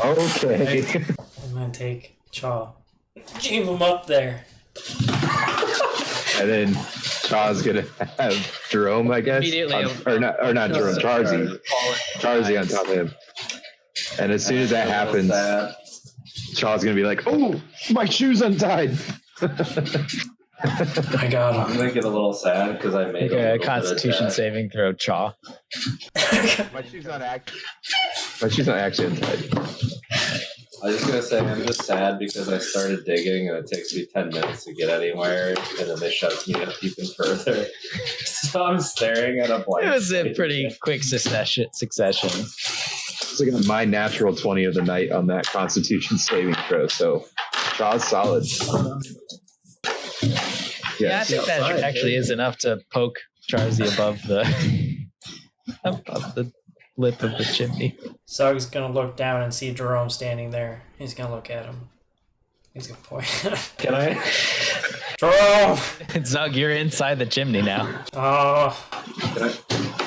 Okay. I'm gonna take Char. Jam him up there. And then Char's gonna have Jerome, I guess. Immediately. Or not Jerome, Charzy on top of him. And as soon as that happens, Char's gonna be like, "Oh, my shoe's untied." I got I'm him. gonna get a little sad because I made Make a Constitution saving throw, Chaw. My shoe's not actually untied. I was just gonna say I'm just sad because I started digging and it takes me 10 minutes to get anywhere, and then they shoved me up even further. So I'm staring at a blank. It was a space. pretty quick succession. It's like my natural 20 of the night on that Constitution saving throw. So Char's solid. Yeah, I think that actually is enough to poke Charzy above the lip of the chimney. Zug's gonna look down and see Jerome standing there. He's gonna look at him. He's gonna point. Can I? Jerome! Zug, you're inside the chimney now. Oh,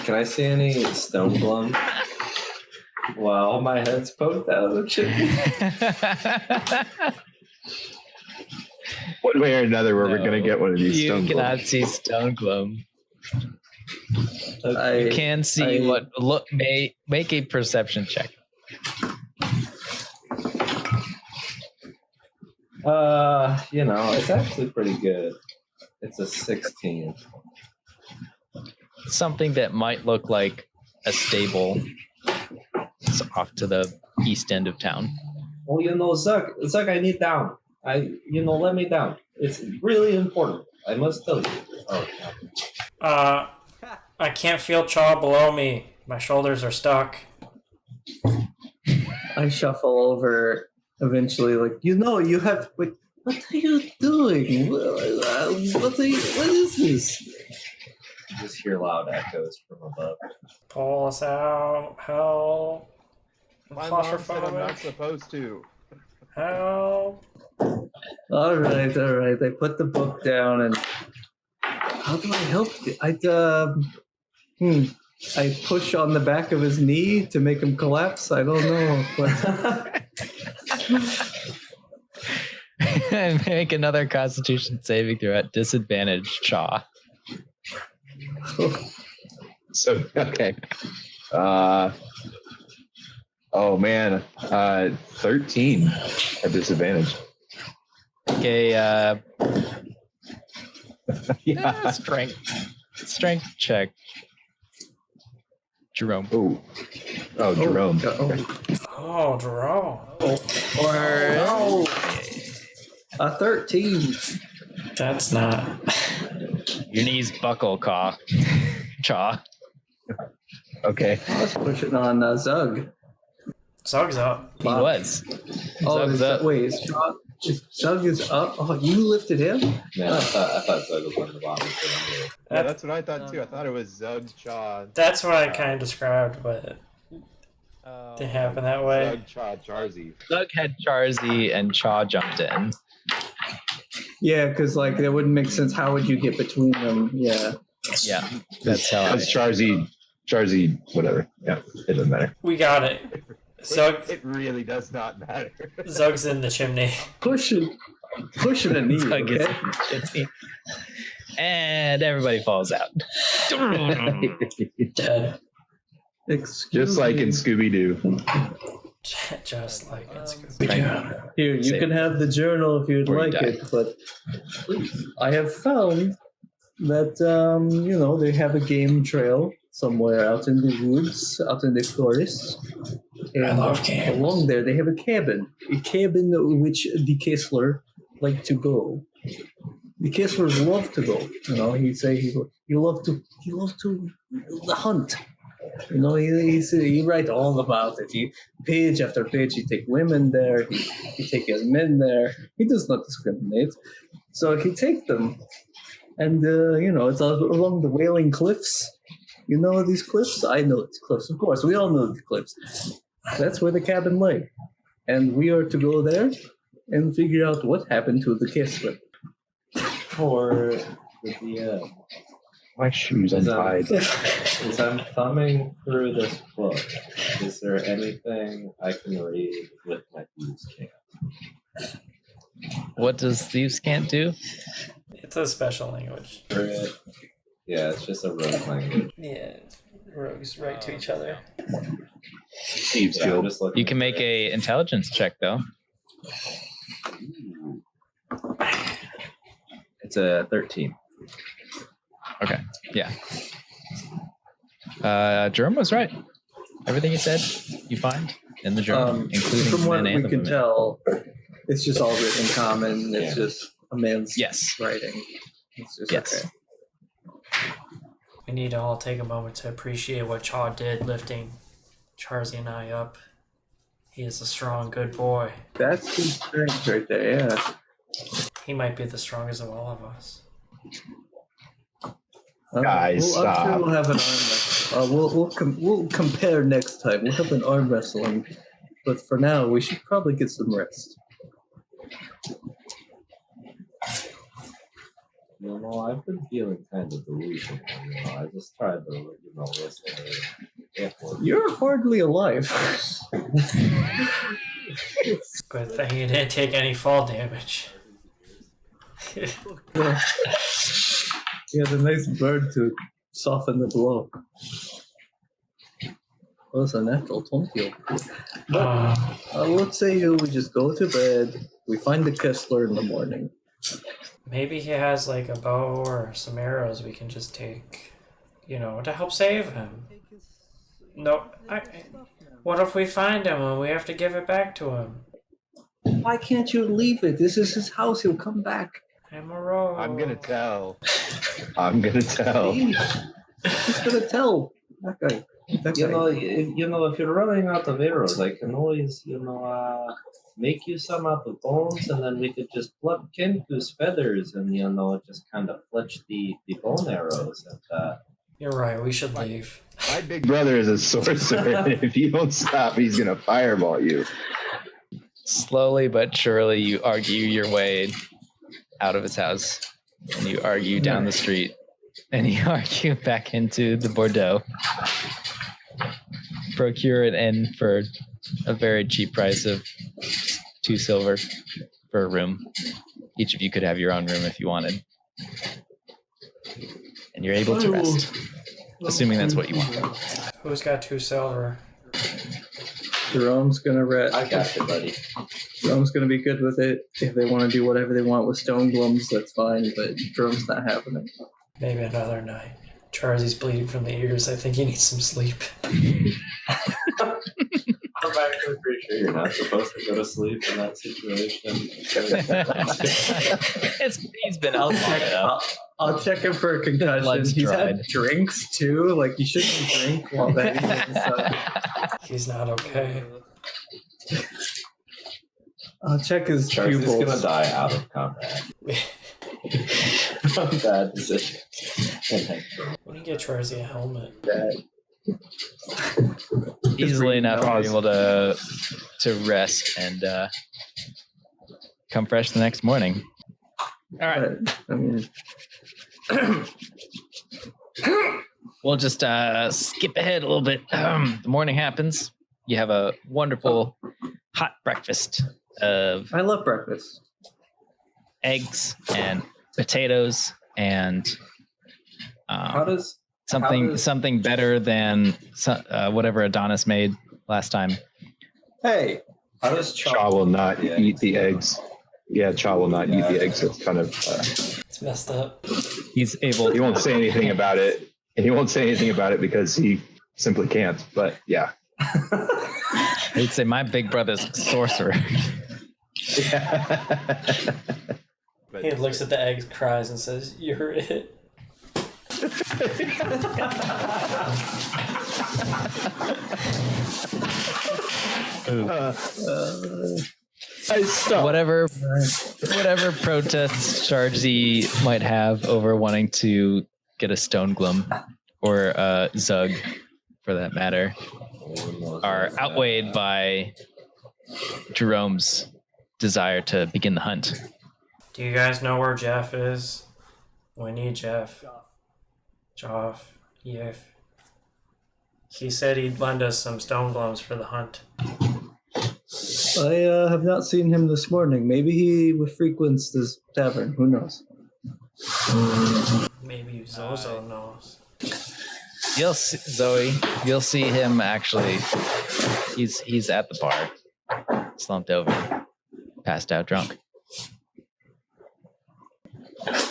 Can I see any stone glum? Wow, my head's poked out of the chimney. One way or another, where we're No. gonna get one of these You stone cannot globes. see stone gloom. I You can see I- what look may make a perception check. It's actually pretty good. It's a 16. Something that might look like a stable. It's off to the east end of town. Well, Zug, I need down. Let me down. It's really important. I must tell you. Oh, I can't feel Char below me. My shoulders are stuck. I shuffle over eventually, like, you have. Wait, what are you doing? What is this? you just hear loud echoes from above. Pull us out. Help. I'm My mom said I'm not claustrophobic. supposed to. Help. All right. I put the book down, and how do I help you? I push on the back of his knee to make him collapse. I don't know, but Make another Constitution saving throw at disadvantage, Chaw. So okay. Oh man. 13 at disadvantage. Okay, Yeah. strength check. Jerome. Oh, Jerome. Oh, Jerome. Or a 13. That's not. your knees buckle, Chaw. Okay. Let's push it on Zug. Zug's up. He was. Oh, Zug's up. wait, Zug is up. Oh, you lifted him? Man, I thought Zug was on the bottom. Yeah, that's what I thought too. I thought it was Zug, Chaw. That's what I kind of described, but Oh. it didn't happen that way. Zug, Chaw, Charzy. Zug had Charzy and Chaw jumped in. Yeah, because like that wouldn't make sense. How would you get between them? Yeah. Yeah, that's how I. That's Charzy, whatever. Yeah, it doesn't matter. We got it. Zug, It really does not matter. Zug's in the chimney. Pushing a knee. Zug is Okay? in the chimney. And everybody falls out. Dead. Excuse Just like me. in Scooby Doo. Just like it's Here, you Save can it. have the journal if you'd Or you like die. it, but please. I have found that they have a game trail somewhere out in the woods, out in the forest. And I love games. along there they have a cabin which the Kessler like to go. The Kesslers love to go. He'd say he loved to hunt. He write all about it. Page after page, he take women there. He take his men there. He does not discriminate. So he take them, and it's along the Wailing Cliffs. You know these cliffs? I know these cliffs, of course. We all know these cliffs. That's where the cabin lay, and we are to go there and figure out what happened to the Kessler. For the DM. My shoes As untied. as I'm thumbing through this book, is there anything I can read with my thieves' camp? What does Thieves Can't do? It's a special language. Yeah, it's just a rogue language. Yeah, rogues write to each other. Thieves Yeah, I'm Guild. just looking You can make for it. a intelligence check though. It's a 13. Okay. Yeah. Jerome was right. Everything he said, you find in the journal, including From the what men we and the can women. tell, it's just all written in common. It's Yeah. just a man's Yes. writing. It's just Yes. okay. We need to all take a moment to appreciate what Chaw did lifting Charzy and I up. He is a strong, good boy. That's his strength right there. Yeah. He might be the strongest of all of us. Guys, I'm sure stop. we'll have an arm wrestle. We'll compare next time. We'll have an arm wrestling. But for now, we should probably get some rest. You know, I've been feeling kind of delusional. You know, I just tried to, you know, listen to airport. You're hardly alive. Good thing you didn't take any fall damage. You had a nice bird to soften the blow. Well, it's a natural 20. But let's say we just go to bed. We find the Kessler in the morning. Maybe he has like a bow or some arrows we can just take, you know, to help save him. No, what if we find him and we have to give it back to him? Why can't you leave it? This is his house. He'll come back. I'm a rogue. I'm gonna tell. I'm gonna tell. He's gonna tell that guy. You know, if you're running out of arrows, I can always, you know, make you some out of bones, and then we could just pluck Kenku's feathers and, you know, just kind of fletch the bone arrows. And, You're right, we should leave. My big brother is a sorcerer, and if you don't stop, he's gonna fireball you. Slowly but surely, you argue your way out of his house, and you argue down the street, and you argue back into the Bordeaux. Procure an inn for a very cheap price of 2 silver for a room. Each of you could have your own room if you wanted. And you're able to rest. Assuming that's what you want. Who's got 2 silver? Jerome's gonna rest. I got you, buddy. Jerome's gonna be good with it. If they want to do whatever they want with stone glums, that's fine. But Jerome's not having it. Maybe another night. Charzy's bleeding from the ears. I think he needs some sleep. I'm actually pretty sure you're not supposed to go to sleep in that situation. He's been out long enough. I'll check him for a concussion. Blood's He's dried. had drinks too. Like you shouldn't drink while that. He's not okay. I'll check his Chary's pupils. gonna die out of combat. From bad decisions. When you get Charzy a helmet. Easily enough to be able to rest and come fresh the next morning. All right. But, I mean, We'll just skip ahead a little bit. The morning happens. You have a wonderful hot breakfast of I love breakfast. eggs and potatoes and How does something better than whatever Adonis made last time. Hey, how does Char will not eat the eggs. Yeah, Char will not eat the eggs. It's kind of. It's messed up. He's able. He won't say anything about it, and he won't say anything about it because he simply can't. But yeah. He'd say my big brother's a sorcerer. He looks at the egg, cries, and says, "You're it." Whatever protests Charzy might have over wanting to get a stone glum or a zug, for that matter, are outweighed by Jerome's desire to begin the hunt. Do you guys know where Jeff is? We need Jeff. Joff. Yeah. He said he'd lend us some stone glums for the hunt. I have not seen him this morning. Maybe he frequents this tavern. Who knows? Maybe Zozo knows. You'll see, Zoe. You'll see him actually. He's at the bar, slumped over, passed out drunk.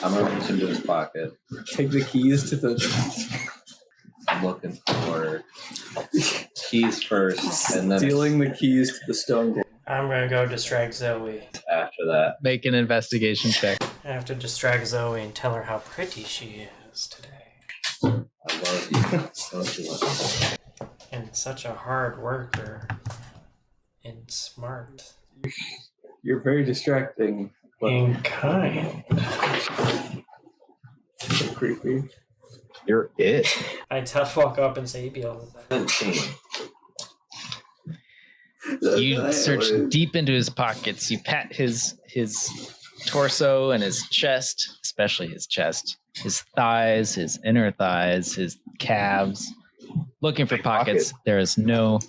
I'm gonna reach into his pocket. Take the keys to the. I'm looking for keys first, and then Stealing the keys to the stone glove. I'm gonna go distract Zoe. after that, Make an investigation check. I have to distract Zoe and tell her how pretty she is today. I love you. Don't you love me? And such a hard worker. And smart. You're very distracting. But And kind. so creepy. You're it. I walk up and say, "Be all." 17. You search deep into his pockets. You pat his torso and his chest, especially his chest, his thighs, his inner thighs, his calves, looking for pockets. There is no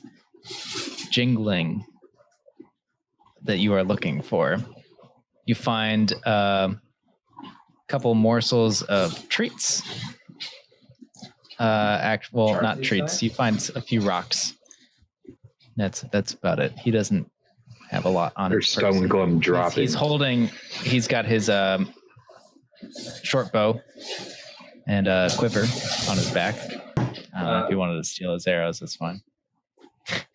jingling that you are looking for. You find a couple morsels of treats. Not treats. You find a few rocks. That's about it. He doesn't have a lot on There's his stone person. glum dropping. He's got his short bow and a quiver on his back. If you wanted to steal his arrows, that's fine.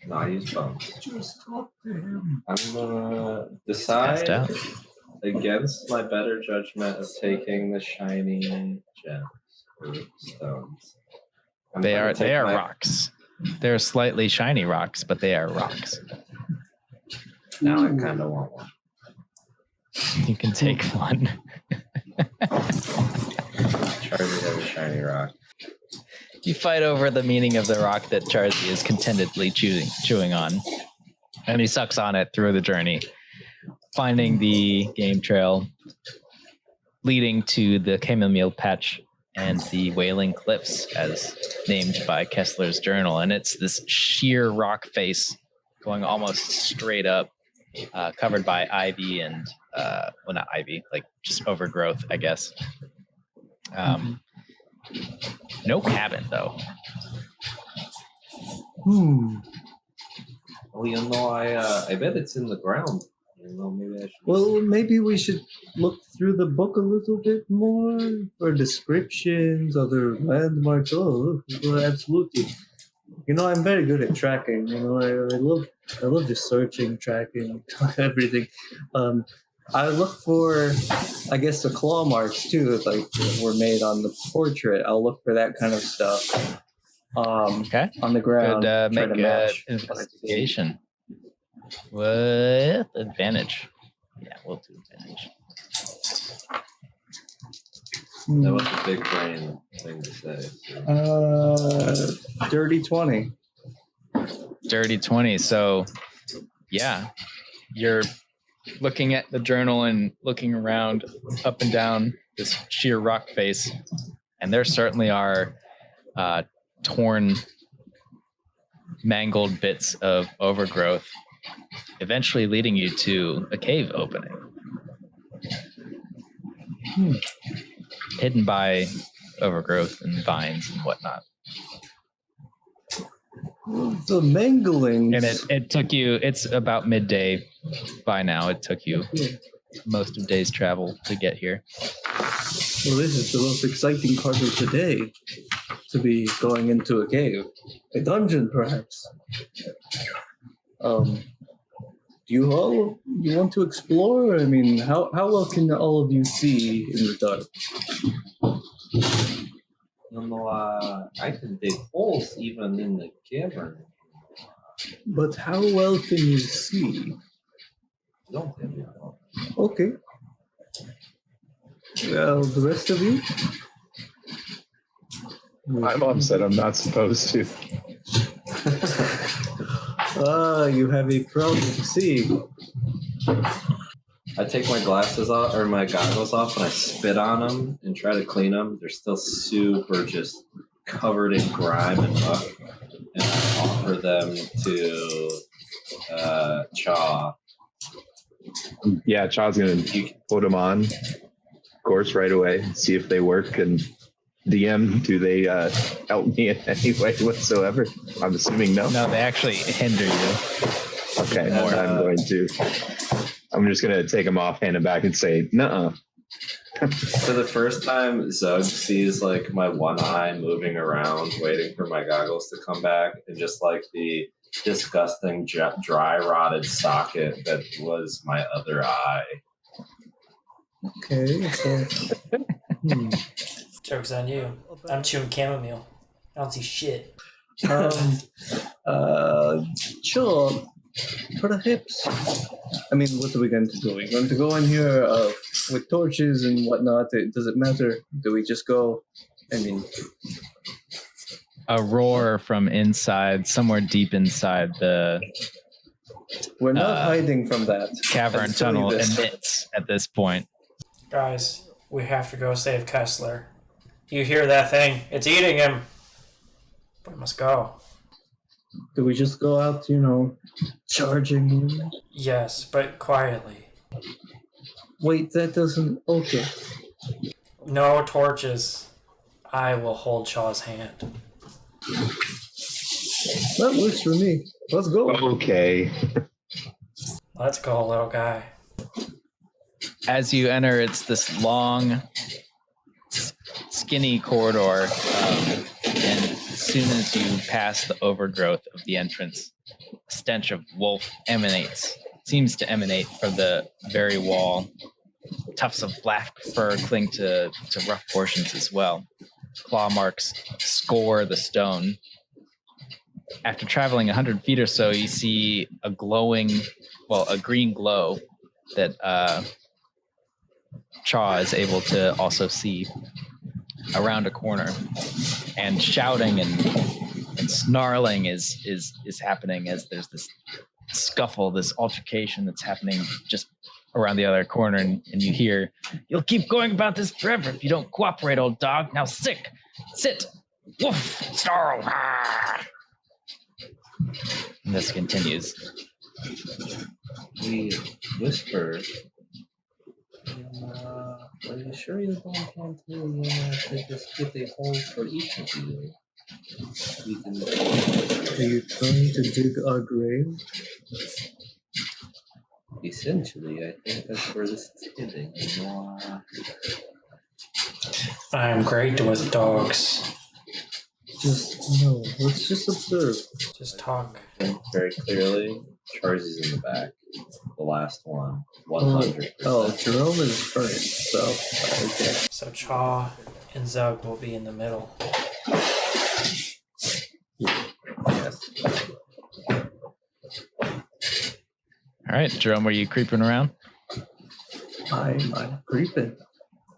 No, I use bones. Just talk to him. I'm gonna Passed decide out. against my better judgment of taking the shiny gems or stones. They are rocks. They're slightly shiny rocks, but they are rocks. Now I kind of want one. You can take one. Charzy has a shiny rock. You fight over the meaning of the rock that Charzy is contentedly chewing on. And he sucks on it through the journey, finding the game trail leading to the chamomile patch and the Wailing Cliffs, as named by Kessler's journal. And it's this sheer rock face going almost straight up, covered by ivy and, not ivy, like just overgrowth, I guess. No cabin, though. Well, I bet it's in the ground. Maybe I should. Well, maybe we should look through the book a little bit more for descriptions, other landmarks. Oh, well, absolutely. I'm very good at tracking. I love just searching, tracking, everything. I look for, I guess, the claw marks too, like were made on the portrait. I'll look for that kind of stuff. Okay. On the ground. Could try make to match an what I see. investigation with advantage. Yeah, we'll do advantage. That was a big brain thing to say. Dirty 20. Dirty 20. So, yeah, you're looking at the journal and looking around up and down this sheer rock face, and there certainly are torn, mangled bits of overgrowth, eventually leading you to a cave opening. Hidden by overgrowth and vines and whatnot. The manglings. And it took you, it's about midday by now. It took you most of day's travel to get here. Well, this is the most exciting part of the day. To be going into a cave. A dungeon, perhaps. Do you want to explore? I mean, how well can all of you see in the dark? I can dig holes even in the cavern. But how well can you see? Don't tell me how. Okay. Well, the rest of you? My mom said I'm not supposed to. You have a problem seeing. I take my glasses off or my goggles off and I spit on them and try to clean them. They're still super just covered in grime and muck. And I offer them to Char. Yeah, Char's gonna put them on, of course, right away. See if they work. And DM, do they help me in any way whatsoever? I'm assuming no. No, they actually hinder you. Okay, I'm just gonna take them off, hand them back, and say, "Nuh-uh." For the first time, Zug sees like my one eye moving around, waiting for my goggles to come back, and just like the disgusting dry rotted socket that was my other eye. Okay, so... Joke's on you. I'm chewing chamomile. I don't see shit. Sure. Perhaps. I mean, what are we going to do? We're going to go in here with torches and whatnot. Does it matter? Do we just go I mean, A roar from inside, somewhere deep inside the we're not hiding from that. cavern I'll tell you tunnel this. emits at this point. Guys, we have to go save Kessler. You hear that thing? It's eating him. We must go. Do we just go out, charging in? Yes, but quietly. Wait, that doesn't... Okay. No torches. I will hold Chaw's hand. That works for me. Let's go. Okay. Let's go, little guy. As you enter, it's this long, skinny corridor, and as soon as you pass the overgrowth of the entrance, a stench of wolf seems to emanate from the very wall. Tufts of black fur cling to rough portions as well. Claw marks score the stone. After traveling 100 feet or so, you see a green glow that Chaw is able to also see around a corner, and shouting and snarling is happening as there's this scuffle, this altercation that's happening just around the other corner, and you hear, "You'll keep going about this forever if you don't cooperate, old dog. Now sit, woof, snarl." And this continues. We whisper. Are you sure you don't want to just get a hole for each of you? We can. Are you trying to dig our grave? Essentially, I think that's where this is heading. I am great with dogs. Let's just observe. Just talk. And very clearly, Charzy's in the back. The last one. 100%. Oh, Jerome is first, so okay. So Chaw and Zug will be in the middle. Yes. All right, Jerome, were you creeping around? I'm creeping.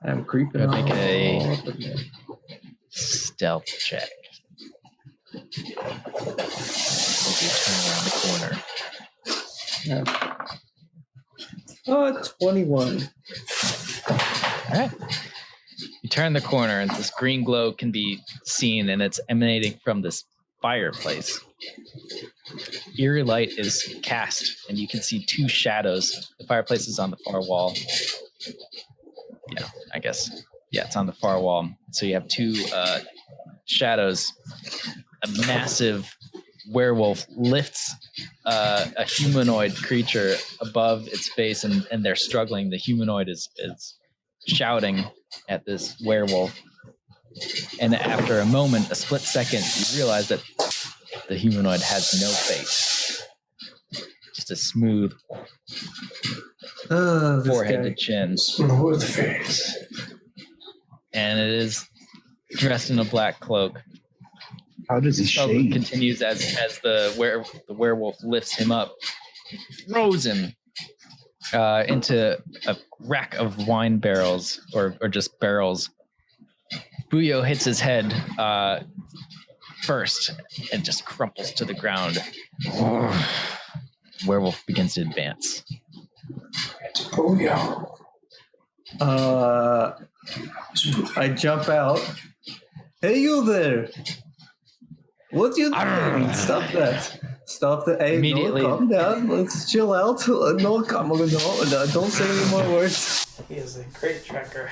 I'm creeping. Go make a all up in there. stealth check. As you turn around the corner. Yeah. 21. All right. You turn the corner, and this green glow can be seen, and it's emanating from this fireplace. Eerie light is cast, and you can see two shadows. The fireplace is on the far wall. Yeah, I guess. Yeah, it's on the far wall. So you have two shadows. A massive werewolf lifts a humanoid creature above its face, and they're struggling. The humanoid is shouting at this werewolf. And after a moment, a split second, you realize that the humanoid has no face. Just a smooth forehead to chin. Smooth face. And it is dressed in a black cloak. How does he Struggle shave? continues as the werewolf lifts him up, throws him into a rack of wine barrels, or just barrels. Buyo hits his head first and just crumples to the ground. Werewolf begins to advance. It's Booyah. I jump out. Hey, you there! What you doing? Stop that! Stop that! Hey, Immediately. no, calm down. Let's chill out. No, come on, no, don't say any more words. He is a great tracker.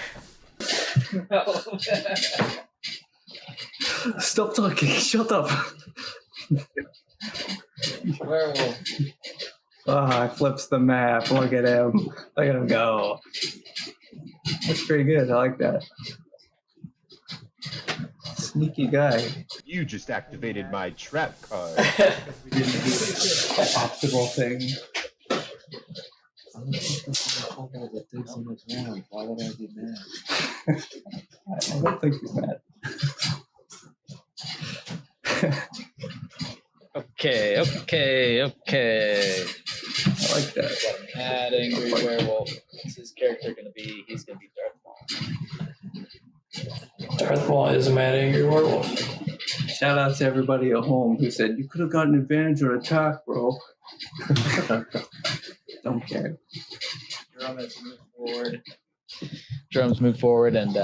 Stop talking. Shut up. Werewolf. He flips the map. Look at him. Look at him go. That's pretty good. I like that. Sneaky guy. You just activated my trap card. We didn't do the optimal thing. I'm that digs in the ground. Why would I be mad? I don't think you're mad. Okay. I like that. Mad, angry werewolf. What's his character going to be? He's going to be Darth Maul. Darth Maul is a mad angry werewolf. Shout out to everybody at home who said you could have gotten advantage or attack, bro. Don't care. Drones move forward and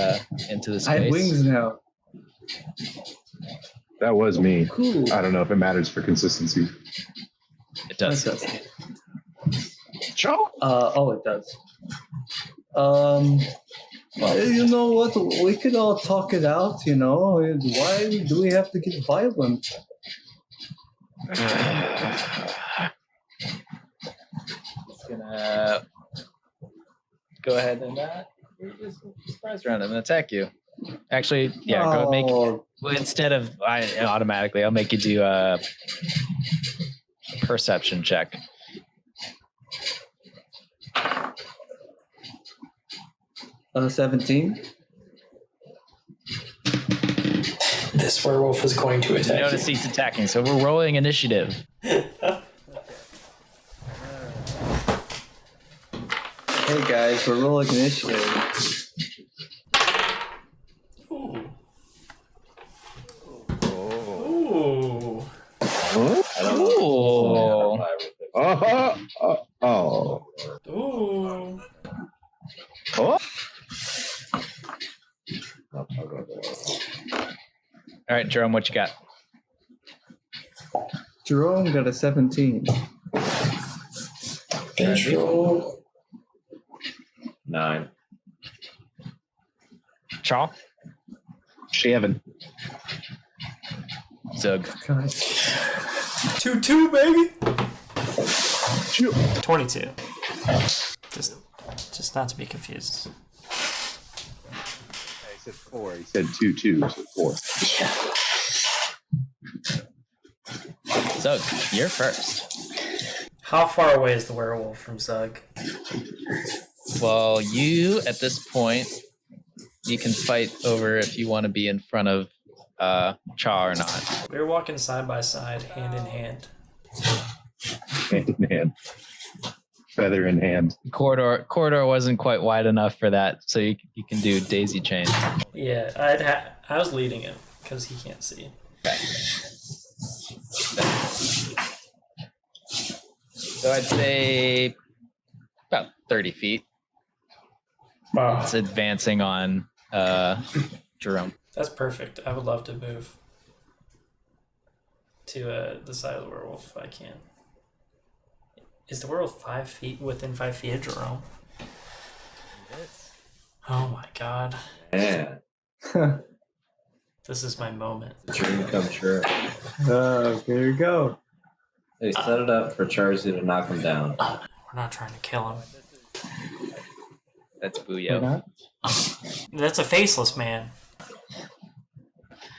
into the space. I have wings now. That was me. Cool. I don't know if it matters for consistency. It does. It does. Char? It does. You know what? We could all talk it out, you know? Why do we have to get violent? It's gonna go ahead and surprise round him and attack you. Actually, yeah, go make. Well, instead of automatically, I'll make you do a perception check. 17. This werewolf is going to You attack notice he's attacking, so we're rolling initiative. Hey guys, we're rolling initiative. Ooh. Oh. Ooh. I don't know. Oh. Ooh. Oh. All right, Jerome, what you got? Jerome got a 17. Control. 9. Char? 7. Zug. God. 2-2, baby. 22. Just not to be confused. I said 4. He said 2-2, so 4. Zug, you're first. How far away is the werewolf from Zug? Well, you, at this point, you can fight over if you want to be in front of Char or not. We were walking side by side, hand in hand. Hand in hand. Feather in hand. Corridor wasn't quite wide enough for that, so you can do daisy chain. Yeah, I was leading him because he can't see. So I'd say about 30 feet. Wow. It's advancing on Jerome. That's perfect. I would love to move to the side of the werewolf if I can. Is the werewolf 5 feet within 5 feet of Jerome? Oh my god. Yeah. This is my moment. Dream come true. There you go. They set it up for Charzy to knock him down. We're not trying to kill him. That's Why Booyo. not? That's a faceless man.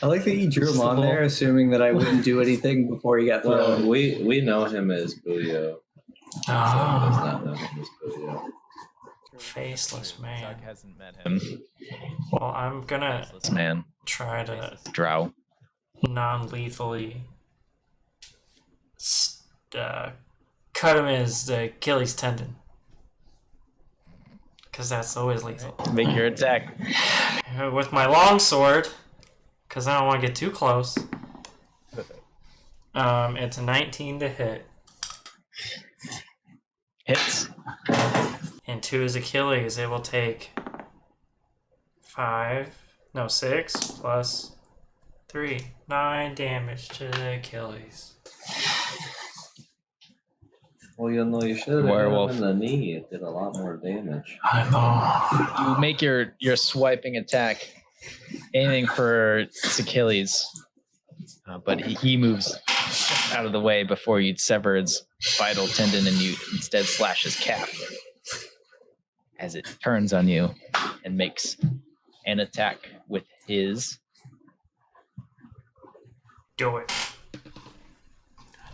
I like that you drew him on there, assuming that I wouldn't do anything before he got Well, thrown. we know him as Booyo. Does not know him as Booyo. Faceless man. Zug hasn't met him. Well, I'm gonna This man. try to Drow. non-lethally cut him as the Achilles tendon. Because that's always lethal. Make your attack. With my long sword, because I don't want to get too close. It's a 19 to hit. Hits. And to his Achilles, it will take 6 plus 3. 9 damage to the Achilles. Well, you should have hit Werewolf. him in the knee. It did a lot more damage. I know. You make your swiping attack, aiming for its Achilles, but he moves out of the way before you'd sever its vital tendon, and you instead slash his calf as it turns on you and makes an attack with his. Do it.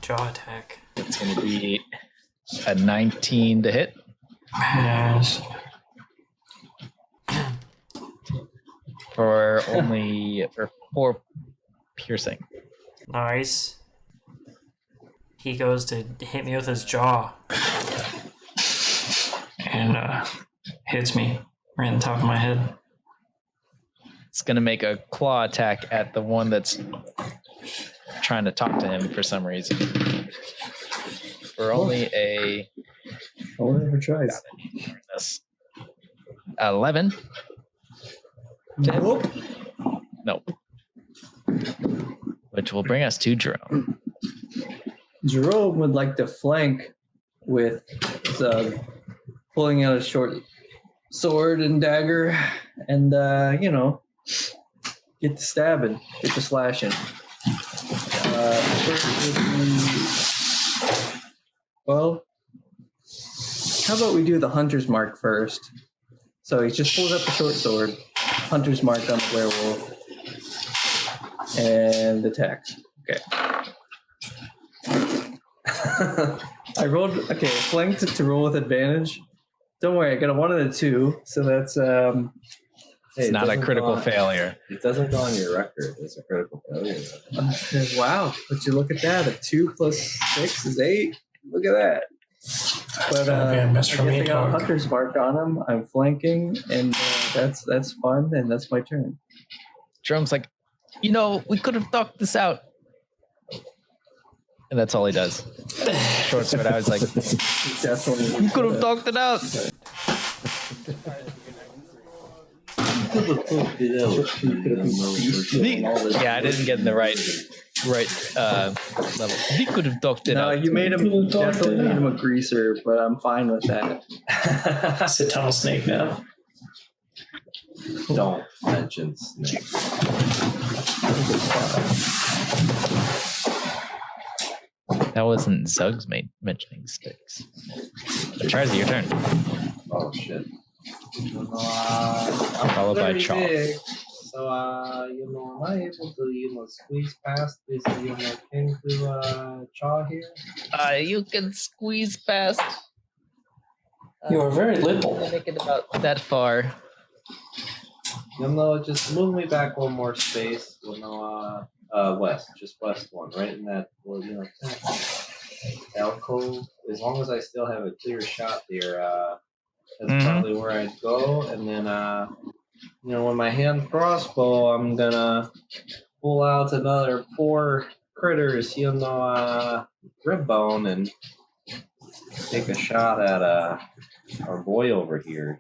Jaw attack. It's going to be a 19 to hit. Yes. For 4 piercing. Nice. He goes to hit me with his jaw. And hits me right in the top of my head. It's going to make a claw attack at the one that's trying to talk to him for some reason. For only a... No one ever tries. 11. Nope. Nope. Which will bring us to Jerome. Jerome would like to flank with pulling out a short sword and dagger and, get to stabbing, get to slashing. Well, how about we do the hunter's mark first? So he just pulls up the short sword, hunter's mark on the werewolf, and attacks. Okay. I rolled, okay, flanked to roll with advantage. Don't worry, I got a 1 and a 2, so that's It's not a critical failure. It doesn't go on your record. It's a critical failure. wow, but you look at that, a 2 plus 6 is 8. Look at that. But I guess I got a hunter's mark on him. I'm flanking, and that's fun, and that's my turn. Jerome's like, we could have talked this out. And that's all he does. Short sword, I was like, Definitely. we could have talked it out. Yeah, I didn't get in the right level. He could have talked it out. No, you definitely made him a greaser, but I'm fine with that. It's a tunnel snake now. Don't mention snake. That wasn't Zug's mentioning sticks. Charzy, your turn. Oh shit. Followed by Char. So am I able to squeeze past this thing to Char here? You can squeeze past. You are very little. Make it about that far. Just move me back one more space. West, just west one, right in that alcove. As long as I still have a clear shot there, that's probably where I'd go. And then, with my hand crossbow, I'm gonna pull out another 4 critters, rib bone, and take a shot at our boy over here.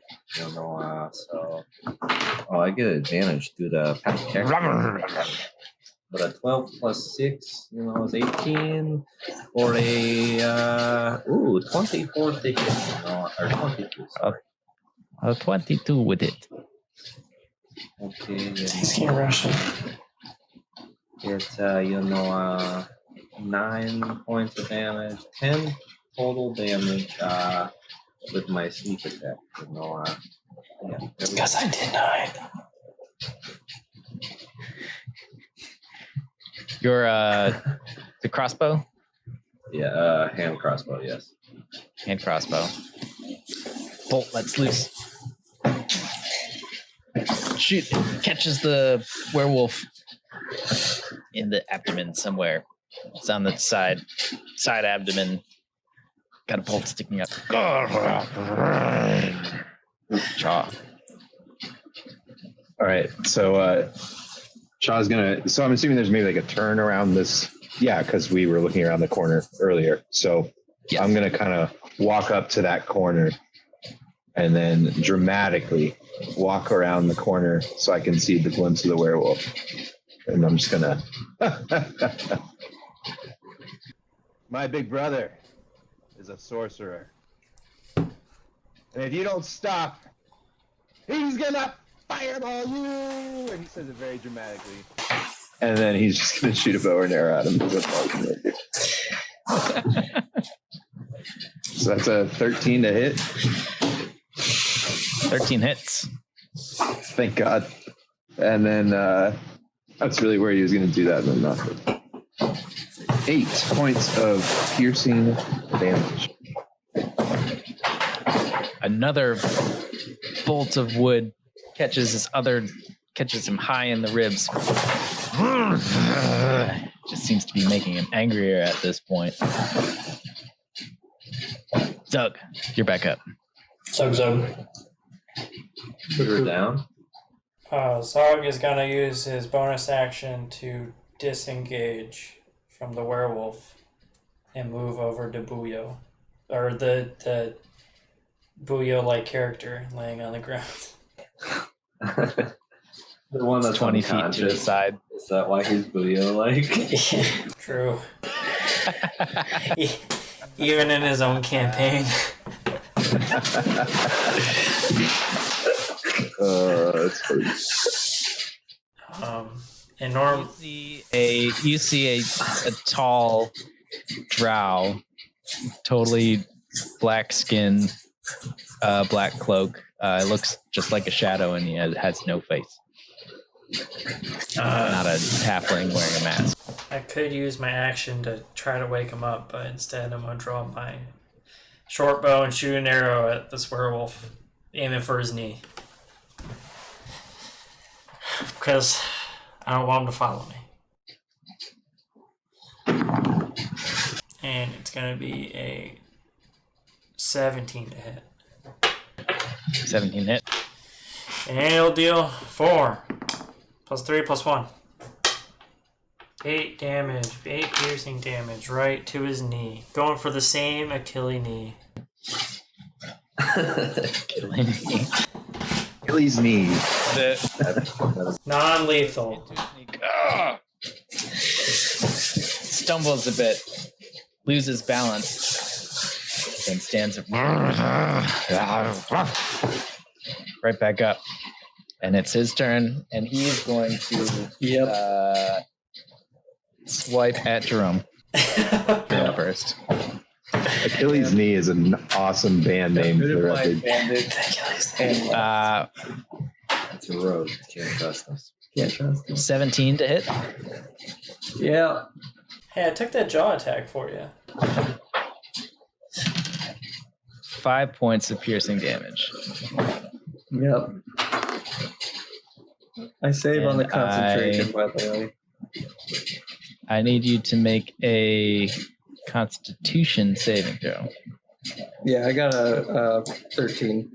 I get an advantage due to pack. But a 12 plus 6, is 18, or a 24 to hit, or 22. Sorry. 22 with it. Okay, He's getting Russian. It's 9 points of damage, 10 total damage with my sneak attack. Because I did 9. Your the crossbow? Yeah, hand crossbow, yes. Hand crossbow. Bolt lets loose. Shoot, catches the werewolf in the abdomen somewhere. It's on the side abdomen. Got a bolt sticking up. Chaw. All right, so Shaw's gonna. So I'm assuming there's maybe like a turn around this. Yeah, because we were looking around the corner earlier. So Yes. I'm gonna kind of walk up to that corner and then dramatically walk around the corner so I can see the glimpse of the werewolf. And I'm just gonna. My big brother is a sorcerer, and if you don't stop, he's gonna fireball you. And he says it very dramatically. And then he's just gonna shoot a bow and arrow at him. So that's a 13 to hit. 13 hits. Thank God. And then that's really where he was gonna do that, and then nothing. 8 points of piercing damage. Another bolt of wood catches him high in the ribs. Just seems to be making him angrier at this point. Zug, you're back up. Zug. Put her down. Zog is gonna use his bonus action to disengage from the werewolf and move over to Buyo. Or the Buyo-like character laying on the ground. The one that's 20 feet to the unconscious. side. Is that why he's Booyah-like? True. Even in his own campaign. That's funny. And Norm. You see a tall drow, totally black skin, black cloak. It looks just like a shadow, and he has no face. Not a halfling wearing a mask. I could use my action to try to wake him up, but instead I'm gonna draw my short bow and shoot an arrow at this werewolf, aiming for his knee. Because I don't want him to follow me. And it's gonna be a 17 to hit. 17 hit. And he'll deal 4 plus 3 plus 1. 8 damage, 8 piercing damage right to his knee. Going for the same Achilles knee. Achilles knee. Non-lethal. Stumbles a bit, loses balance, and stands up. Right back up. And it's his turn, and he is going to swipe at Jerome. Jerome first. Achilles knee is an awesome band name for the record. It's a rogue. Can't trust us. Can't trust him. 17 to hit. Yeah. Hey, I took that jaw attack for you. 5 points of piercing damage. Yep. I save on the concentration, by the way. I need you to make a Constitution saving throw. Yeah, I got a 13.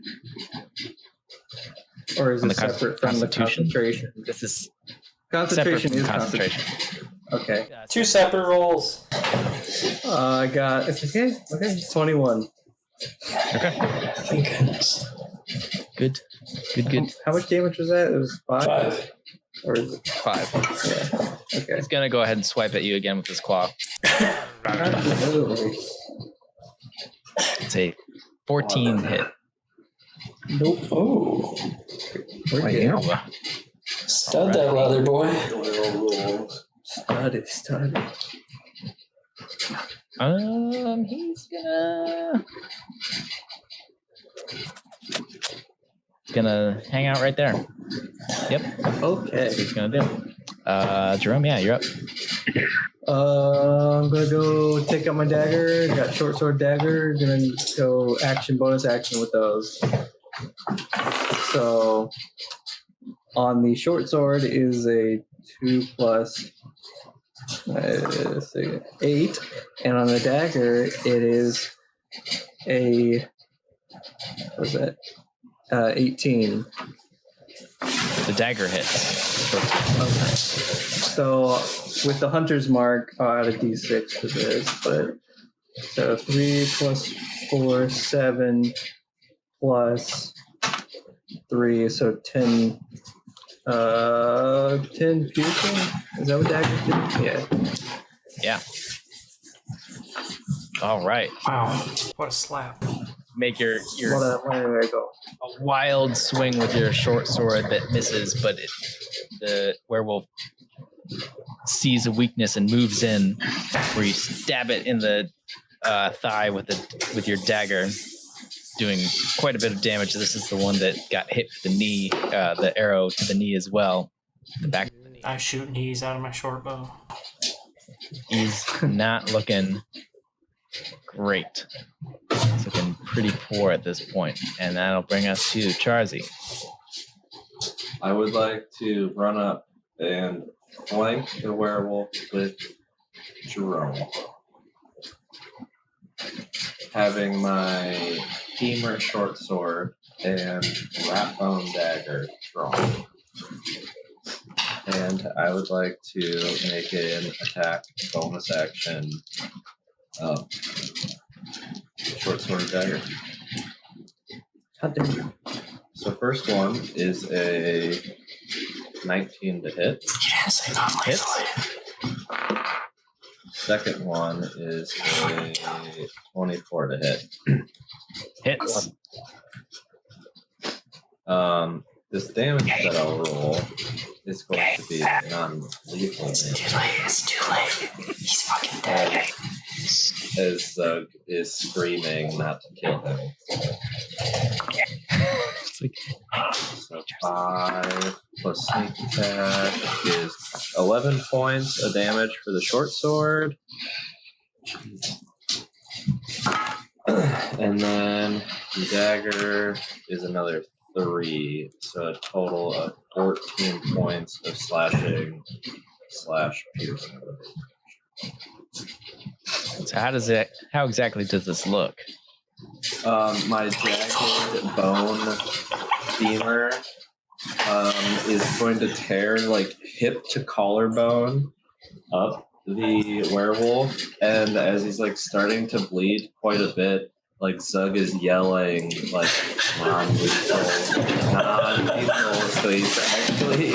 Or is On it the separate from the Constitution? concentration? This is Concentration separate is from concentration. Okay. 2 separate rolls. I got, it's okay, 21. Okay. Thank goodness. Good. How much damage was that? It was 5? 5. Or is it 5. Yeah. Okay. He's gonna go ahead and swipe at you again with his claw. Absolutely. It's a 14 hit. Nope. Oh. We're good. Stud that leather boy. Study. He's gonna hang out right there. Yep. Okay. That's what he's gonna do. Jerome, yeah, you're up. I'm gonna go take out my dagger. Got short sword dagger. Gonna go bonus action with those. So on the short sword is a 2 plus 8, and on the dagger it is a 18. The dagger hits. Okay. So with the hunter's mark, I'll add a d6 to this, but so 3 plus 4, 7 plus 3, so 10. 10 piercing? Is that what daggers do? Yeah. All right. Wow. What a slap. Make your Where I go? a wild swing with your short sword that misses, but the werewolf sees a weakness and moves in, where you stab it in the thigh with your dagger, doing quite a bit of damage. This is the one that got hit with the knee, the arrow to the knee as well. The back of the knee. I shoot knees out of my short bow. He's not looking great. He's looking pretty poor at this point, and that'll bring us to Charzy. I would like to run up and flank the werewolf with Jerome. Having my femur short sword and rat bone dagger drawn. And I would like to make an attack bonus action. Short sword dagger. How dare you? So first one is a 19 to hit. Hits. Second one is a 24 to hit. Hits. This damage that I'll roll is going to be non-lethal damage. It's too late. He's fucking dead. As Zug is screaming not to kill him. It's like, So 5 plus sneak attack is 11 points of damage for the short sword. And then the dagger is another 3, so a total of 14 points of slashing / piercing. so how exactly does this look? My jagged bone femur is going to tear like hip to collarbone up the werewolf, and as he's like starting to bleed quite a bit, like Zug is yelling like non-lethal. So he's actually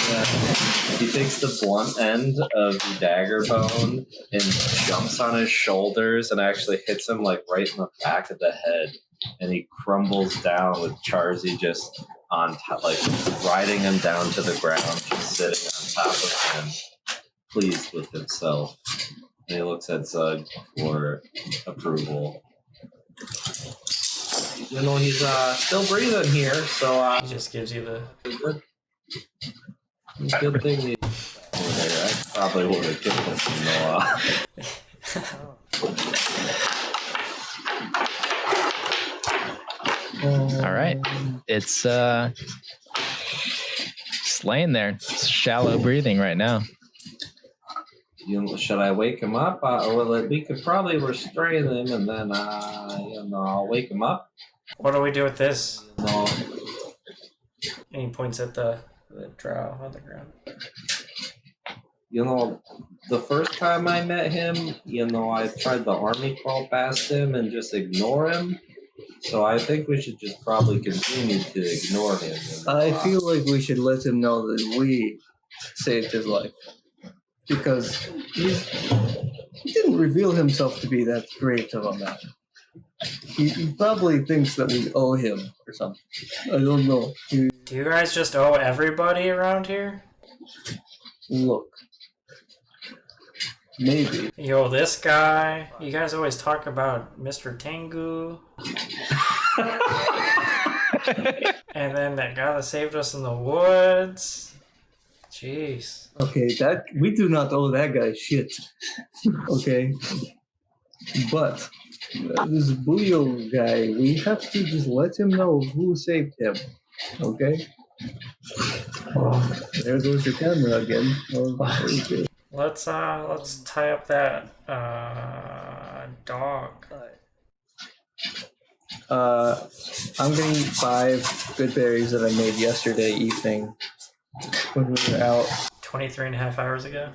he takes the blunt end of the dagger bone and jumps on his shoulders and actually hits him like right in the back of the head, and he crumbles down with Charzy just on top, like riding him down to the ground, just sitting on top of him, pleased with himself. And he looks at Zug for approval. You know, he's still breathing here, so He just gives you the. good thing he's over there. I probably would have killed him All right. It's just laying there. It's shallow breathing right now. Should I wake him up? Well, we could probably restrain him, and then I'll wake him up. What do we do with this? No, And he points at the drow on the ground. The first time I met him, I tried the army crawl past him and just ignore him. So I think we should just probably continue to ignore him. I feel like we should let him know that we saved his life. Because he didn't reveal himself to be that great of a man. He probably thinks that we owe him or something. I don't know. Do you guys just owe everybody around here? Look. Maybe. You owe this guy. You guys always talk about Mr. Tengu. And then that guy that saved us in the woods. Jeez. Okay, that we do not owe that guy shit. Okay? But this Buyo guy, we have to just let him know who saved him. Okay? There goes your camera again. Okay. Let's tie up that dog. I'm gonna eat 5 good berries that I made yesterday evening when we were out. 23 and a half hours ago.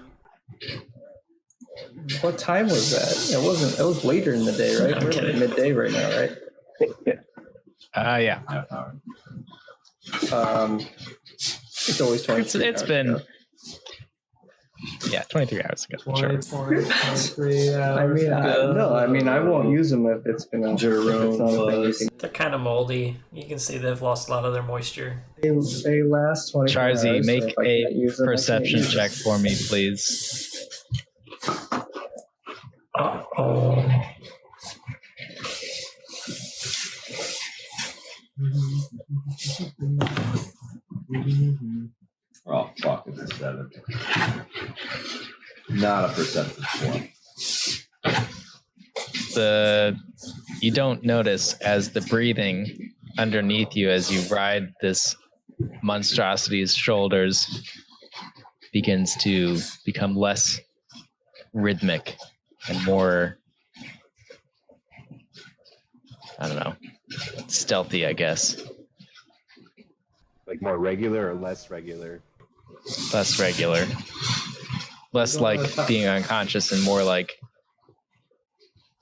What time was that? It was later in the day, right? I'm We're kidding. at midday right now, right? Yeah. half hour. It's always 23 It's hours been ago. 23 hours ago. Sure. 23 hours. I mean, I won't use them if it's been a Jerome if it's not a thing you was- can- They're kind of moldy. You can see they've lost a lot of their moisture. They last 24 Charzy, hours. make so if I a can't use them, I can't perception use them. check for me, please. Uh-oh. Oh, fuck, it's a 7. Not a percentage one. You don't notice as the breathing underneath you as you ride this monstrosity's shoulders begins to become less rhythmic and more, I don't know, stealthy, I guess. Like more regular or less regular? less regular, less like being unconscious and more like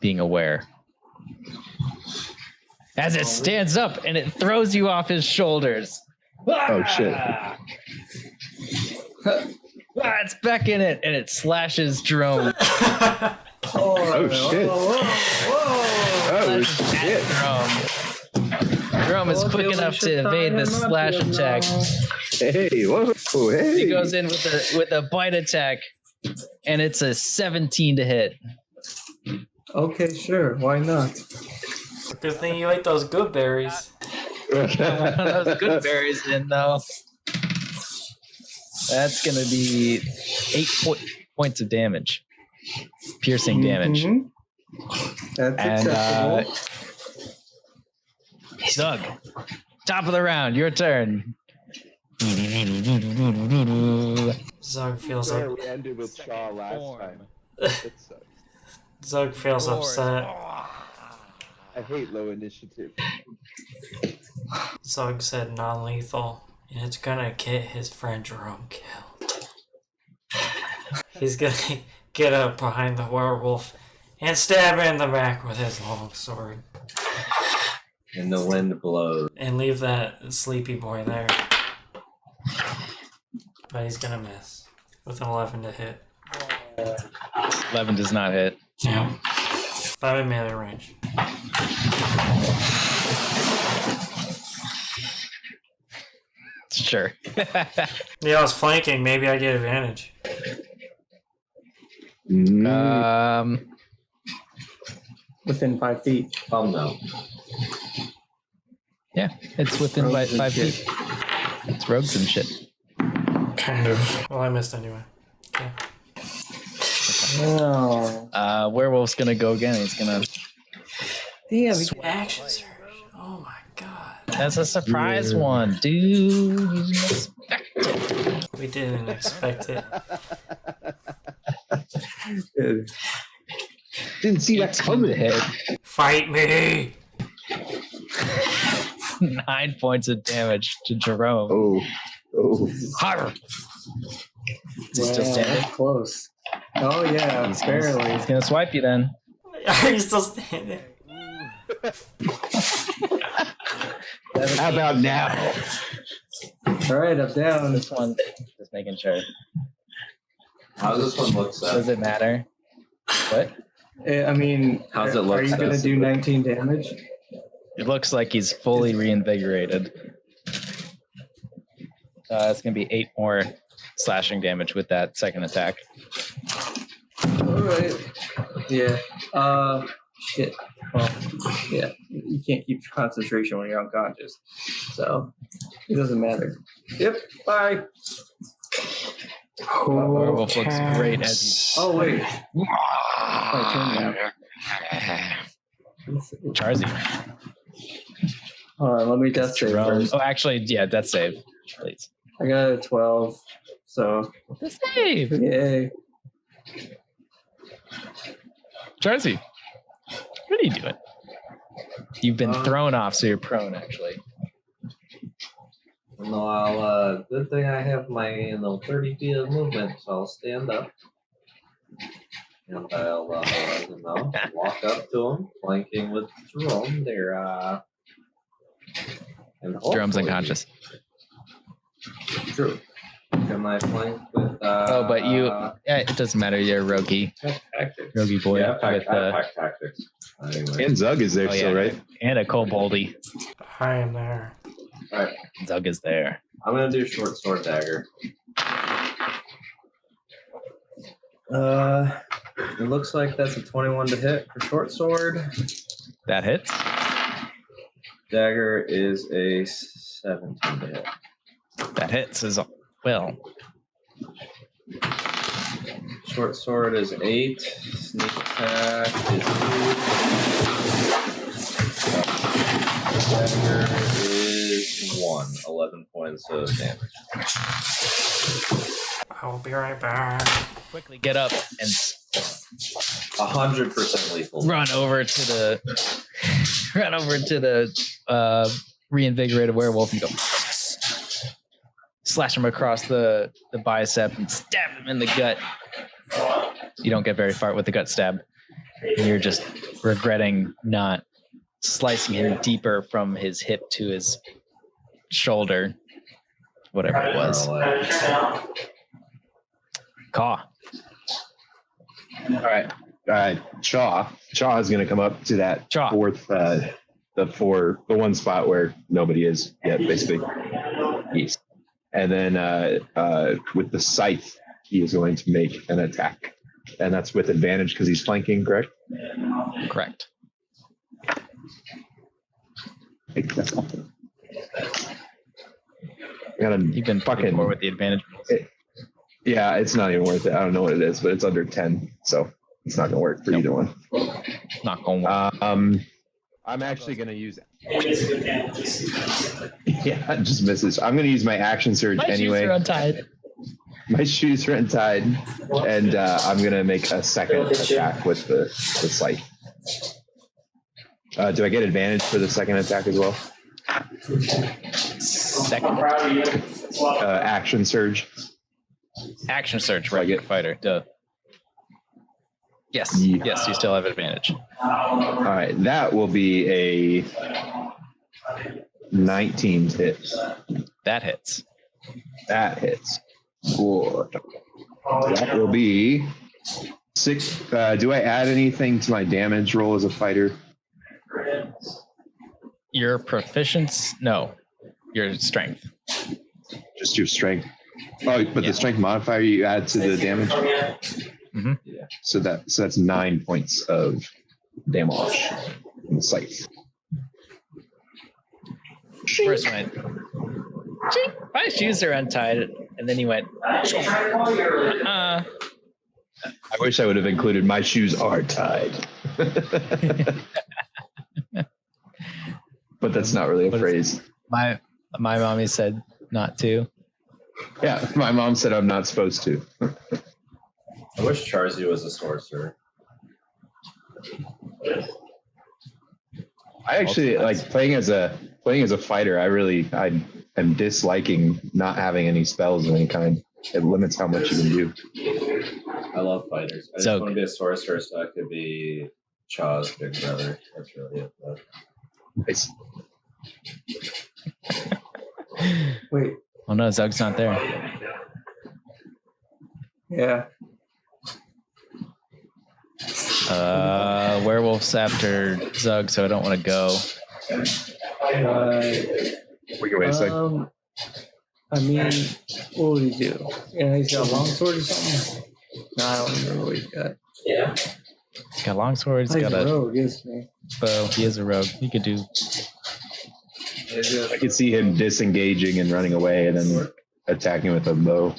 being aware. As it stands up and it throws you off his shoulders. Oh shit! It's back in it, and it slashes Jerome. Oh shit! Oh shit! Jerome is quick enough to evade the slash attack. Hey, whoa, hey! He goes in with a bite attack, and it's a 17 to hit. Okay, sure. Why not? Good thing you ate those good berries. One of those good berries in though. That's gonna be 8 points of damage, piercing damage. Mhm. That's And acceptable. Zug, top of the round, your turn. Zug feels Sorry, up. we ended with Char last Form. time. It sucks. Zug feels upset. I hate low initiative. Zug said non-lethal, and it's gonna get his friend Jerome killed. He's gonna get up behind the werewolf and stab it in the back with his long sword. And the wind blows. And leave that sleepy boy there. But he's gonna miss. With an 11 to hit. 11 does not hit. Yeah. But I'm in melee range. Sure. Yeah, I was flanking. Maybe I get advantage. Within 5 feet. Oh no. Yeah, it's within Rogues and 5 shit. feet. It's rogues and shit. Kind of. Well, I missed anyway. Okay. Oh. Werewolf's gonna go again. He's gonna. Damn. Action surge. Oh my god. That's a surprise one, dude. You didn't expect it. We didn't expect it. Didn't see that coming. Hit. Fight me! 9 points of damage to Jerome. Oh. Harr! Is he still Wow, standing? that's close. Oh yeah, barely. He's gonna swipe you then. Are you still standing? How about now? All right, I'm down. This one, just making sure. How does this one look, Seth? Does it matter? What? I mean, How's it look, Are you gonna Seth? do 19 damage? It looks like he's fully reinvigorated. It's gonna be 8 more slashing damage with that second attack. All right. Yeah. Shit. Well, yeah. You can't keep concentration when you're unconscious, so it doesn't matter. Yep. Bye. Werewolf looks great as Oh wait. My turn now. Charzy. Hold on, let me death save Jerome. first. Oh, actually, yeah, death save, please. I got a 12, so Death save. yay. Charzy, what are you doing? You've been thrown off, so you're prone, actually. No, I'll, good thing I have my, 30 feet of movement, so I'll stand up. And I'll, walk up to him, flanking with Jerome. They're, and Jerome's hopefully- unconscious. True. Can I flank with, Oh, but you, yeah, it doesn't matter. You're a roguey tactics. boy Yeah, with tactics. Anyway. And Zug is there oh, still, yeah, right? and a koboldy. I am there. Alright, Zug is there. I'm gonna do short sword dagger. It looks like that's a 21 to hit for short sword. That hits. Dagger is a 17 to hit. That hits as well. Short sword is 8. Sneak attack is 2. Dagger is 1. 11 points of damage. I will be right back. Quickly get up and 100% lethal. run over to the reinvigorated werewolf and go. slash him across the bicep and stab him in the gut. You don't get very far with the gut stab. You're just regretting not slicing him deeper from his hip to his shoulder, whatever it was. Caw. All right. Chaw is going to come up to that Chaw. fourth, the one spot where nobody is yet, basically east. And then with the scythe, he is going to make an attack, and that's with advantage because he's flanking, correct? Correct. You've been fucking more with the advantage. Yeah, it's not even worth it. I don't know what it is, but it's under 10, so it's not going to work for either one. Not going to work. I'm actually going to use. Yeah, it just misses. I'm going to use my action surge anyway. Shoes are untied. My shoes are untied, and I'm going to make a second attack with the scythe. Do I get advantage for the second attack as well? Second. Action surge. Action surge, right? Get fighter. Duh. Yes. Yeah. Yes, you still have advantage. All right, that will be a 19 hit. That hits. That hits. Cool. That will be 6. Do I add anything to my damage roll as a fighter? Your proficiency? No. Your strength. Just your strength. Oh, but the strength modifier you add to the damage. Mm-hmm. Yeah. So that's 9 points of damage in the scythe. First went. Ching, my shoes are untied, and then he went. I wish I would have included my shoes are tied. But that's not really a phrase. My mommy said not to. Yeah, my mom said I'm not supposed to. I wish Charzy was a sorcerer. I actually like playing as a fighter. I am disliking not having any spells of any kind. It limits how much you can do. I love fighters. I just want to be a sorcerer so I could be Chaw's big brother. That's really it. Though. Nice. Wait. Oh no, Zug's not there. Yeah. Werewolf's after Zug, so I don't want to go. We can wait a second. I mean, what would he do? Yeah, he's got a longsword or something? No, I don't remember what he's got. Yeah. He's got longsword, he's got a rogue, isn't he? bow. He is a rogue. He could do. I could see him disengaging and running away and then attacking with a bow.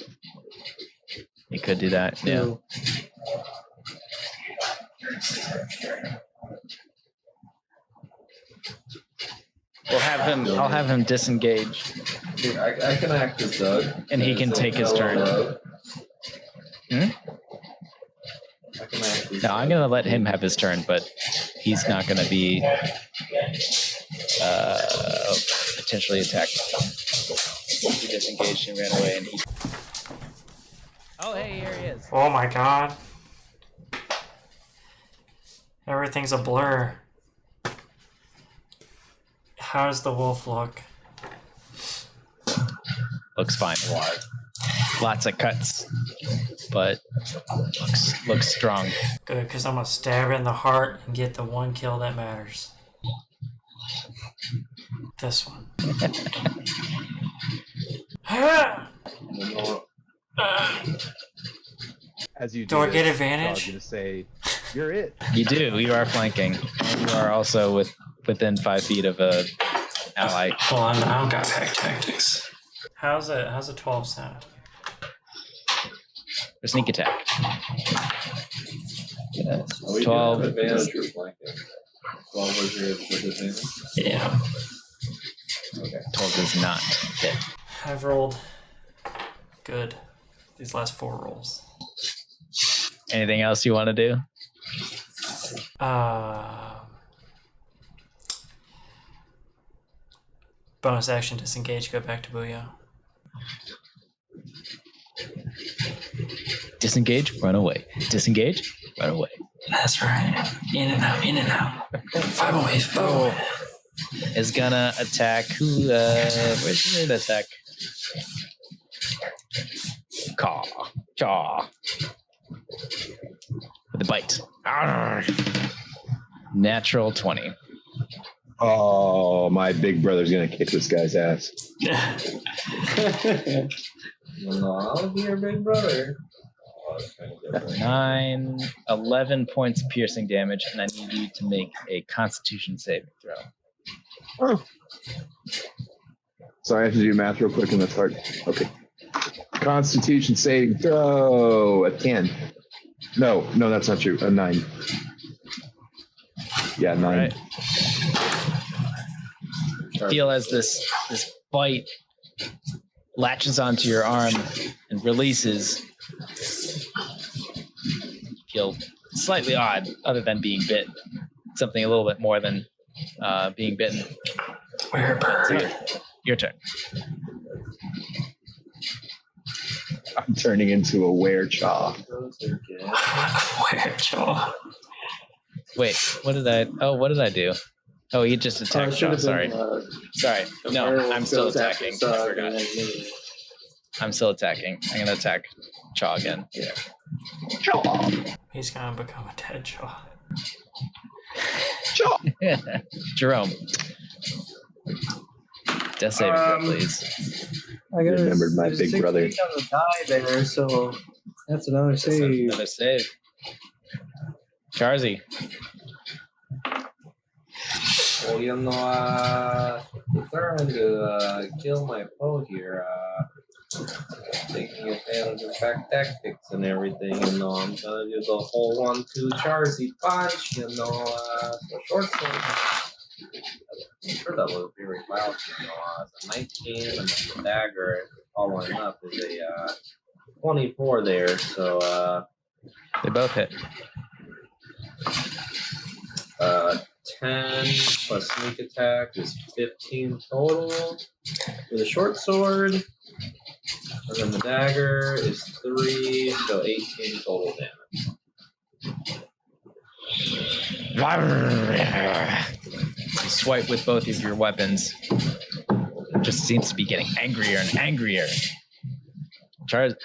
He could do that. Yeah. I'll have him disengage, I can act as Zug. and he can take his turn. I can act as No, I'm gonna let him have his turn, but he's not gonna be potentially attacked. He disengaged and ran away, and he. Oh, hey, here he is. Oh my god. Everything's a blur. How does the wolf look? Looks fine. Lots of cuts, but looks strong. Good, because I'm gonna stab it in the heart and get the one kill that matters. This one. As you Do I it, get I advantage? was going to say, you're it. You do. You are flanking. And you are also within 5 feet of a ally. Well, I don't got pack tactics. How's a 12 sound? For sneak attack. We 12. do have advantage for flanking. 12 was your disadvantage? Yeah. Okay. 12 does not hit. I've rolled good these last 4 rolls. Anything else you want to do? Bonus action disengage, go back to Booyah. Disengage, run away. Disengage, run away. That's right. In and out, in and out. 5 away, 5 away. Is gonna attack who? Where's he gonna attack? Char. With a bite. Arrgh. Natural 20. Oh, my big brother's gonna kick this guy's ass. No, I'll be your big brother. 11 points of piercing damage, and I need you to make a Constitution saving throw. Oh. Sorry, I have to do math real quick, and that's hard. Okay. Constitution saving throw. A 10. No, that's not true. A 9. Yeah, 9. Right. Feel as this bite latches onto your arm and releases. Feel slightly odd, other than being bit. Something a little bit more than being bitten. Your turn. I'm turning into a were-chaw. Were-chaw. Wait, what did I do? Oh, he just attacked Char. Sorry. Sorry. No, I'm still attacking. I forgot. I'm still attacking. I'm going to attack Char again. Yeah. Chaw. He's gonna become a dead Chaw. Chaw. Jerome. Death saving throw, please. I got remembered my big brother. On the die there, so that's another save. Another save. Charzy. Well, determined to kill my foe here, taking advantage of back tactics and everything, I'm gonna do the whole 1-2 Charzy punch, so short sword. I'm sure that was very loud, it's a 19 and the dagger following up is a 24 there, so They both hit. 10 plus sneak attack is 15 total with a short sword. And then the dagger is 3, so 18 total damage. You swipe with both of your weapons. It just seems to be getting angrier and angrier. Char.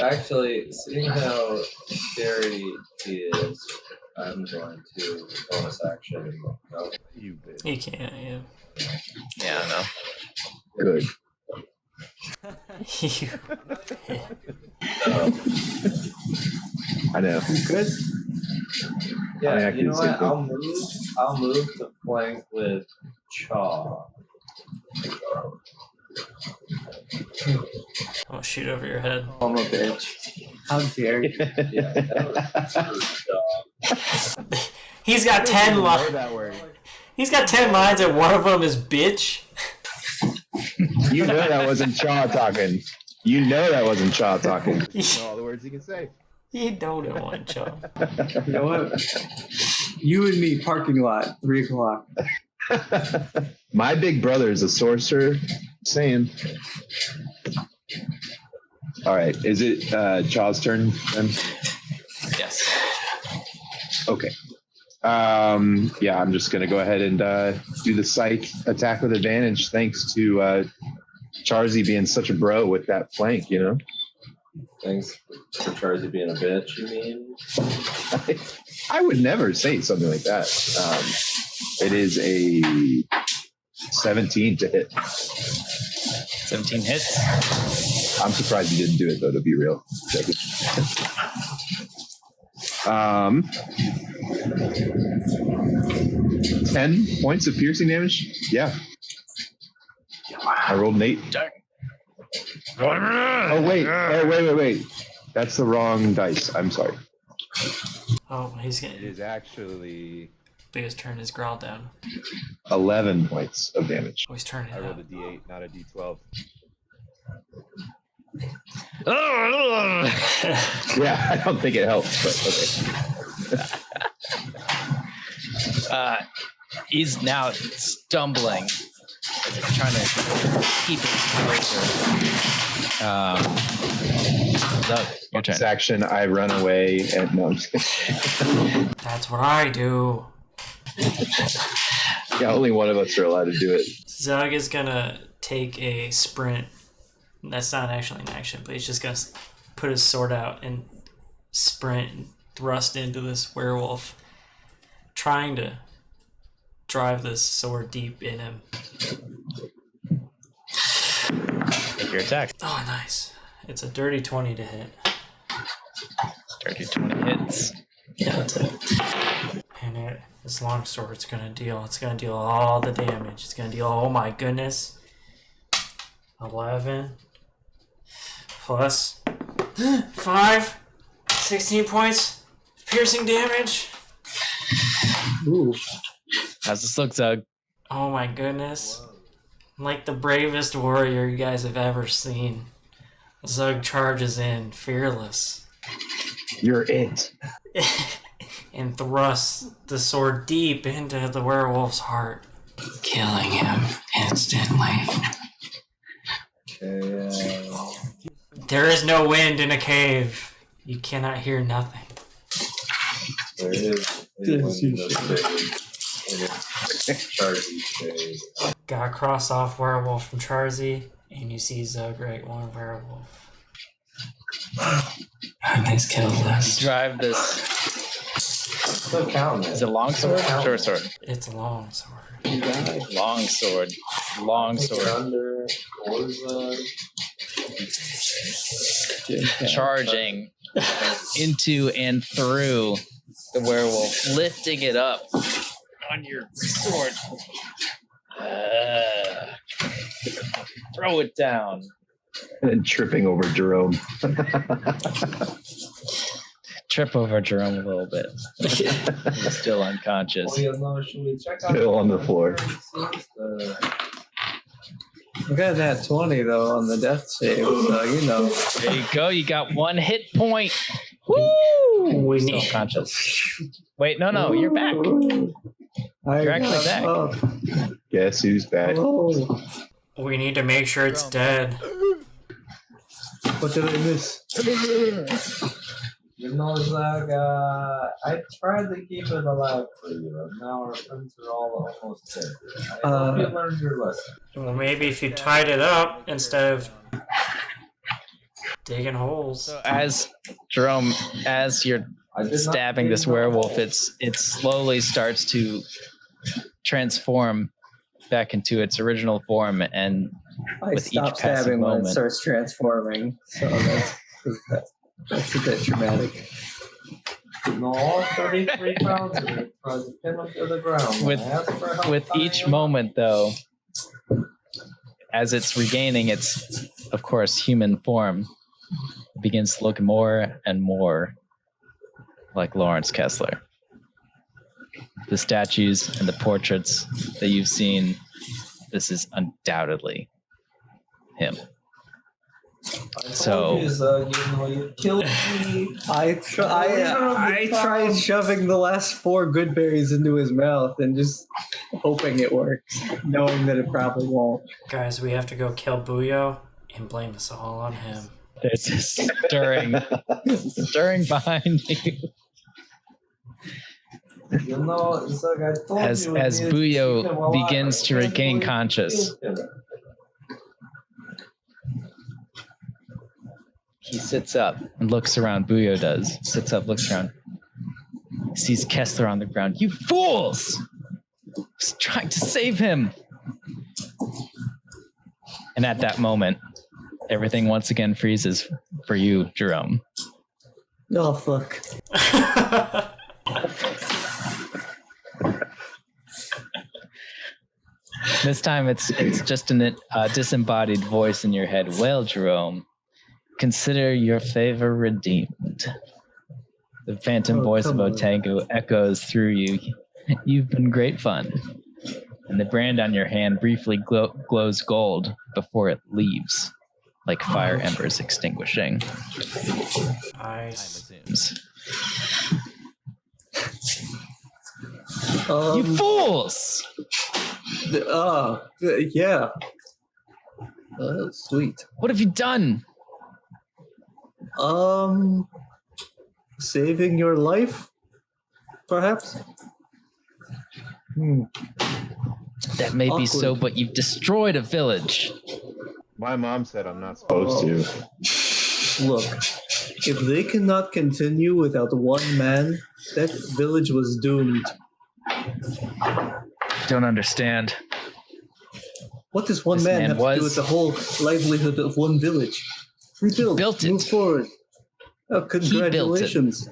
Actually, seeing how scary he is, I'm going to bonus action. No. You bitch. You can't, yeah. Yeah, I know. Good. I know. Good. Yeah, I you know can see what? I'll move to flank with Char. I'll shoot over your head. I'm a bitch. How dare you? Yeah, that was He's got 10 lines. He's got 10 lines, and one of them is bitch. You know that wasn't Chaw talking. You know that wasn't Chaw talking. You know all the words he can say. You don't want Chaw. You know what? You and me, parking lot, 3 o'clock. My big brother is a sorcerer. Saying. All right. Is it Chaw's turn then? Yes. Okay. Yeah, I'm just gonna go ahead and do the psych attack with advantage. Thanks to Charzy being such a bro with that flank. You know. Thanks for Charzy being a bitch. You mean? I would never say something like that. It is a 17 to hit. 17 hits. I'm surprised you didn't do it though. To be real. 10 points of piercing damage. Yeah. I rolled an 8. Oh wait. That's the wrong dice. I'm sorry. Oh, he's It getting is actually biggest turn his growl down. 11 points of damage. Oh, he's turning I it rolled up. a D8, not a D12. Yeah, I don't think it helps, but okay. He's now stumbling trying to keep it closer. Doug, your turn. This action, I run away and no, I'm just kidding. That's what I do. Yeah, only one of us are allowed to do it. Zug is gonna take a sprint. That's not actually an action, but he's just gonna put his sword out and sprint and thrust into this werewolf, trying to drive this sword deep in him. Make your attack. Oh, nice. It's a dirty 20 to hit. Dirty 20 hits. Yeah, that's it. And this long sword's gonna deal all the damage. It's gonna deal, oh my goodness. 11 plus 5, 16 points piercing damage. Ooh. How's this look, Zug? Oh my goodness. I'm like the bravest warrior you guys have ever seen. Zug charges in, fearless, You're it. and thrusts the sword deep into the werewolf's heart. Killing him instantly. There is no wind in a cave. You cannot hear nothing. There is Got cross off werewolf from Charzy, and you see Zug right one werewolf. Nice kill list. Drive this. Still counting. Is it long sword? Short sword. It's a long sword. Long sword. Long sword. Under Forza. Charging into and through the werewolf, lifting it up on your sword. Throw it down. And then tripping over Jerome. Trip over Jerome a little bit. He's still unconscious. Should we check out Still on the floor. I got that 20 though on the death save, so you know. There you go. You got 1 hit point. Woo! We Still need unconscious. Wait, no, you're back. You're actually back. Guess who's back? Oh, we need to make sure it's dead. what did I miss? You know, Zach, I tried to keep it alive for you, and now our friends are all almost dead. I hope you learned your lesson. Well, maybe if you tied it up instead of digging holes. So as Jerome, as you're stabbing this werewolf, it slowly starts to transform back into its original form, and I with each stopped passing stabbing when it moment. starts transforming, so that's a bit dramatic. No, all 33 pounds of it, tries to pin them to the ground. With each moment, though, as it's regaining its, of course, human form, it begins to look more and more like Lawrence Kessler. The statues and the portraits that you've seen, this is undoubtedly him. So you killed me. I tried shoving the last 4 good berries into his mouth and just hoping it works, knowing that it probably won't. Guys, we have to go kill Buyo and blame us all on him. there's this stirring behind you. You know, it's like I told As you, Buyo begins to regain conscious, he sits up and looks around. Buyo does. Sits up, looks around. Sees Kessler on the ground. You fools! I was trying to save him. And at that moment, everything once again freezes for you, Jerome. Oh, fuck. This time it's just a disembodied voice in your head. Well, Jerome, consider your favor redeemed. The phantom voice of Otango echoes through you. You've been great fun. And the brand on your hand briefly glows gold before it leaves, like fire embers extinguishing. Nice. You fools! Yeah. Sweet. What have you done? Saving your life, perhaps. That may be so, Awkward. but you've destroyed a village. My mom said I'm not supposed to. Look, if they cannot continue without one man, that village was doomed. Don't understand. What does one This man man have to do was- with the whole livelihood of one village? Rebuild. built it. Move forward. Oh, congratulations.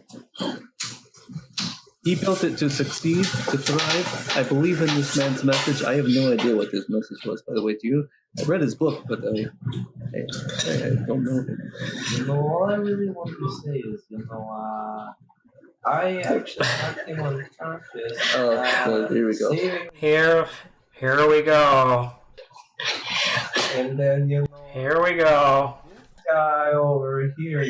He built it to succeed, to thrive. I believe in this man's message. I have no idea what his message was, by the way, to you. I read his book, but I don't know him. You know, all I really want to say is, I actually knocked him unconscious. Oh, here we go. Saving, Here we go. and then, Here we go. guy over here,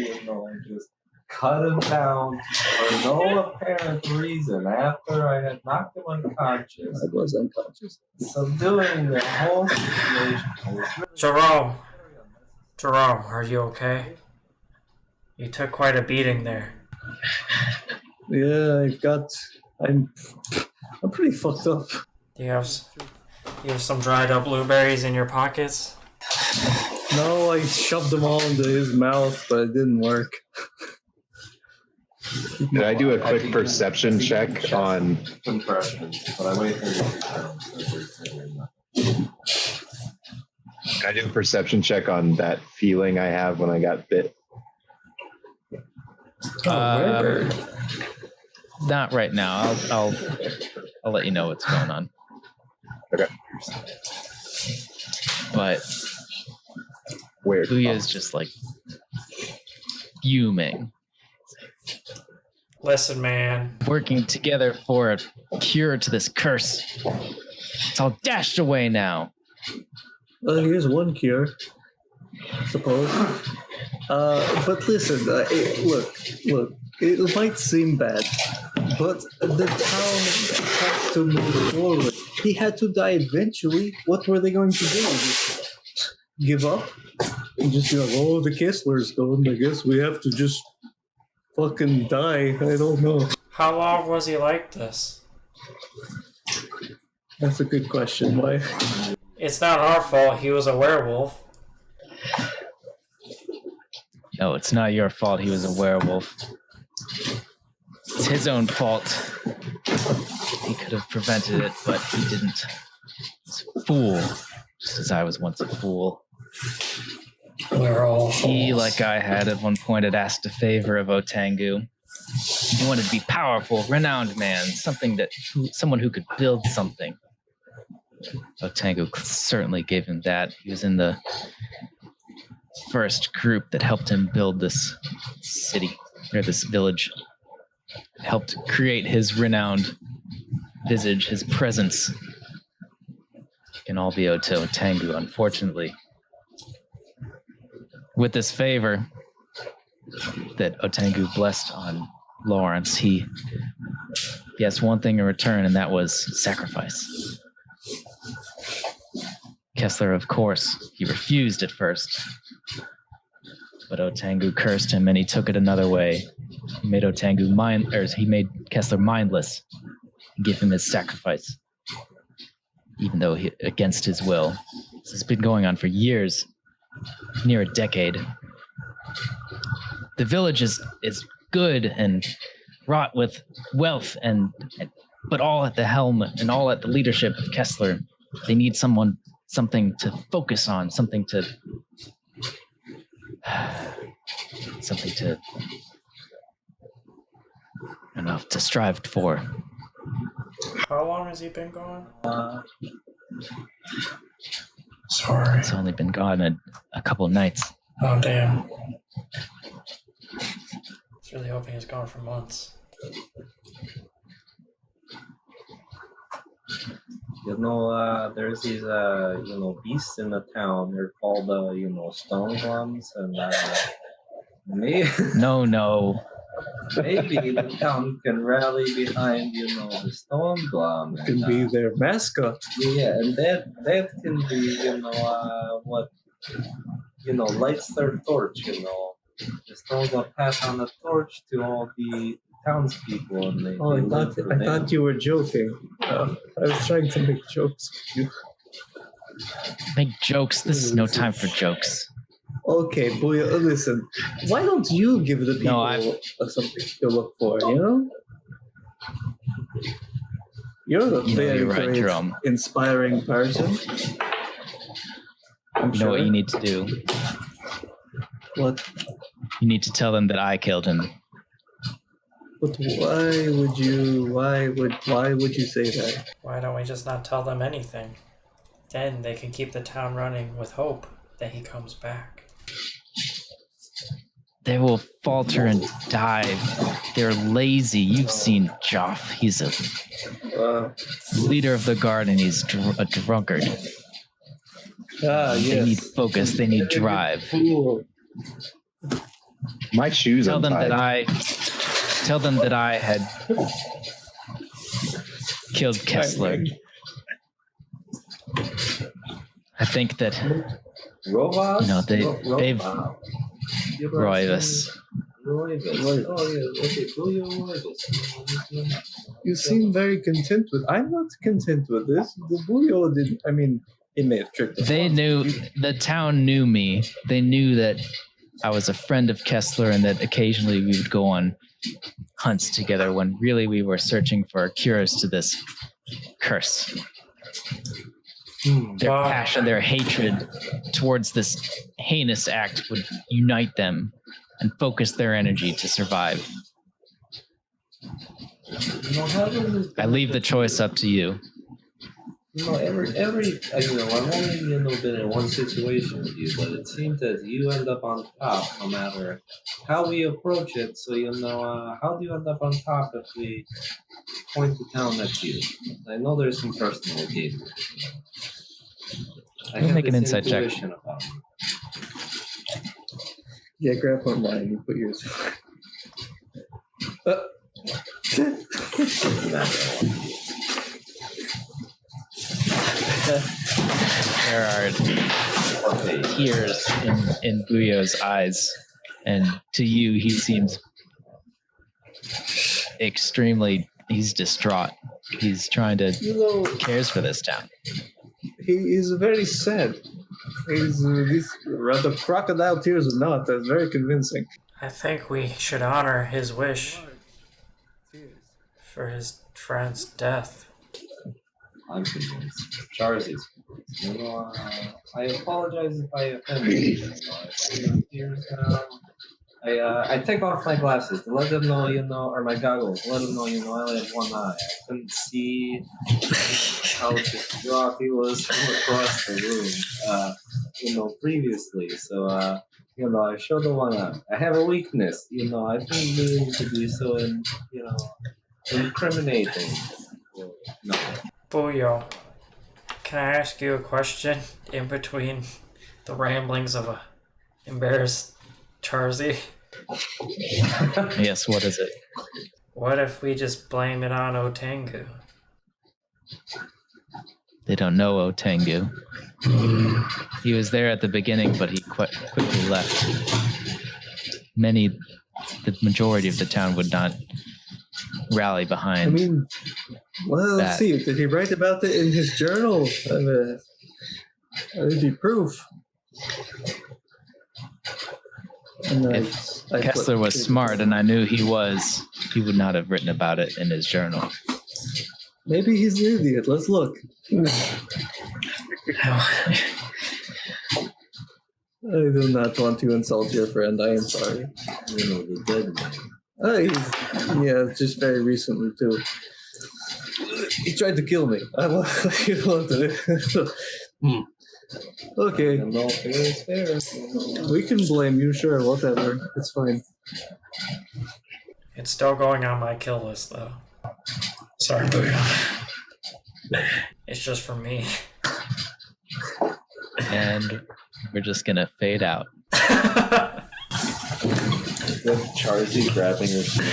just cut him down for no apparent reason after I had knocked him unconscious, I was unconscious. subduing the whole situation. I was really Jerome, are you okay? You took quite a beating there. Yeah, I'm pretty fucked up. Do you have some dried up blueberries in your pockets? No, I shoved them all into his mouth, but it didn't work. Did I do a quick perception check on? impressions, but I waited for Can I do a perception check on that feeling I have when I got bit? Not right now. I'll let you know what's going on. Okay. But Weird. Booyah is just like fuming. Listen, man. Working together for a cure to this curse. It's all dashed away now. Well, here's one cure, I suppose. But listen, look. It might seem bad, but the town has to move forward. He had to die eventually. What were they going to do? Just give up? And just be like, oh, the Kessler's gone. I guess we have to just fucking die. I don't know. How long was he like this? That's a good question. Why? It's not our fault he was a werewolf. No, it's not your fault he was a werewolf. It's his own fault. He could have prevented it, but he didn't. He's a fool, just as I was once a fool. We're all He, like I had at one point, had asked a favor of Otengu. He wanted to be powerful, renowned man, someone who could build something. Otengu certainly gave him that. He was in the first group that helped him build this city, or this village. Helped create his renowned visage, his presence. It can all be owed to Otengu, unfortunately. With this favor that Otengu blessed on Lawrence, he asked one thing in return, and that was sacrifice. Kessler, of course, he refused at first. But Otengu cursed him, and he took it another way. He made he made Kessler mindless, and gave him his sacrifice, even though against his will. This has been going on for years, near a decade. The village is good and wrought with wealth, but all at the helm and all at the leadership of Kessler. They need something to focus on, something to strive for. How long has he been gone? Sorry. It's only been gone a couple nights. Oh, damn. I was really hoping he was gone for months. There's these, beasts in the town. They're called, stone glums, and No. Maybe the town can rally behind, the Stormglaw. Can be their mascot. Yeah, and that can be, what, lights their torch, The Stormglaw pass on the torch to all the townspeople, and they. Oh, they I live thought for I them. thought you were joking. I was trying to make jokes with you. Make jokes. This is no time for jokes. Okay, boy, listen. Why don't you give the people something to look for? You're a very you're right, great, Jerome. inspiring person. I'm You know what you need to do? What? You need to tell them that I killed him. But why would you? Why would you say that? Why don't we just not tell them anything? Then they can keep the town running with hope that he comes back. They will falter and die. They're lazy. You've seen Joff. He's a leader of the guard, and he's a drunkard. Yes. They need focus. They need drive. Fool. My shoes Tell them untied. that I had killed Kessler. I think that Rovas? they've Roivas. Roivas. Oh, yeah. Okay, Julio Roivas. You seem very content with. I'm not content with this. The Buyo did. I mean, it may have tricked us. They knew, the town knew me. They knew that I was a friend of Kessler and that occasionally we would go on hunts together when really we were searching for cures to this curse. Their passion, their hatred towards this heinous act would unite them and focus their energy to survive. I leave the choice up to you. I've only been in one situation with you, but it seems that you end up on top no matter how we approach it. So how do you end up on top if we point the town at you? I know there's some personal gain. We'll make an insight check. About it. Yeah, grab one line and you put yours. There are tears in Buyo's eyes, and to you, he seems he's distraught. He's trying to, cares for this town. He is very sad. These rather crocodile tears or not, that's very convincing. I think we should honor his wish for his friend's death. I'm convinced. Charzy's convinced. I apologize if I offended you. I see your tears now. I take off my glasses to let them know, or my goggles, let them know, I only have one eye. I couldn't see how distraught he was from across the room, previously. So, I show the one eye. I have a weakness, I didn't mean to be so, incriminating. No. Buyo, can I ask you a question in between the ramblings of a embarrassed Charzy? Yes, what is it? What if we just blame it on Otengu? They don't know Otengu. He was there at the beginning, but he quickly left. The majority of the town would not rally behind. I mean, well, let's see. Did he write about it in his journal? That'd be proof. If Kessler was smart, and I knew he was, he would not have written about it in his journal. Maybe he's an idiot. Let's look. I do not want to insult your friend. I am sorry. The dead man. It's just very recently too. He tried to kill me. I want to. Okay. No, fair is fair. We can blame you, sure, whatever. It's fine. It's still going on my kill list, though. Sorry, Buyo. It's just for me. And we're just gonna fade out. With Charzy grabbing her sword.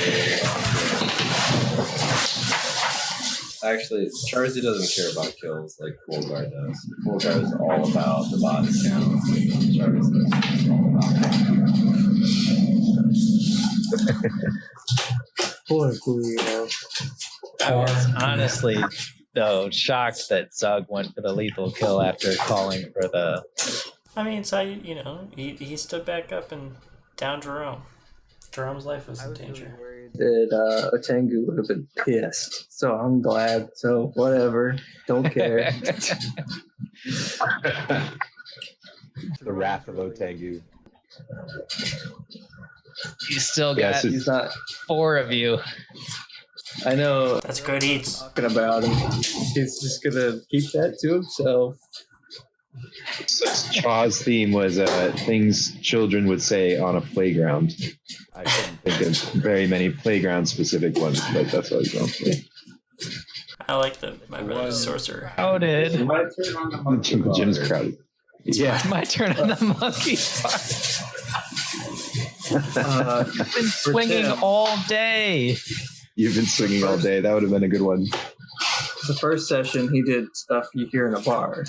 Actually, Charzy doesn't care about kills like Fulgar does. Fulgar is all about the body count. Charzy is all about Poor Guido. I was honestly, though, shocked that Zug went for the lethal kill after calling for the. I mean, so he stood back up and downed Jerome. Jerome's life was in danger. That Otengu would have been pissed. So I'm glad. So whatever. Don't care. The wrath of Otengu. You still Yes, got He's not. 4 of you. I know. That's good eats. Talking about him. He's just gonna keep that to himself. Char's theme was things children would say on a playground. I couldn't think of very many playground-specific ones, but that's what I was going for. I like my brother's sorcerer. Crowded. My turn on the monkey The gym's bar. crowded. Yeah. My turn on the monkey bar. I've been swinging Tim. all day. You've been swinging all day. That would have been a good one. The first session, he did stuff you hear in a bar.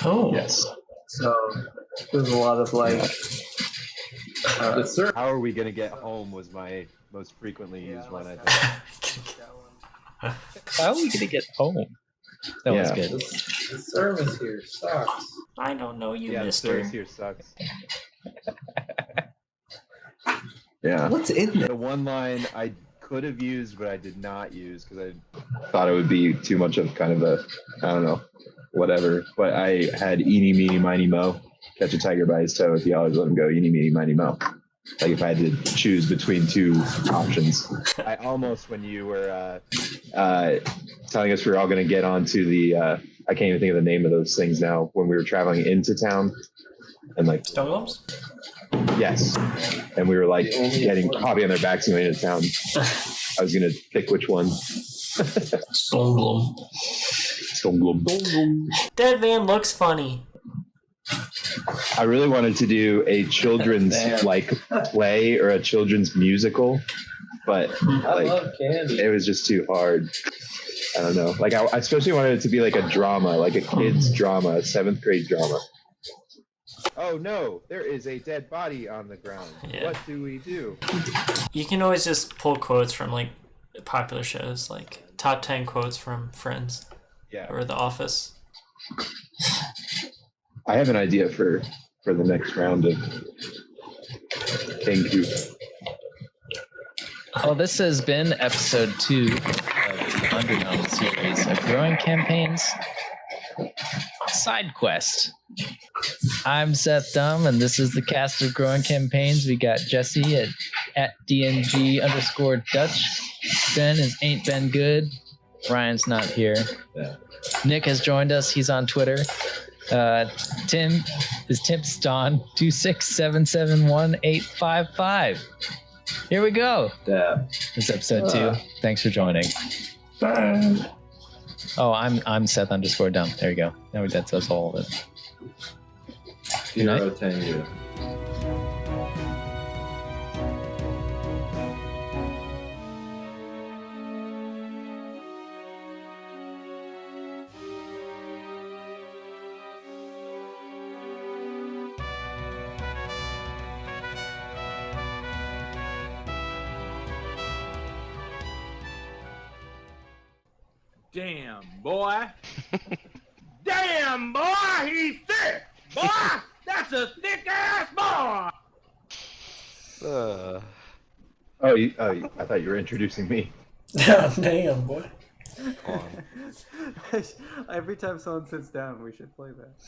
Oh. Yes. So there's a lot of like. How are we going to get home was my most frequently used one, I think. How are we gonna get home? That was Yeah. good. The service here sucks. I don't know you, Yeah, the mister. service here sucks. Yeah. What's in there? The one line I could have used, but I did not use because I thought it would be too much of kind of a, I don't know, whatever. But I had eeny, meeny, miny, mo. Catch a tiger by his toe. If you always let him go, eeny, meeny, miny, mo. Like if I had to choose between 2 options. I almost, when you were telling us we were all going to get onto the, I can't even think of the name of those things now, when we were traveling into town. And like, Stone globes? yes. And we were like getting coffee on their backs going into town. I was going to pick which one. Stone globe. Stone Globe. Dead man looks funny. I really wanted to do a children's Damn. like play or a children's musical, but I like love candy. it was just too hard. I don't know. Like I especially wanted it to be like a drama, like a kid's drama, a 7th grade drama. Oh no, there is a dead body on the ground. Yeah. What do we do? You can always just pull quotes from like popular shows, like top 10 quotes from Friends Yeah. or The Office. I have an idea for the next round of King Coop. Well, this has been episode 2 of the Underdark series of growing campaigns. Side quest. I'm Seth Dumm, and this is the cast of growing campaigns. We got Jesse at DNG_Dutch. Ben is Ain't Been Good. Ryan's not here. Yeah. Nick has joined us. He's on Twitter. Tim is Tipston 267718555. Here we go. Yeah. It's episode 2. Thanks for joining. Bye. Oh, I'm Seth_Dumb. There you go. Now that's us all of it. Good night. 0-10. Damn, boy. Damn, boy, he's thick. Boy, that's a thick ass boy. I thought you were introducing me. Damn, boy. Every time someone sits down, we should play that.